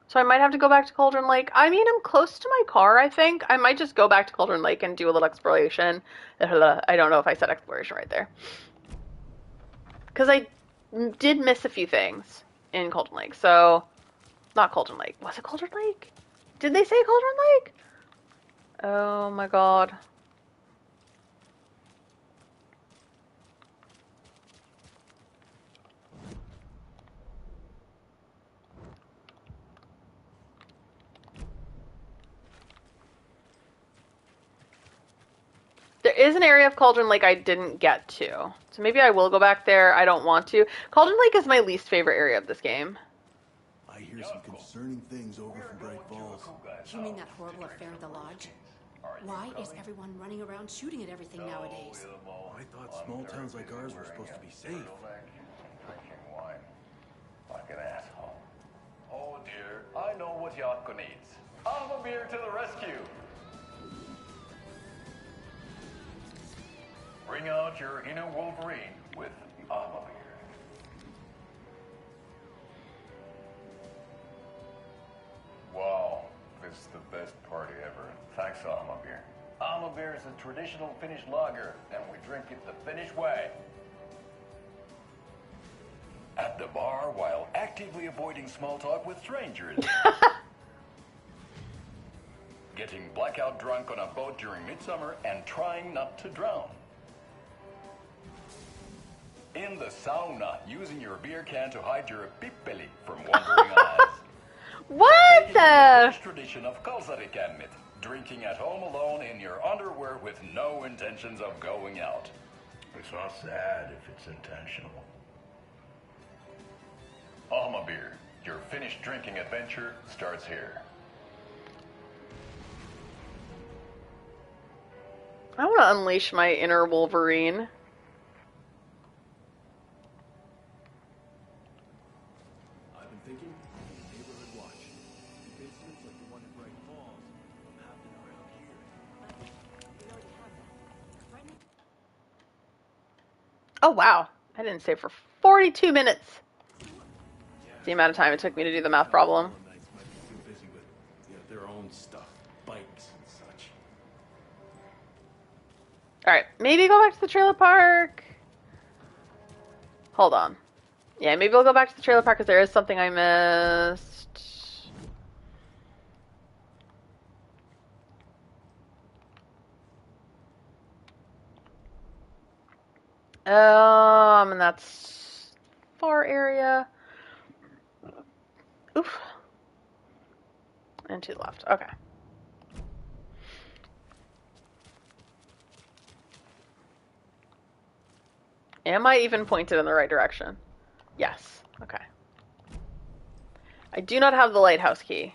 So I might have to go back to Cauldron Lake. I mean, I'm close to my car, I think. I might just go back to Cauldron Lake and do a little exploration. I don't know if I said exploration right there. Because I did miss a few things in Cauldron Lake. So, not Cauldron Lake. Was it Cauldron Lake? Did they say Cauldron Lake? Oh my god. There is an area of Cauldron Lake I didn't get to. So maybe I will go back there. I don't want to. Cauldron Lake is my least favorite area of this game. I hear some concerning things over from Bright Falls. You mean that horrible affair at the lodge? Why is everyone running around shooting at everything nowadays? I thought small towns like ours were supposed to be safe. Drinking wine. Like an asshole. Oh dear, I know what Yako needs. Alma beer to the rescue. Bring out your inner Wolverine with Alma beer. Wow, this is the best party ever. Thanks, Alma beer. Alma beer is a traditional Finnish lager, and we drink it the Finnish way. At the bar while actively avoiding small talk with strangers. Getting blackout drunk on a boat during midsummer and trying not to drown. In the sauna, using your beer can to hide your pippeli from wandering eyes. What Taking the? Finnish tradition of kalsarikännit, drinking at home alone in your underwear with no intentions of going out. It's not sad if it's intentional. Alma beer, your Finnish drinking adventure starts here. I want to unleash my inner Wolverine. I've been thinking, neighborhood watch. Incidents like the one in Bright Falls from happening around here. Oh wow, I didn't save for 42 minutes. The amount of time it took me to do the math problem. Nights might be too busy with Alright, maybe go back to the trailer park. Hold on. Yeah, maybe we'll go back to the trailer park because there is something I missed. And that's far area. Oof. And to the left. Okay. Am I even pointed in the right direction? Yes. Okay. I do not have the lighthouse key.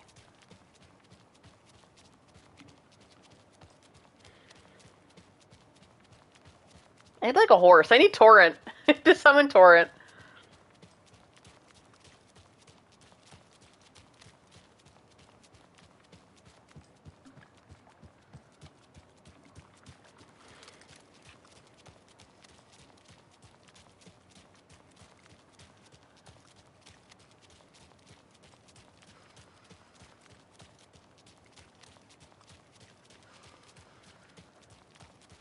I need like a horse. I need Torrent to summon Torrent.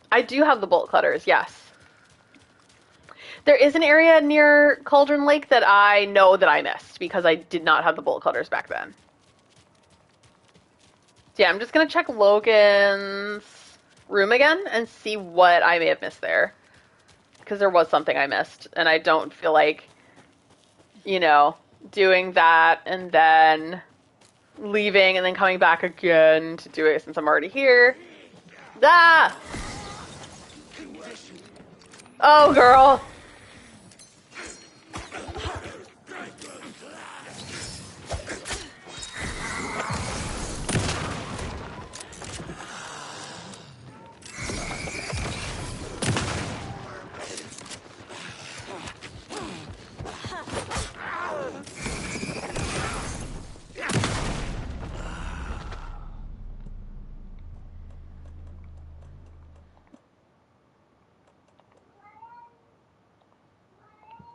I do have the bolt cutters, yes. There is an area near Cauldron Lake that I know that I missed because I did not have the bolt cutters back then. So yeah, I'm just gonna check Logan's room again and see what I may have missed there. Because there was something I missed, and I don't feel like, you know, doing that and then leaving and then coming back again to do it since I'm already here. Ah! Oh, girl.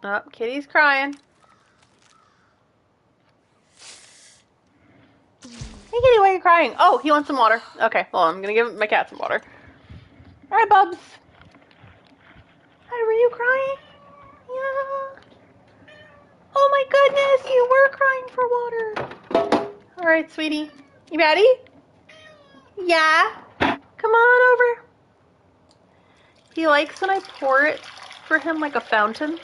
Oh, Kitty's crying. Hey, Kitty, why are you crying? Oh, he wants some water. Okay, well, I'm gonna give my cat some water. Alright, Bubs. Hi, were you crying? Yeah. Oh my goodness, you were crying for water. Alright, sweetie. You ready? Yeah. Come on over. He likes when I pour it for him like a fountain.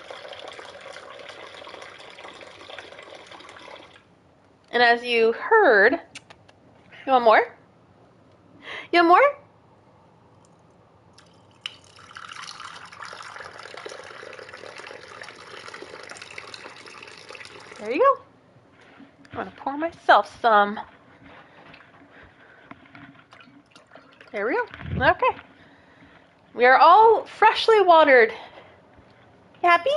And as you heard, you want more? You want more? There you go. I'm gonna pour myself some. There we go. Okay. We are all freshly watered. You happy?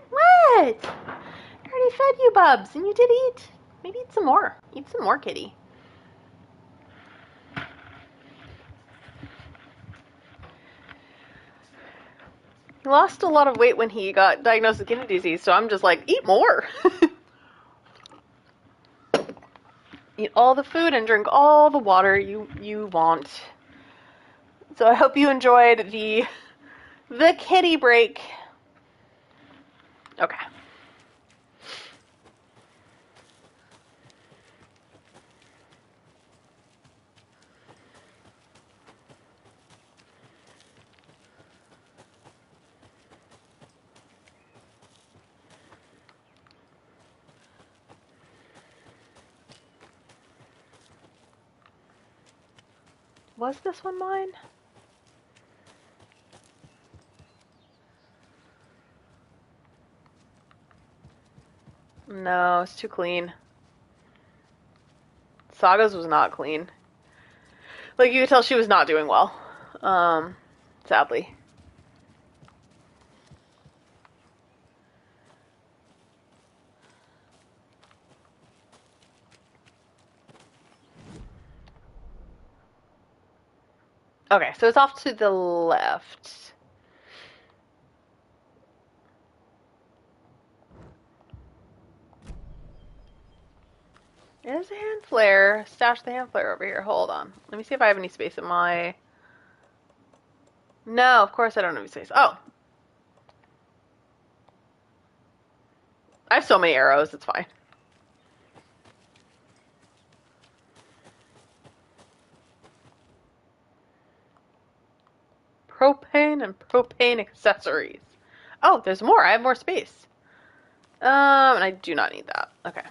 What? I already fed you, Bubs, and you did eat. Maybe eat some more. Eat some more, kitty. He lost a lot of weight when he got diagnosed with kidney disease, so I'm just like, eat more. Eat all the food and drink all the water you want. So I hope you enjoyed the kitty break. Okay. Was this one mine? No, it's too clean. Saga's was not clean. Like, you could tell she was not doing well. Sadly. Okay, so it's off to the left. There's a hand flare. Stash the hand flare over here. Hold on. Let me see if I have any space in my... No, of course I don't have any space. Oh. I have so many arrows. It's fine. Propane and propane accessories. Oh, there's more. I have more space. And I do not need that. Okay.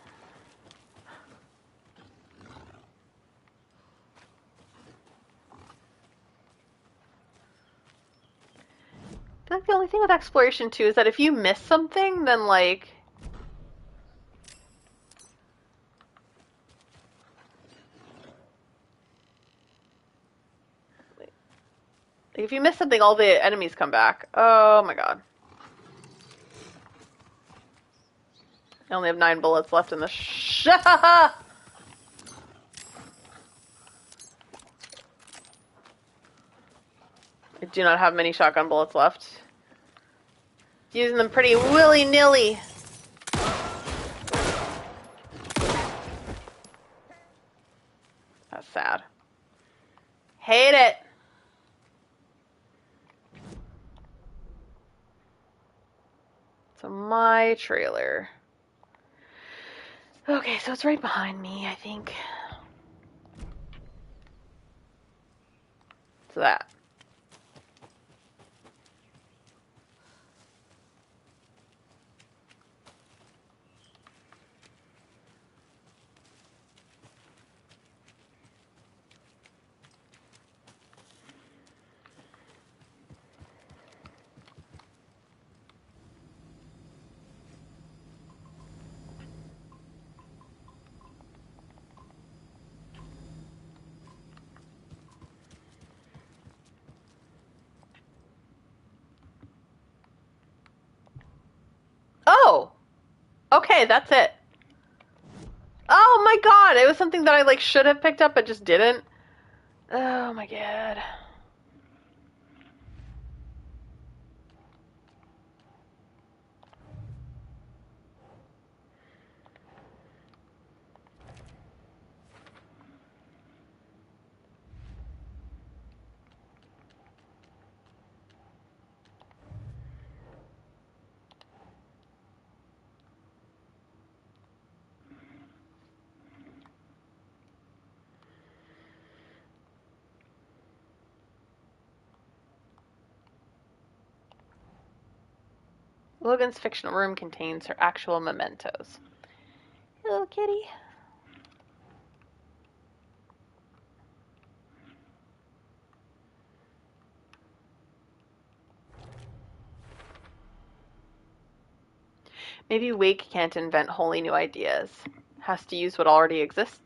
I feel like the only thing with exploration too is that if you miss something, then like if you miss something, all the enemies come back. Oh my god. I only have 9 bullets left in the I do not have many shotgun bullets left. Using them pretty willy-nilly. That's sad. Hate it. So my trailer. Okay, so it's right behind me, I think. So that. Oh! Okay, that's it. Oh my god! It was something that I like should have picked up but just didn't. Oh my god. Logan's fictional room contains her actual mementos. Hello, kitty. Maybe Wake can't invent wholly new ideas. Has to use what already exists.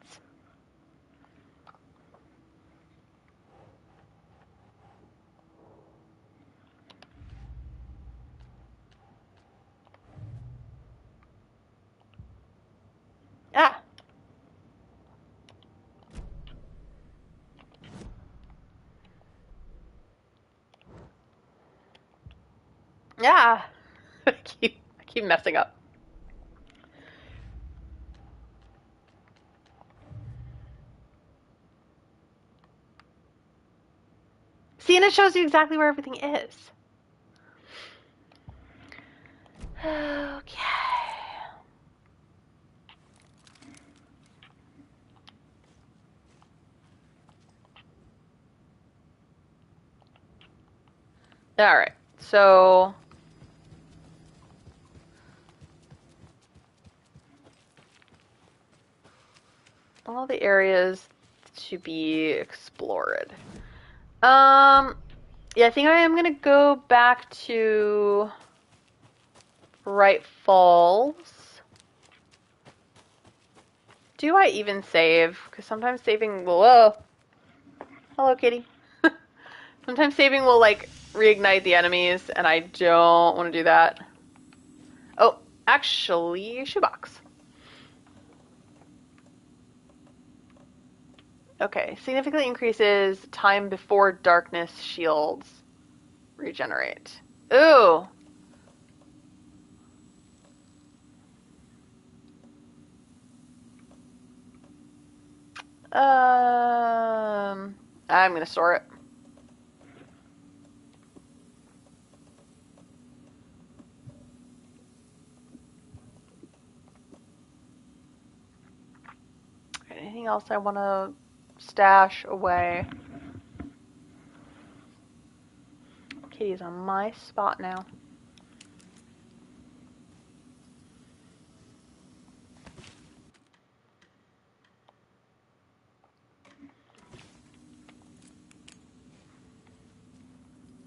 Ah! Yeah! I keep messing up. See, and it shows you exactly where everything is. Okay. Alright, so... all the areas to be explored. Yeah, I think I am gonna go back to Bright Falls. Do I even save? Because sometimes saving will... Whoa! Hello, kitty. Sometimes saving will, like, reignite the enemies, and I don't want to do that. Oh, actually, shoebox. Okay, significantly increases time before darkness shields regenerate. Ooh! I'm gonna store it. Anything else I want to stash away? Kitty's on my spot now.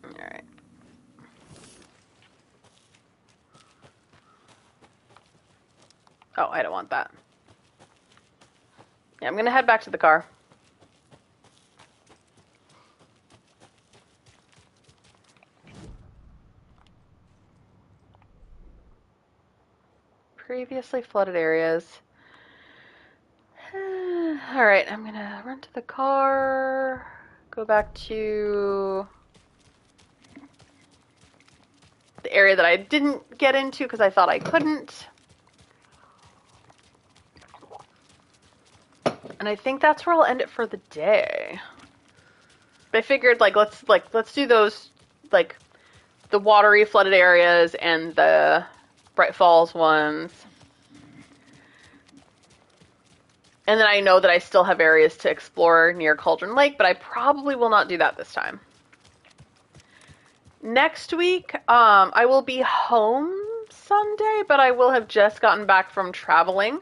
Alright. Oh, I don't want that. Yeah, I'm gonna head back to the car. Previously flooded areas. Alright, I'm gonna run to the car, go back to the area that I didn't get into because I thought I couldn't. And I think that's where I'll end it for the day. But I figured let's do those like the watery flooded areas and the Bright Falls ones. And then I know that I still have areas to explore near Cauldron Lake, but I probably will not do that this time. Next week, I will be home Sunday, but I will have just gotten back from traveling.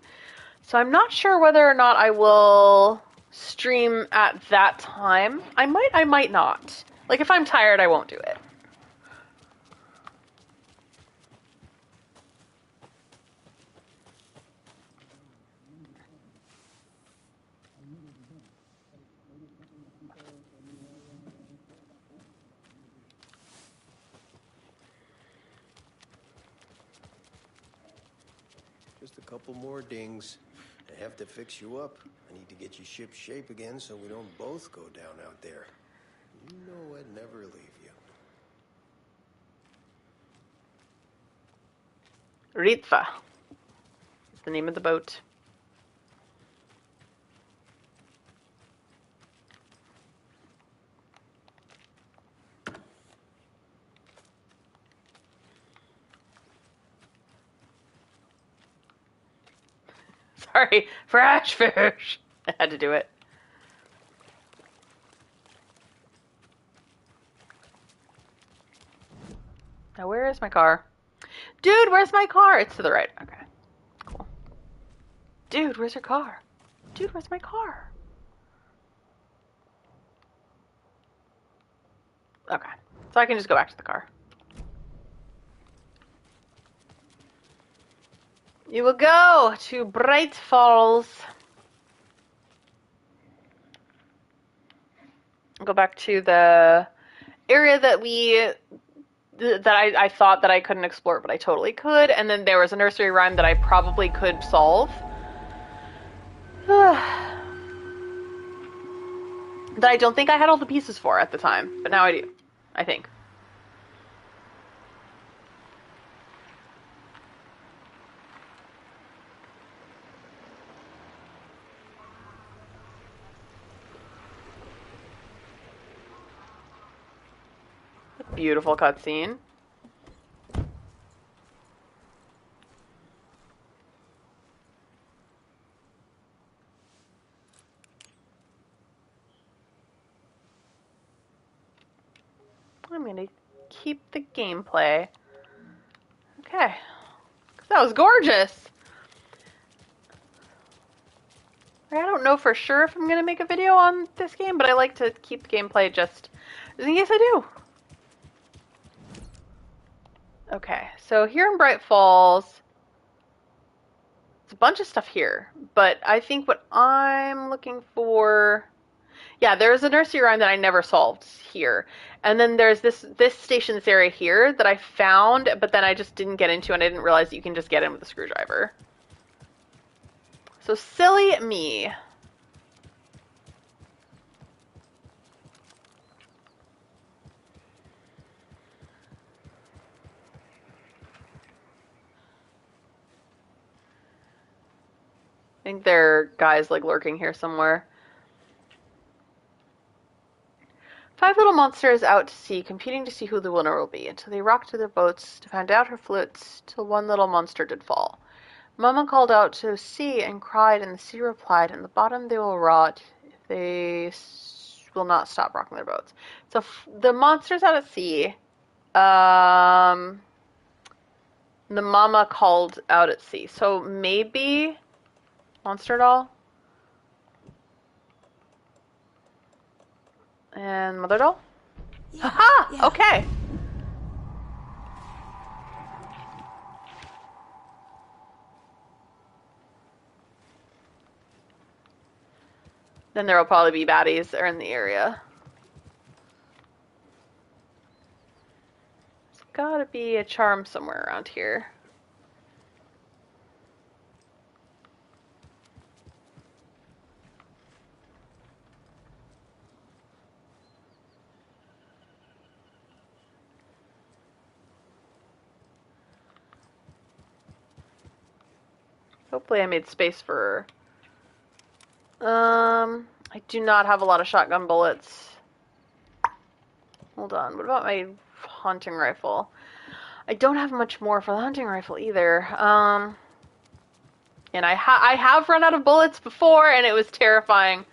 So I'm not sure whether or not I will stream at that time. I might not. Like, if I'm tired, I won't do it. Just a couple more dings. I have to fix you up. I need to get you ship shape again so we don't both go down out there. You know I'd never leave you. Ritva is the name of the boat. Sorry, fresh fish. I had to do it. Now, where is my car? Dude, where's my car? It's to the right. Okay, cool. Dude, where's your car? Dude, where's my car? Okay, so I can just go back to the car. You will go to Bright Falls. Go back to the area that I thought that I couldn't explore, but I totally could. And then there was a nursery rhyme that I probably could solve. That I don't think I had all the pieces for at the time, but now I do. I think. Beautiful cutscene. I'm gonna keep the gameplay. Okay. That was gorgeous. I don't know for sure if I'm gonna make a video on this game, but I like to keep the gameplay just in case I do. Okay, so here in Bright Falls, it's a bunch of stuff here, but I think what I'm looking for, yeah, there's a nursery rhyme that I never solved here, and then there's this station, this area here that I found, but then I just didn't get into, and I didn't realize that you can just get in with a screwdriver. So silly me. I think there are guys like lurking here somewhere. 5 little monsters out to sea, competing to see who the winner will be, until they rocked to their boats to find out her floats, till one little monster did fall. Mama called out to sea and cried, and the sea replied, in the bottom they will rot if they will not stop rocking their boats. So the monsters out at sea, the mama called out at sea. So maybe Monster Doll and Mother Doll? Yeah, Haha! yeah. Okay. Then there will probably be baddies that are in the area. There's gotta be a charm somewhere around here. Hopefully I made space for her. I do not have a lot of shotgun bullets. Hold on, what about my hunting rifle? I don't have much more for the hunting rifle either. And I have run out of bullets before, and it was terrifying.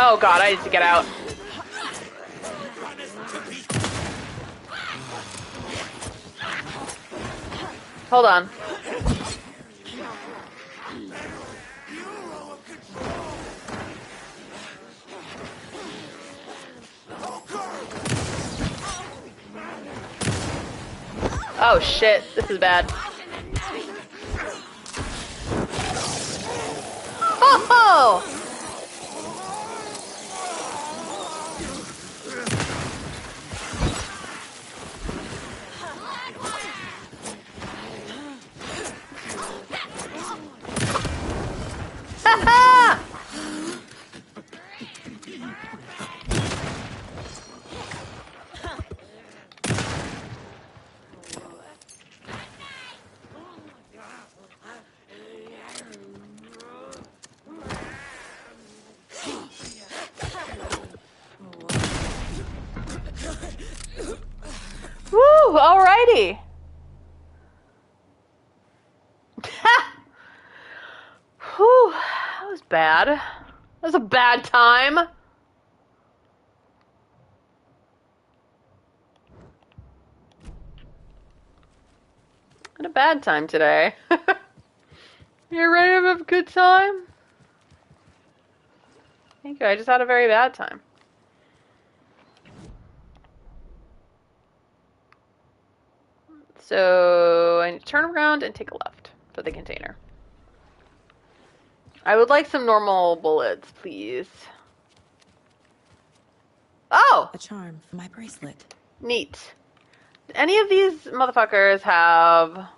Oh god, I need to get out. Hold on. Oh shit, this is bad. Oh! Ha! Woo! Alrighty. Whew, that was bad. That was a bad time. Had a bad time today. You ready to have a good time? Thank you. I just had a very bad time. So I need to turn around and take a left for the container. I would like some normal bullets, please. Oh! A charm for my bracelet. Neat. Do any of these motherfuckers have...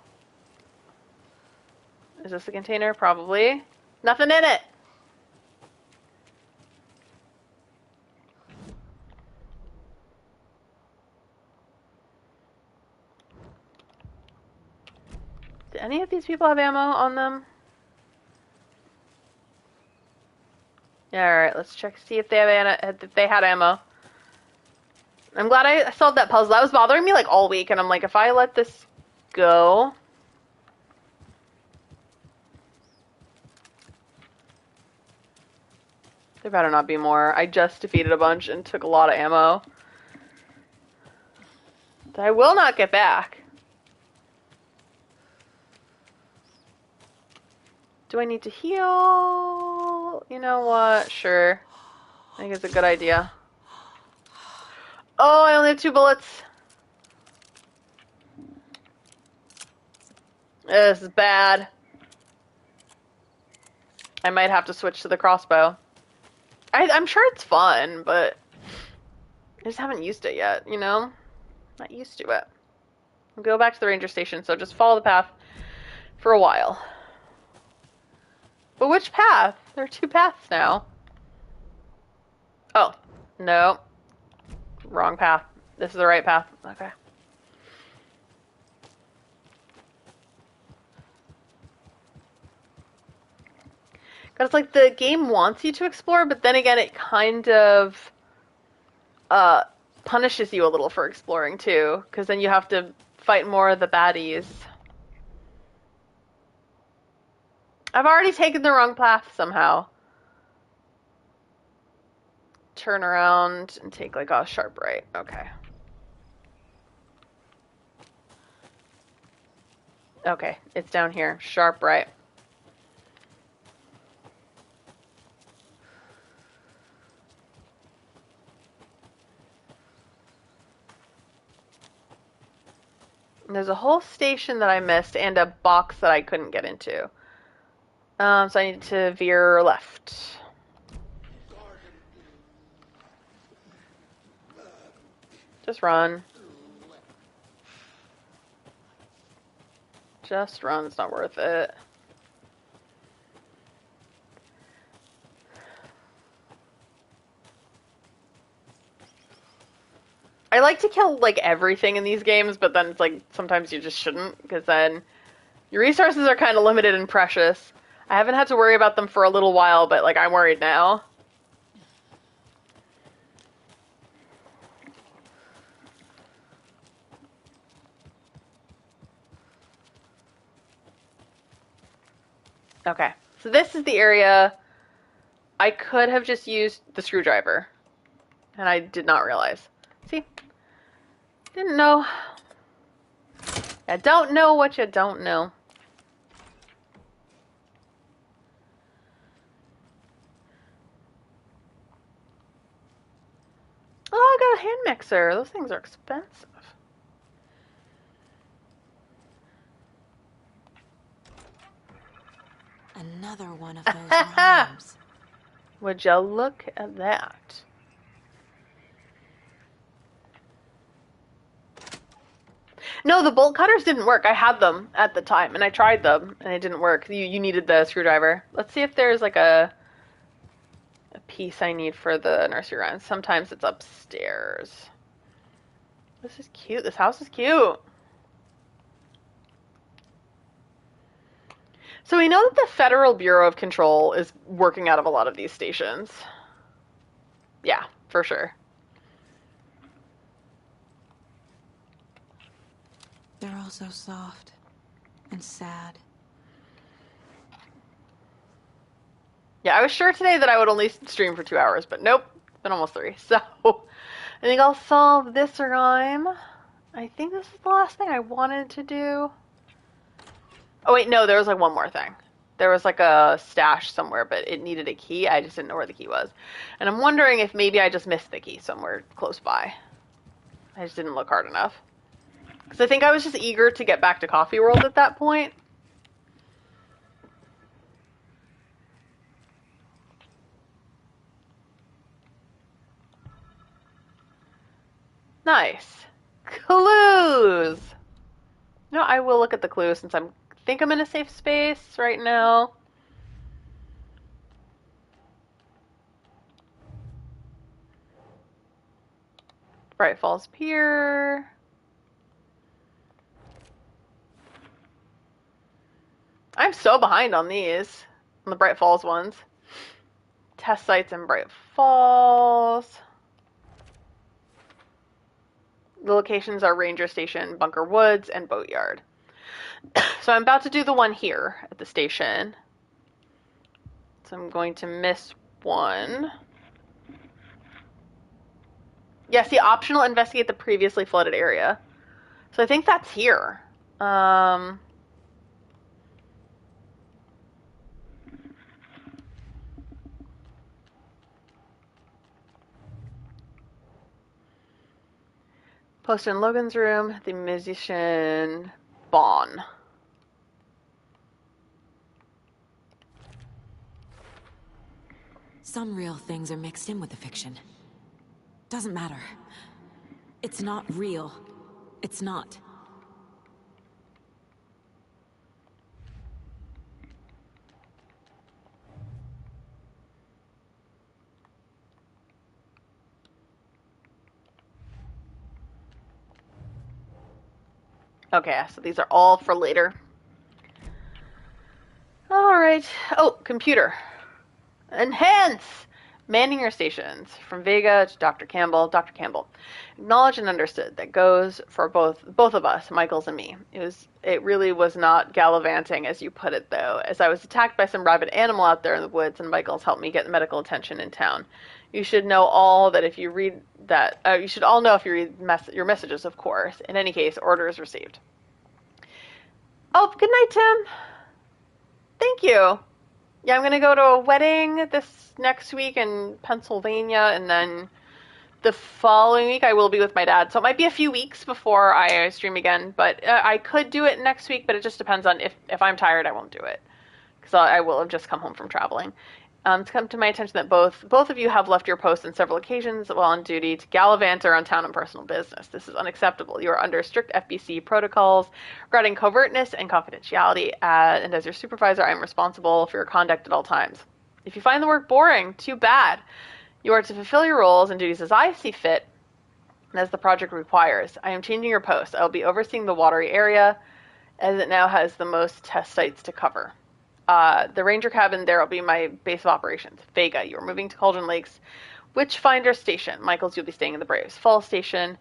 Is this a container? Probably. Nothing in it! Do any of these people have ammo on them? Yeah, alright, let's check, see if they have if they had ammo. I'm glad I solved that puzzle. That was bothering me like all week, and I'm like, if I let this go... There better not be more. I just defeated a bunch and took a lot of ammo that I will not get back. Do I need to heal? You know what? Sure. I think it's a good idea. Oh, I only have 2 bullets. This is bad. I might have to switch to the crossbow. I'm sure it's fun, but I just haven't used it yet, you know? Not used to it. I'll go back to the ranger station, so just follow the path for a while. But which path? There are two paths now. Oh, no. Wrong path. This is the right path. Okay. Because it's like the game wants you to explore, but then again, it kind of uh, punishes you a little for exploring too, because then you have to fight more of the baddies. I've already taken the wrong path somehow. Turn around and take like a sharp right. Okay. Okay, it's down here. Sharp right. And there's a whole station that I missed and a box that I couldn't get into. So I need to veer left. Just run. Just run. It's not worth it. I like to kill like everything in these games, but then it's like sometimes you just shouldn't, because then your resources are kind of limited and precious. I haven't had to worry about them for a little while, but like I'm worried now. Okay, so this is the area I could have just used the screwdriver, and I did not realize. See? Didn't know. I don't know what you don't know. Oh, I got a hand mixer. Those things are expensive. Another one of those rhymes. Would you look at that? No, the bolt cutters didn't work. I had them at the time, and I tried them, and it didn't work. You needed the screwdriver. Let's see if there's like a piece I need for the nursery rhymes. Sometimes it's upstairs. This is cute. This house is cute. So we know that the Federal Bureau of Control is working out of a lot of these stations. Yeah, for sure. They're all so soft and sad. Yeah, I was sure today that I would only stream for 2 hours, but nope, it's been almost 3. So I think I'll solve this rhyme. I think this is the last thing I wanted to do. Oh wait, no, there was like one more thing. There was like a stash somewhere, but it needed a key. I just didn't know where the key was. And I'm wondering if maybe I just missed the key somewhere close by. I just didn't look hard enough. Because I think I was just eager to get back to Coffee World at that point. Nice. Clues! No, I will look at the clues since I think I'm in a safe space right now. Bright Falls Pier. I'm so behind on these, on the Bright Falls ones. Test sites in Bright Falls. The locations are Ranger Station, Bunker Woods, and Boatyard. So I'm about to do the one here at the station. So I'm going to miss one. Yeah, see, optional, investigate the previously flooded area. So I think that's here. Posted in Logan's room, the musician Bon. Some real things are mixed in with the fiction. Doesn't matter. It's not real. It's not. Okay, so these are all for later. All right. Oh, computer. Enhance! Manning your stations. From Vega to Dr. Campbell. Dr. Campbell. Acknowledged and understood. That goes for both of us, Michaels and me. It really was not gallivanting, as you put it, though, as I was attacked by some rabid animal out there in the woods, and Michaels helped me get medical attention in town. You should know all that if you read that. You should all know if you read your messages, of course. In any case, orders received. Oh, good night, Tim. Thank you. Yeah, I'm gonna go to a wedding this next week in Pennsylvania, and then the following week I will be with my dad. So it might be a few weeks before I stream again, but I could do it next week. But it just depends on if I'm tired, I won't do it because I will have just come home from traveling. It's come to my attention that both of you have left your posts on several occasions while on duty to gallivant around town on personal business. This is unacceptable. You are under strict FBC protocols regarding covertness and confidentiality, and as your supervisor, I am responsible for your conduct at all times. If you find the work boring, too bad. You are to fulfill your roles and duties as I see fit and as the project requires. I am changing your post. I will be overseeing the Watery area, as it now has the most test sites to cover. The ranger cabin there will be my base of operations. Vega, you are moving to Cauldron Lakes Witchfinder Station. Michaels, you'll be staying in the Braves Falls Station.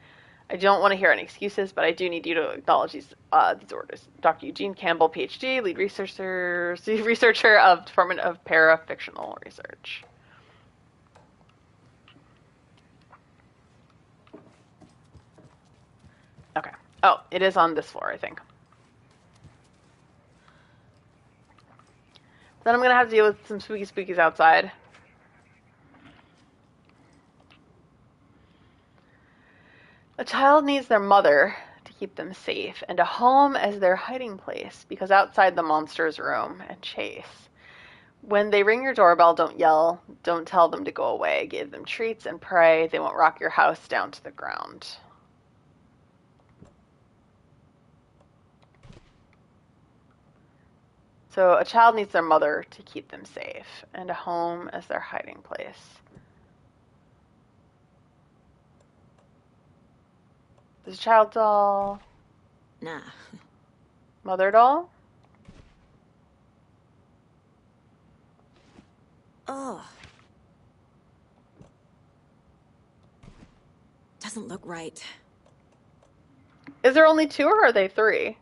I don't want to hear any excuses, but I do need you to acknowledge these orders. Dr. Eugene Campbell, PhD, lead researcher of Department of Parafictional Research. Okay. Oh, it is on this floor, I think. Then I'm going to have to deal with some spooky spookies outside. A child needs their mother to keep them safe, and a home as their hiding place, because outside the monsters roam and chase. When they ring your doorbell, don't yell. Don't tell them to go away. Give them treats and pray they won't rock your house down to the ground. So a child needs their mother to keep them safe, and a home as their hiding place. There's a child doll. Nah. Mother doll? Ugh. Doesn't look right. Is there only two or are they three?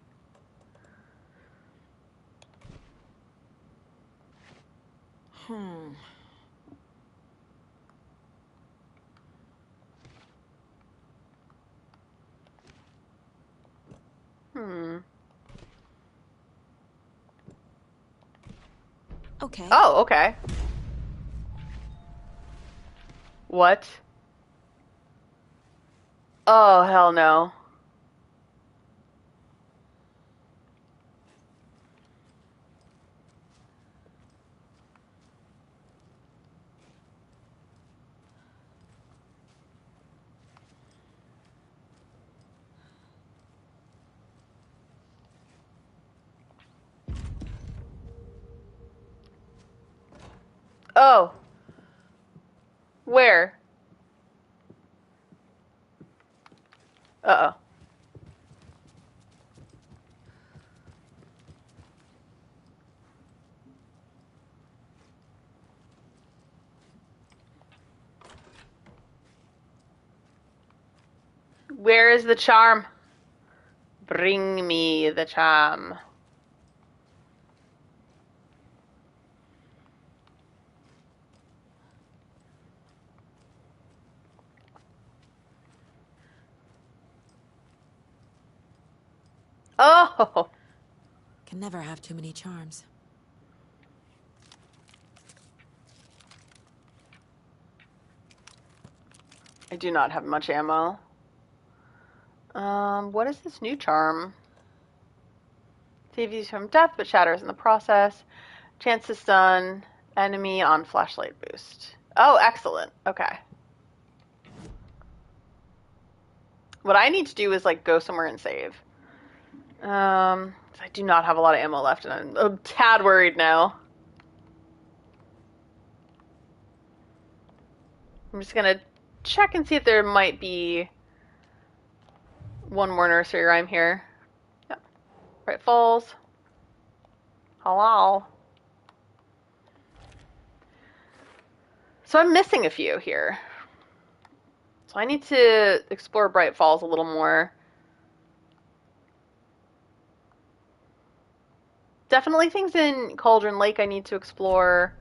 Hmm. Okay. Oh, okay. What? Oh, hell no. Oh. Where? Uh-oh. Where is the charm? Bring me the charm. Oh! Can never have too many charms. I do not have much ammo. What is this new charm? Saves you from death, but shatters in the process. Chance to stun enemy on flashlight boost. Oh, excellent. Okay. What I need to do is, like, go somewhere and save. I do not have a lot of ammo left, and I'm a tad worried now. I'm just gonna check and see if there might be one more nursery rhyme here. Bright Falls. Hello. So I'm missing a few here. So I need to explore Bright Falls a little more. Definitely things in Cauldron Lake I need to explore.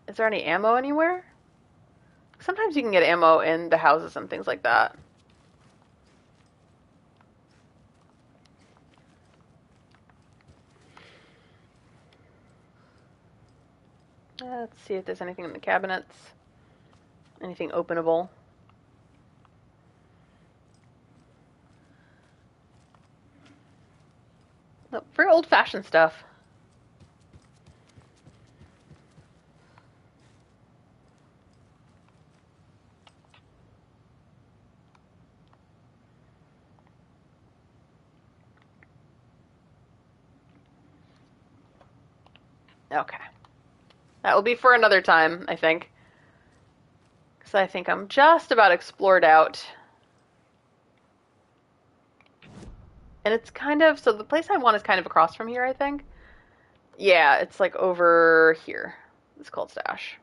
Is there any ammo anywhere? Sometimes you can get ammo in the houses and things like that. Let's see if there's anything in the cabinets. Anything openable. Oh, very old-fashioned stuff. Okay. That will be for another time, I think. Because I think I'm just about explored out. And it's kind of, so the place I want is kind of across from here, I think. Yeah, it's like over here. It's called Stash.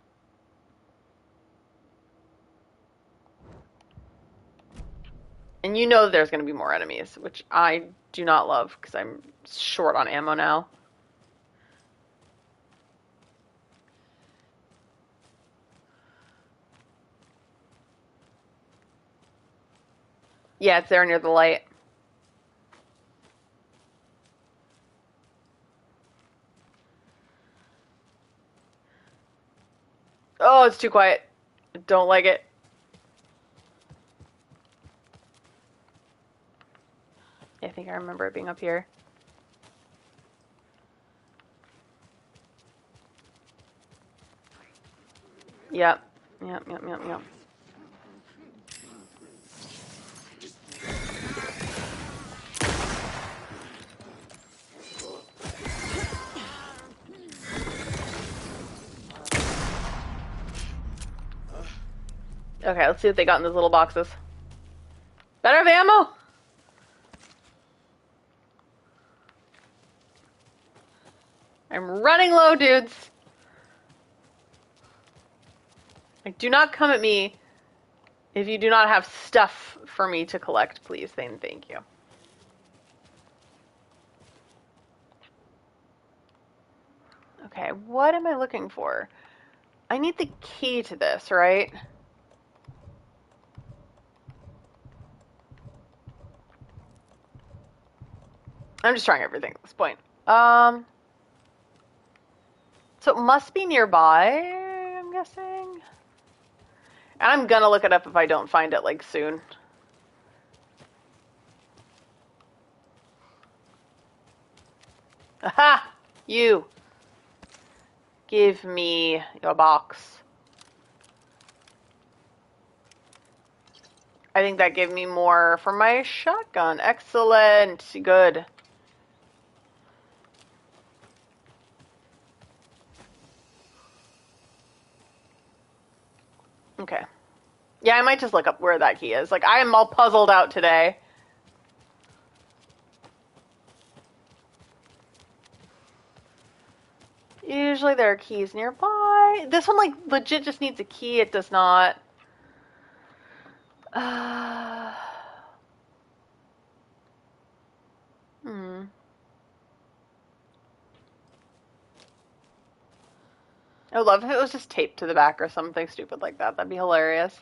And you know there's going to be more enemies, which I do not love because I'm short on ammo now. Yeah, it's there near the light. Oh, it's too quiet. Don't like it. I think I remember it being up here. Yep. Yep. Okay, let's see what they got in those little boxes. Better have ammo? I'm running low, dudes. Like, do not come at me if you do not have stuff for me to collect, please. Thank you. Okay, what am I looking for? I need the key to this, right? I'm just trying everything at this point. So it must be nearby, I'm guessing. And I'm gonna look it up if I don't find it, like, soon. Aha! You! Give me your box. I think that gave me more for my shotgun. Excellent. Good. Okay. Yeah, I might just look up where that key is. Like, I am all puzzled out today. Usually there are keys nearby. This one, like, legit just needs a key. It does not. Hmm. I would love if it was just taped to the back or something stupid like that. That'd be hilarious.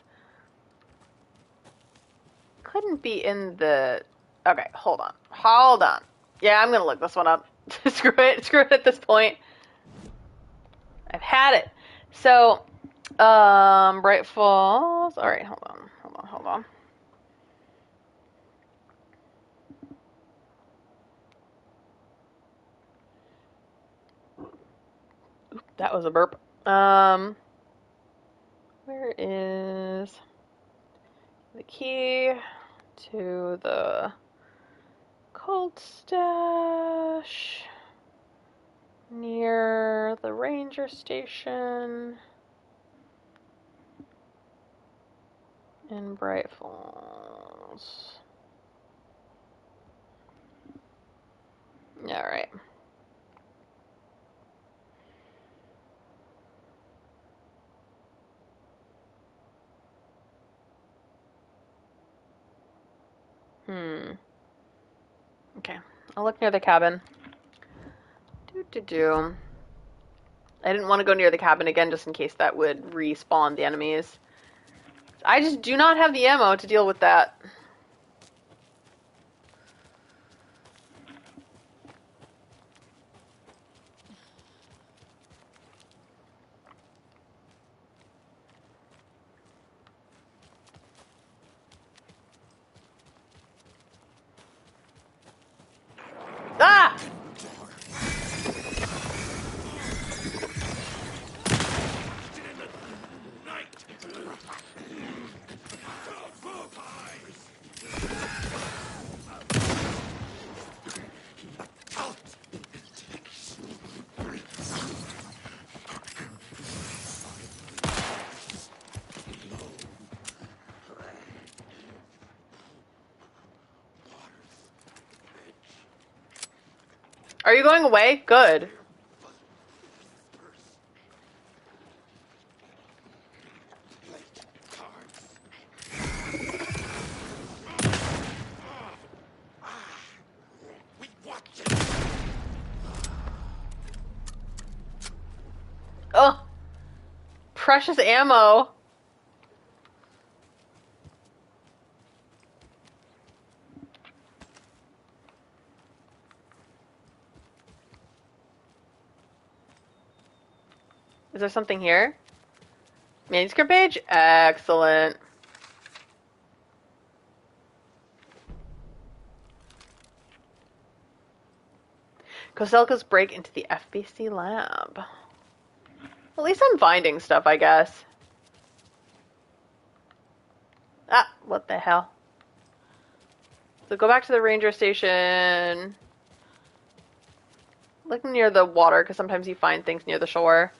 Couldn't be in the... Okay, hold on. Hold on. Yeah, I'm gonna look this one up. Screw it. Screw it at this point. I've had it. So, Bright Falls. Alright, hold on. Oop, that was a burp. Where is the key to the cult stash? Near the ranger station. In Bright Falls. Alright. Okay. I'll look near the cabin. Do. I didn't want to go near the cabin again just in case that would respawn the enemies. I just do not have the ammo to deal with that. Ah! Are you going away? Good. Oh, precious ammo. Is there something here? Manuscript page? Excellent. Koselka's break into the FBC lab. At least I'm finding stuff, I guess. Ah, what the hell? So go back to the ranger station. Look near the water, because sometimes you find things near the shore.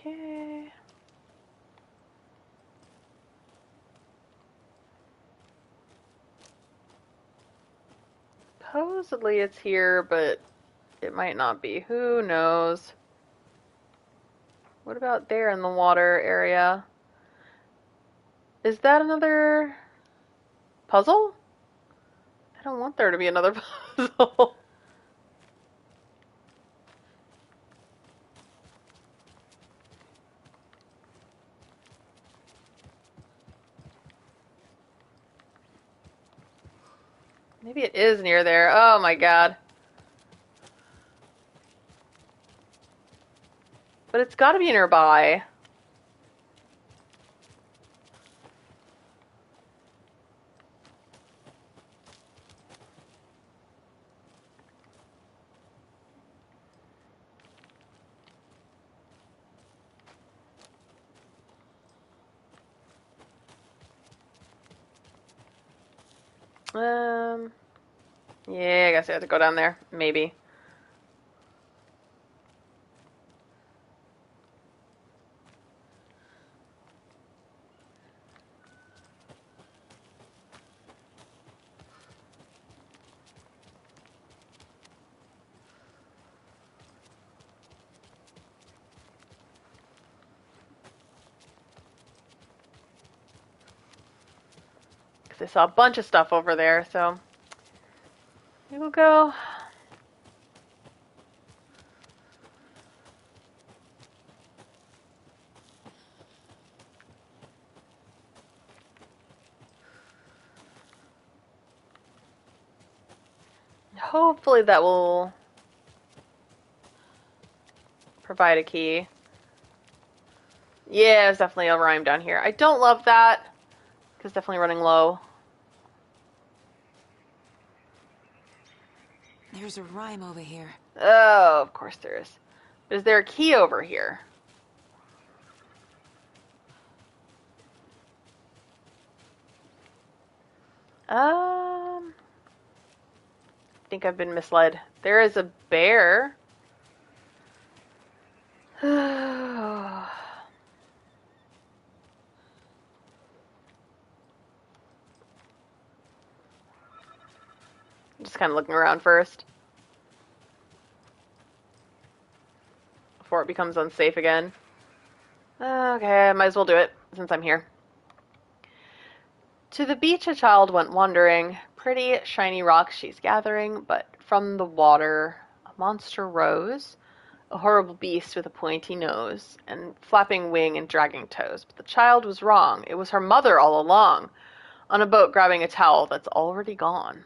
Okay. Supposedly it's here, but it might not be. Who knows? What about there in the water area? Is that another puzzle? I don't want there to be another puzzle. Maybe it is near there. Oh my god. But it's gotta be nearby. Yeah, I guess I have to go down there. Maybe. Because I saw a bunch of stuff over there, so we will go. Hopefully that will provide a key. Yeah, there's definitely a rhyme down here. I don't love that, because definitely running low. There's a rhyme over here. Oh, of course there is. Is there a key over here? I think I've been misled. There is a bear. Just kind of looking around first before it becomes unsafe again. Okay, I might as well do it since I'm here. To the beach a child went wandering, pretty shiny rocks she's gathering, but from the water a monster rose, a horrible beast with a pointy nose, and flapping wing and dragging toes. But the child was wrong. It was her mother all along, on a boat grabbing a towel that's already gone.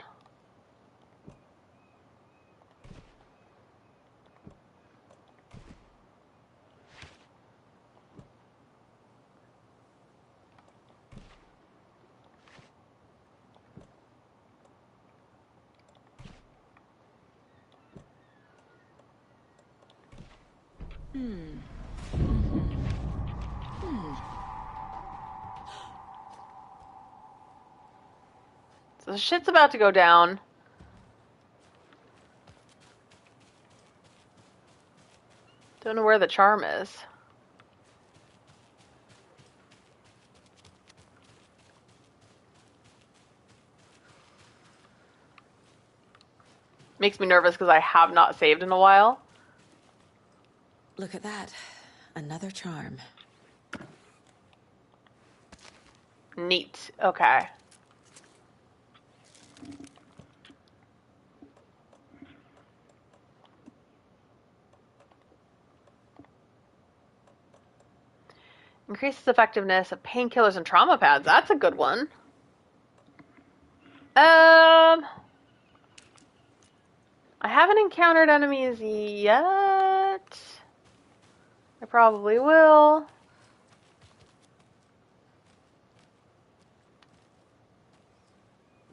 So the shit's about to go down. Don't know where the charm is. Makes me nervous because I have not saved in a while. Look at that. Another charm. Neat. Okay. Increases effectiveness of painkillers and trauma pads. That's a good one. I haven't encountered enemies yet. I probably will.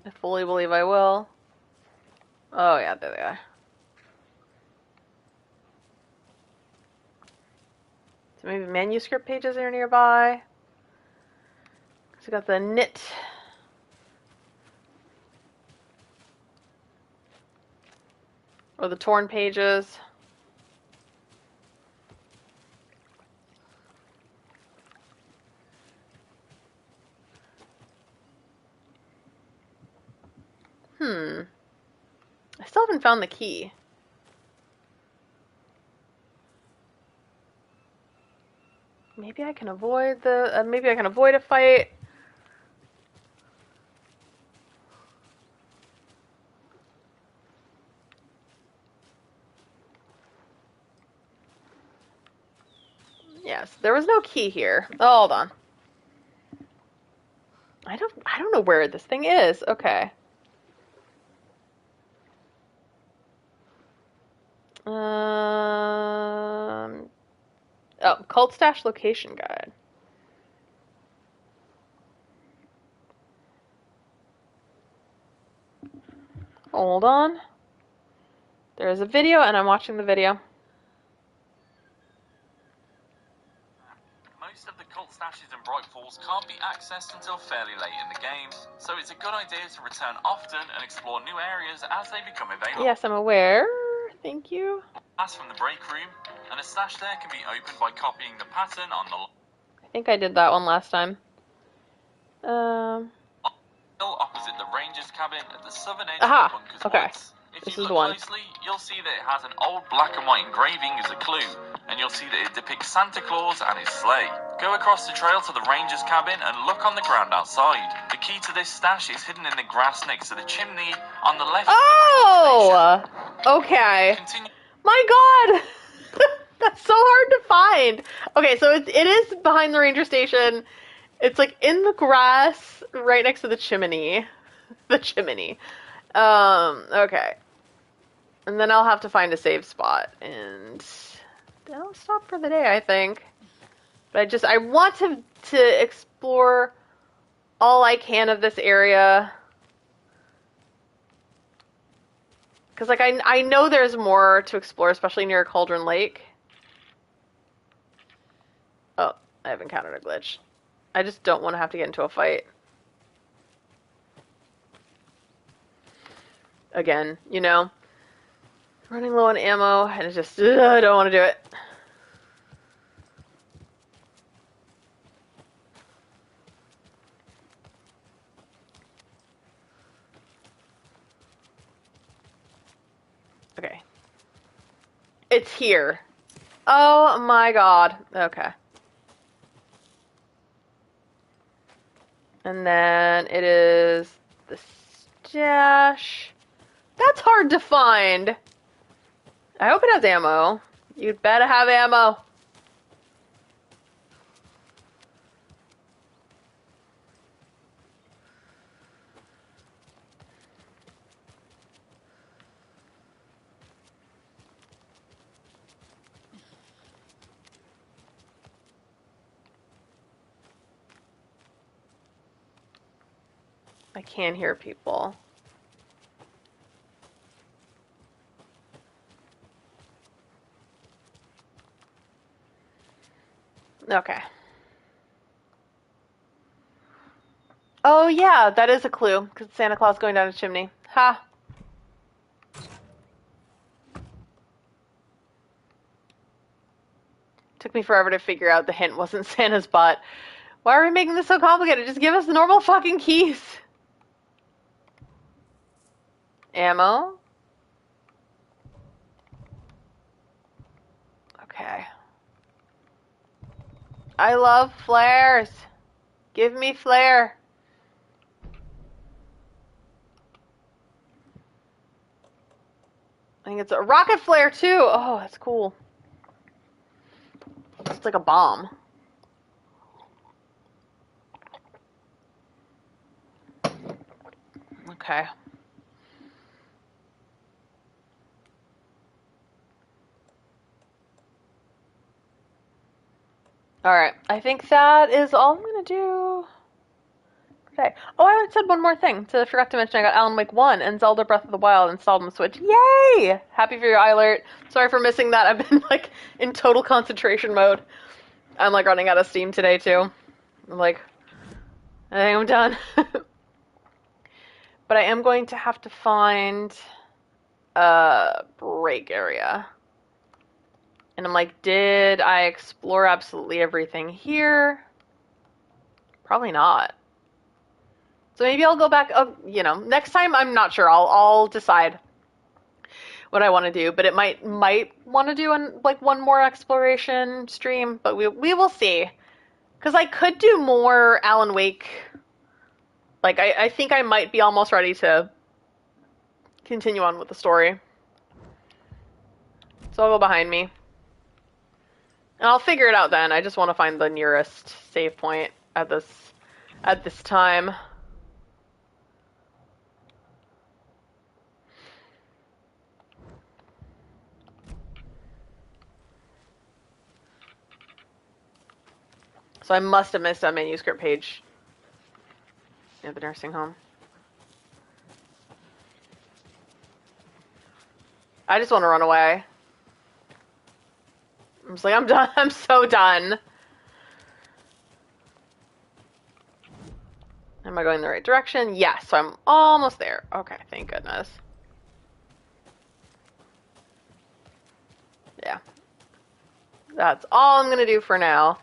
I fully believe I will. Oh yeah, there they are. So maybe manuscript pages are nearby. So we got the knit. Or the torn pages. I still haven't found the key. Maybe I can avoid the. Maybe I can avoid a fight. Yes, there was no key here. Oh, hold on. I don't know where this thing is. Okay. Oh, cult stash location guide. Hold on. There is a video, and I'm watching the video. Most of the cult stashes in Bright Falls can't be accessed until fairly late in the game, so it's a good idea to return often and explore new areas as they become available. Yes, I'm aware. Thank you. As from the break room, and a stash there can be opened by copying the pattern on the I think I did that one last time. opposite the ranger's cabin at the southern edge Aha, of the bunker's okay. woods. If This you is look one. closely, you'll see that it has an old black and white engraving as a clue, and you'll see that it depicts Santa Claus and his sleigh. Go across the trail to the ranger's cabin and look on the ground outside. The key to this stash is hidden in the grass next to the chimney on the left of the station. Okay. Continue. My God! That's so hard to find. Okay, so it is behind the ranger station. It's like in the grass right next to the chimney. The chimney. Okay. And then I'll have to find a save spot. And then I'll stop for the day, I think. But I want to explore all I can of this area. Because, like, I know there's more to explore, especially near Cauldron Lake. I have encountered a glitch. I just don't want to have to get into a fight. Again, you know? Running low on ammo, and it's just, I don't want to do it. Okay. It's here. Oh my god. Okay. And then it is the stash. That's hard to find. I hope it has ammo. You'd better have ammo. I can hear people. Okay. Oh yeah, that is a clue, because Santa Claus going down a chimney. Ha. Took me forever to figure out the hint wasn't Santa's butt. Why are we making this so complicated? Just give us the normal fucking keys. Ammo. Okay. I love flares. Give me flare. I think it's a rocket flare too. Oh, that's cool. It's like a bomb. Okay. Alright, I think that is all I'm gonna do today. Oh, I said one more thing. So I forgot to mention I got Alan Wake 1 and Zelda Breath of the Wild installed on the Switch. Yay! Happy for your alert. Sorry for missing that. I've been like in total concentration mode. I'm like running out of steam today too. I'm like, I think I'm done. But I am going to have to find a break area. And I'm like, did I explore absolutely everything here? Probably not. So maybe I'll go back, you know, next time I'm not sure. I'll decide what I want to do, but it might want to do like one more exploration stream, but we will see. Because I could do more Alan Wake. Like, I think I might be almost ready to continue on with the story. So I'll go behind me. And I'll figure it out then. I just want to find the nearest save point at this time. So I must have missed that manuscript page at the nursing home. I just want to run away. I'm just like, I'm done. I'm so done. Am I going the right direction? Yes, so I'm almost there. Okay, thank goodness. Yeah. That's all I'm going to do for now.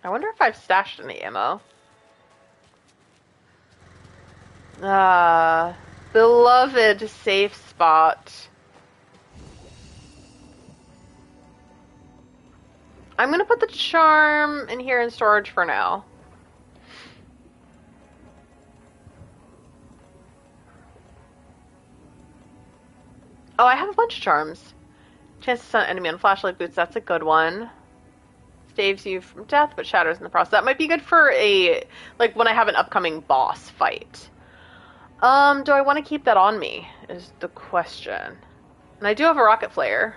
I wonder if I've stashed any ammo. Beloved safe spot. I'm gonna put the charm in here in storage for now. Oh, I have a bunch of charms. Chance to stun enemy on flashlight boots, that's a good one. Saves you from death, but shatters in the process. That might be good for like when I have an upcoming boss fight. Do I want to keep that on me, is the question. And I do have a rocket flare.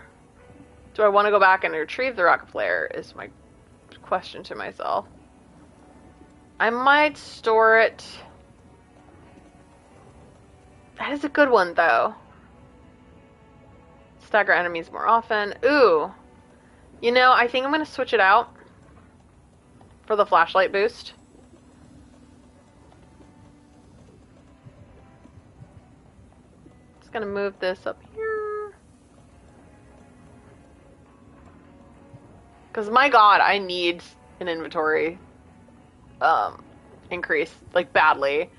Do I want to go back and retrieve the rocket flare, is my question to myself. I might store it That is a good one, though. Stagger enemies more often. Ooh. You know, I think I'm going to switch it out for the flashlight boost. Just going to move this up here. Because, my god, I need an inventory increase, like, badly.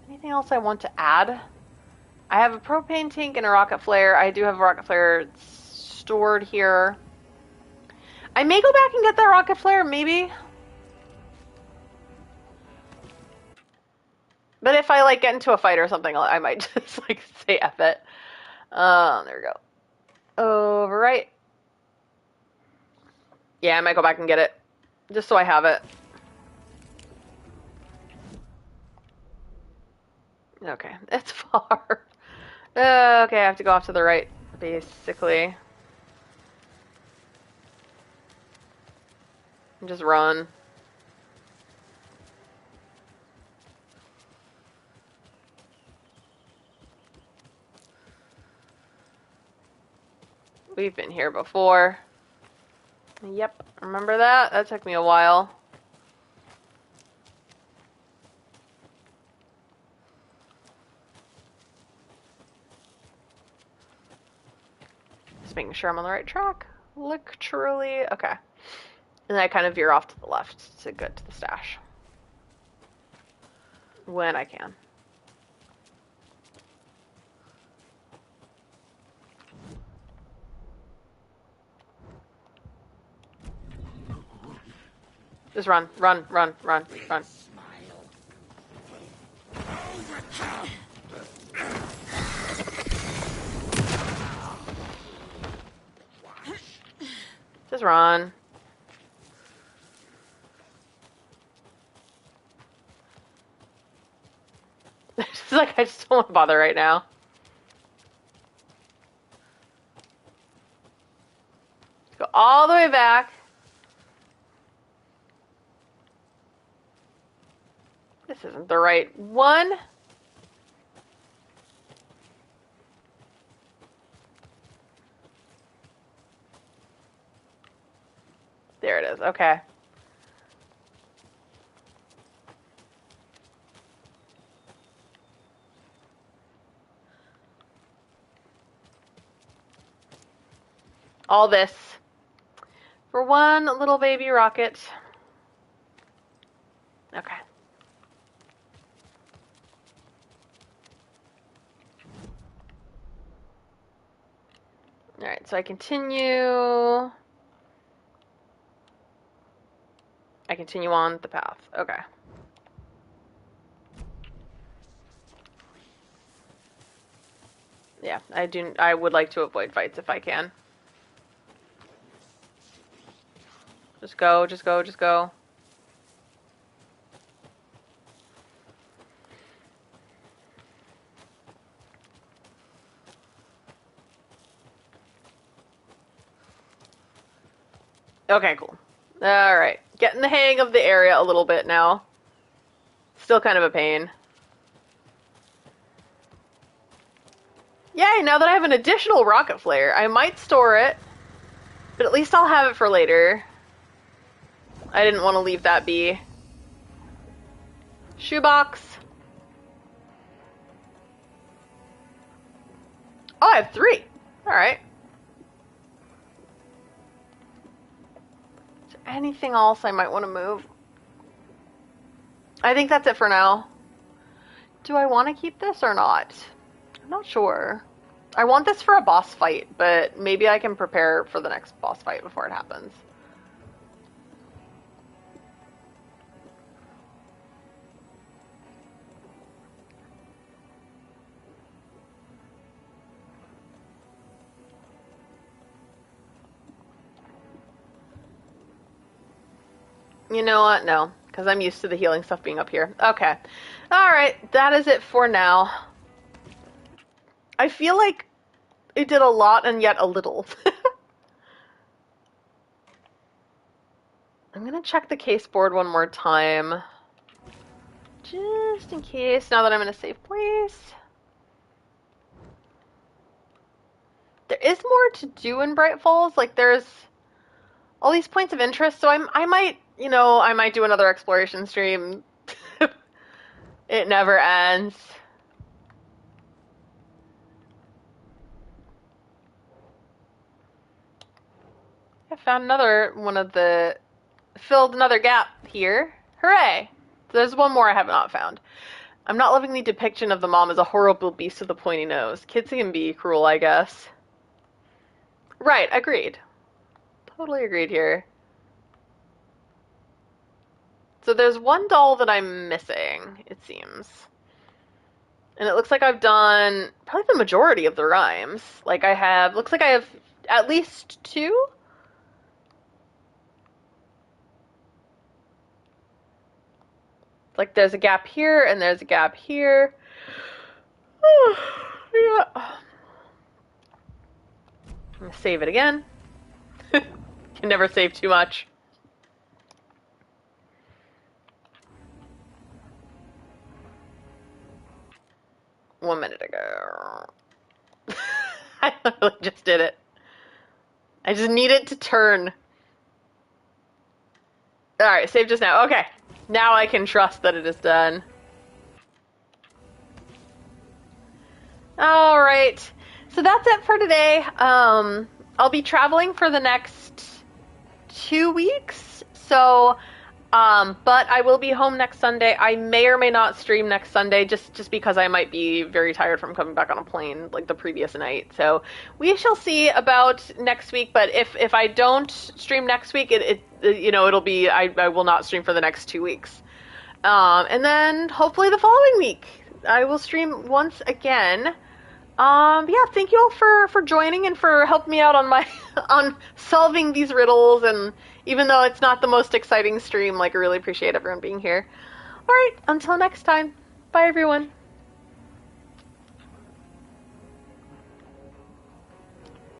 Anything else I want to add? I have a propane tank and a rocket flare. I do have a rocket flare stored here. I may go back and get that rocket flare, maybe. But if I, like, get into a fight or something, I might just, like, say F it. There we go. Overwrite. Yeah, I might go back and get it. Just so I have it. Okay, it's far. Okay, I have to go off to the right, basically. And just run. We've been here before. Yep, remember that? That took me a while. Just making sure I'm on the right track. Literally. Okay. And then I kind of veer off to the left to get to the stash. When I can. Just run, run, run, run, run. Just run. It's like I just don't want to bother right now. Go all the way back. This isn't the right one. There it is. Okay. All this for one little baby rocket. Okay. Alright, so I continue. I continue on the path. Okay. Yeah, I would like to avoid fights if I can. Just go, just go, just go. Okay, cool. Alright. Getting the hang of the area a little bit now. Still kind of a pain. Yay, now that I have an additional rocket flare, I might store it. But at least I'll have it for later. I didn't want to leave that be. Shoebox. Oh, I have 3. Alright. Is there anything else I might want to move? I think that's it for now. Do I want to keep this or not? I'm not sure. I want this for a boss fight, but maybe I can prepare for the next boss fight before it happens. You know what? No, because I'm used to the healing stuff being up here. Okay. Alright, that is it for now. I feel like it did a lot and yet a little. I'm gonna check the case board one more time. Just in case, now that I'm in a safe place. There is more to do in Bright Falls. Like, there's all these points of interest, so I might, I might do another exploration stream. It never ends. I found another one of the... filled another gap here. Hooray! There's one more I have not found. I'm not loving the depiction of the mom as a horrible beast with a pointy nose. Kids can be cruel, I guess. Right, agreed. Totally agreed here. So there's one doll that I'm missing, it seems. And it looks like I've done probably the majority of the rhymes. Looks like I have at least 2? Like there's a gap here and there's a gap here. Yeah. I'm gonna save it again. Can never save too much. One minute ago. I literally just did it. I just need it to turn. Alright, save just now. Okay. Now I can trust that it is done. Alright. So that's it for today. I'll be traveling for the next 2 weeks. So, but I will be home next Sunday. I may or may not stream next Sunday just because I might be very tired from coming back on a plane like the previous night. So we shall see about next week. But if I don't stream next week, it'll be, I will not stream for the next 2 weeks. And then hopefully the following week I will stream once again. Yeah, thank you all for joining and for helping me out on solving these riddles. And even though it's not the most exciting stream, I really appreciate everyone being here. All right, until next time. Bye, everyone.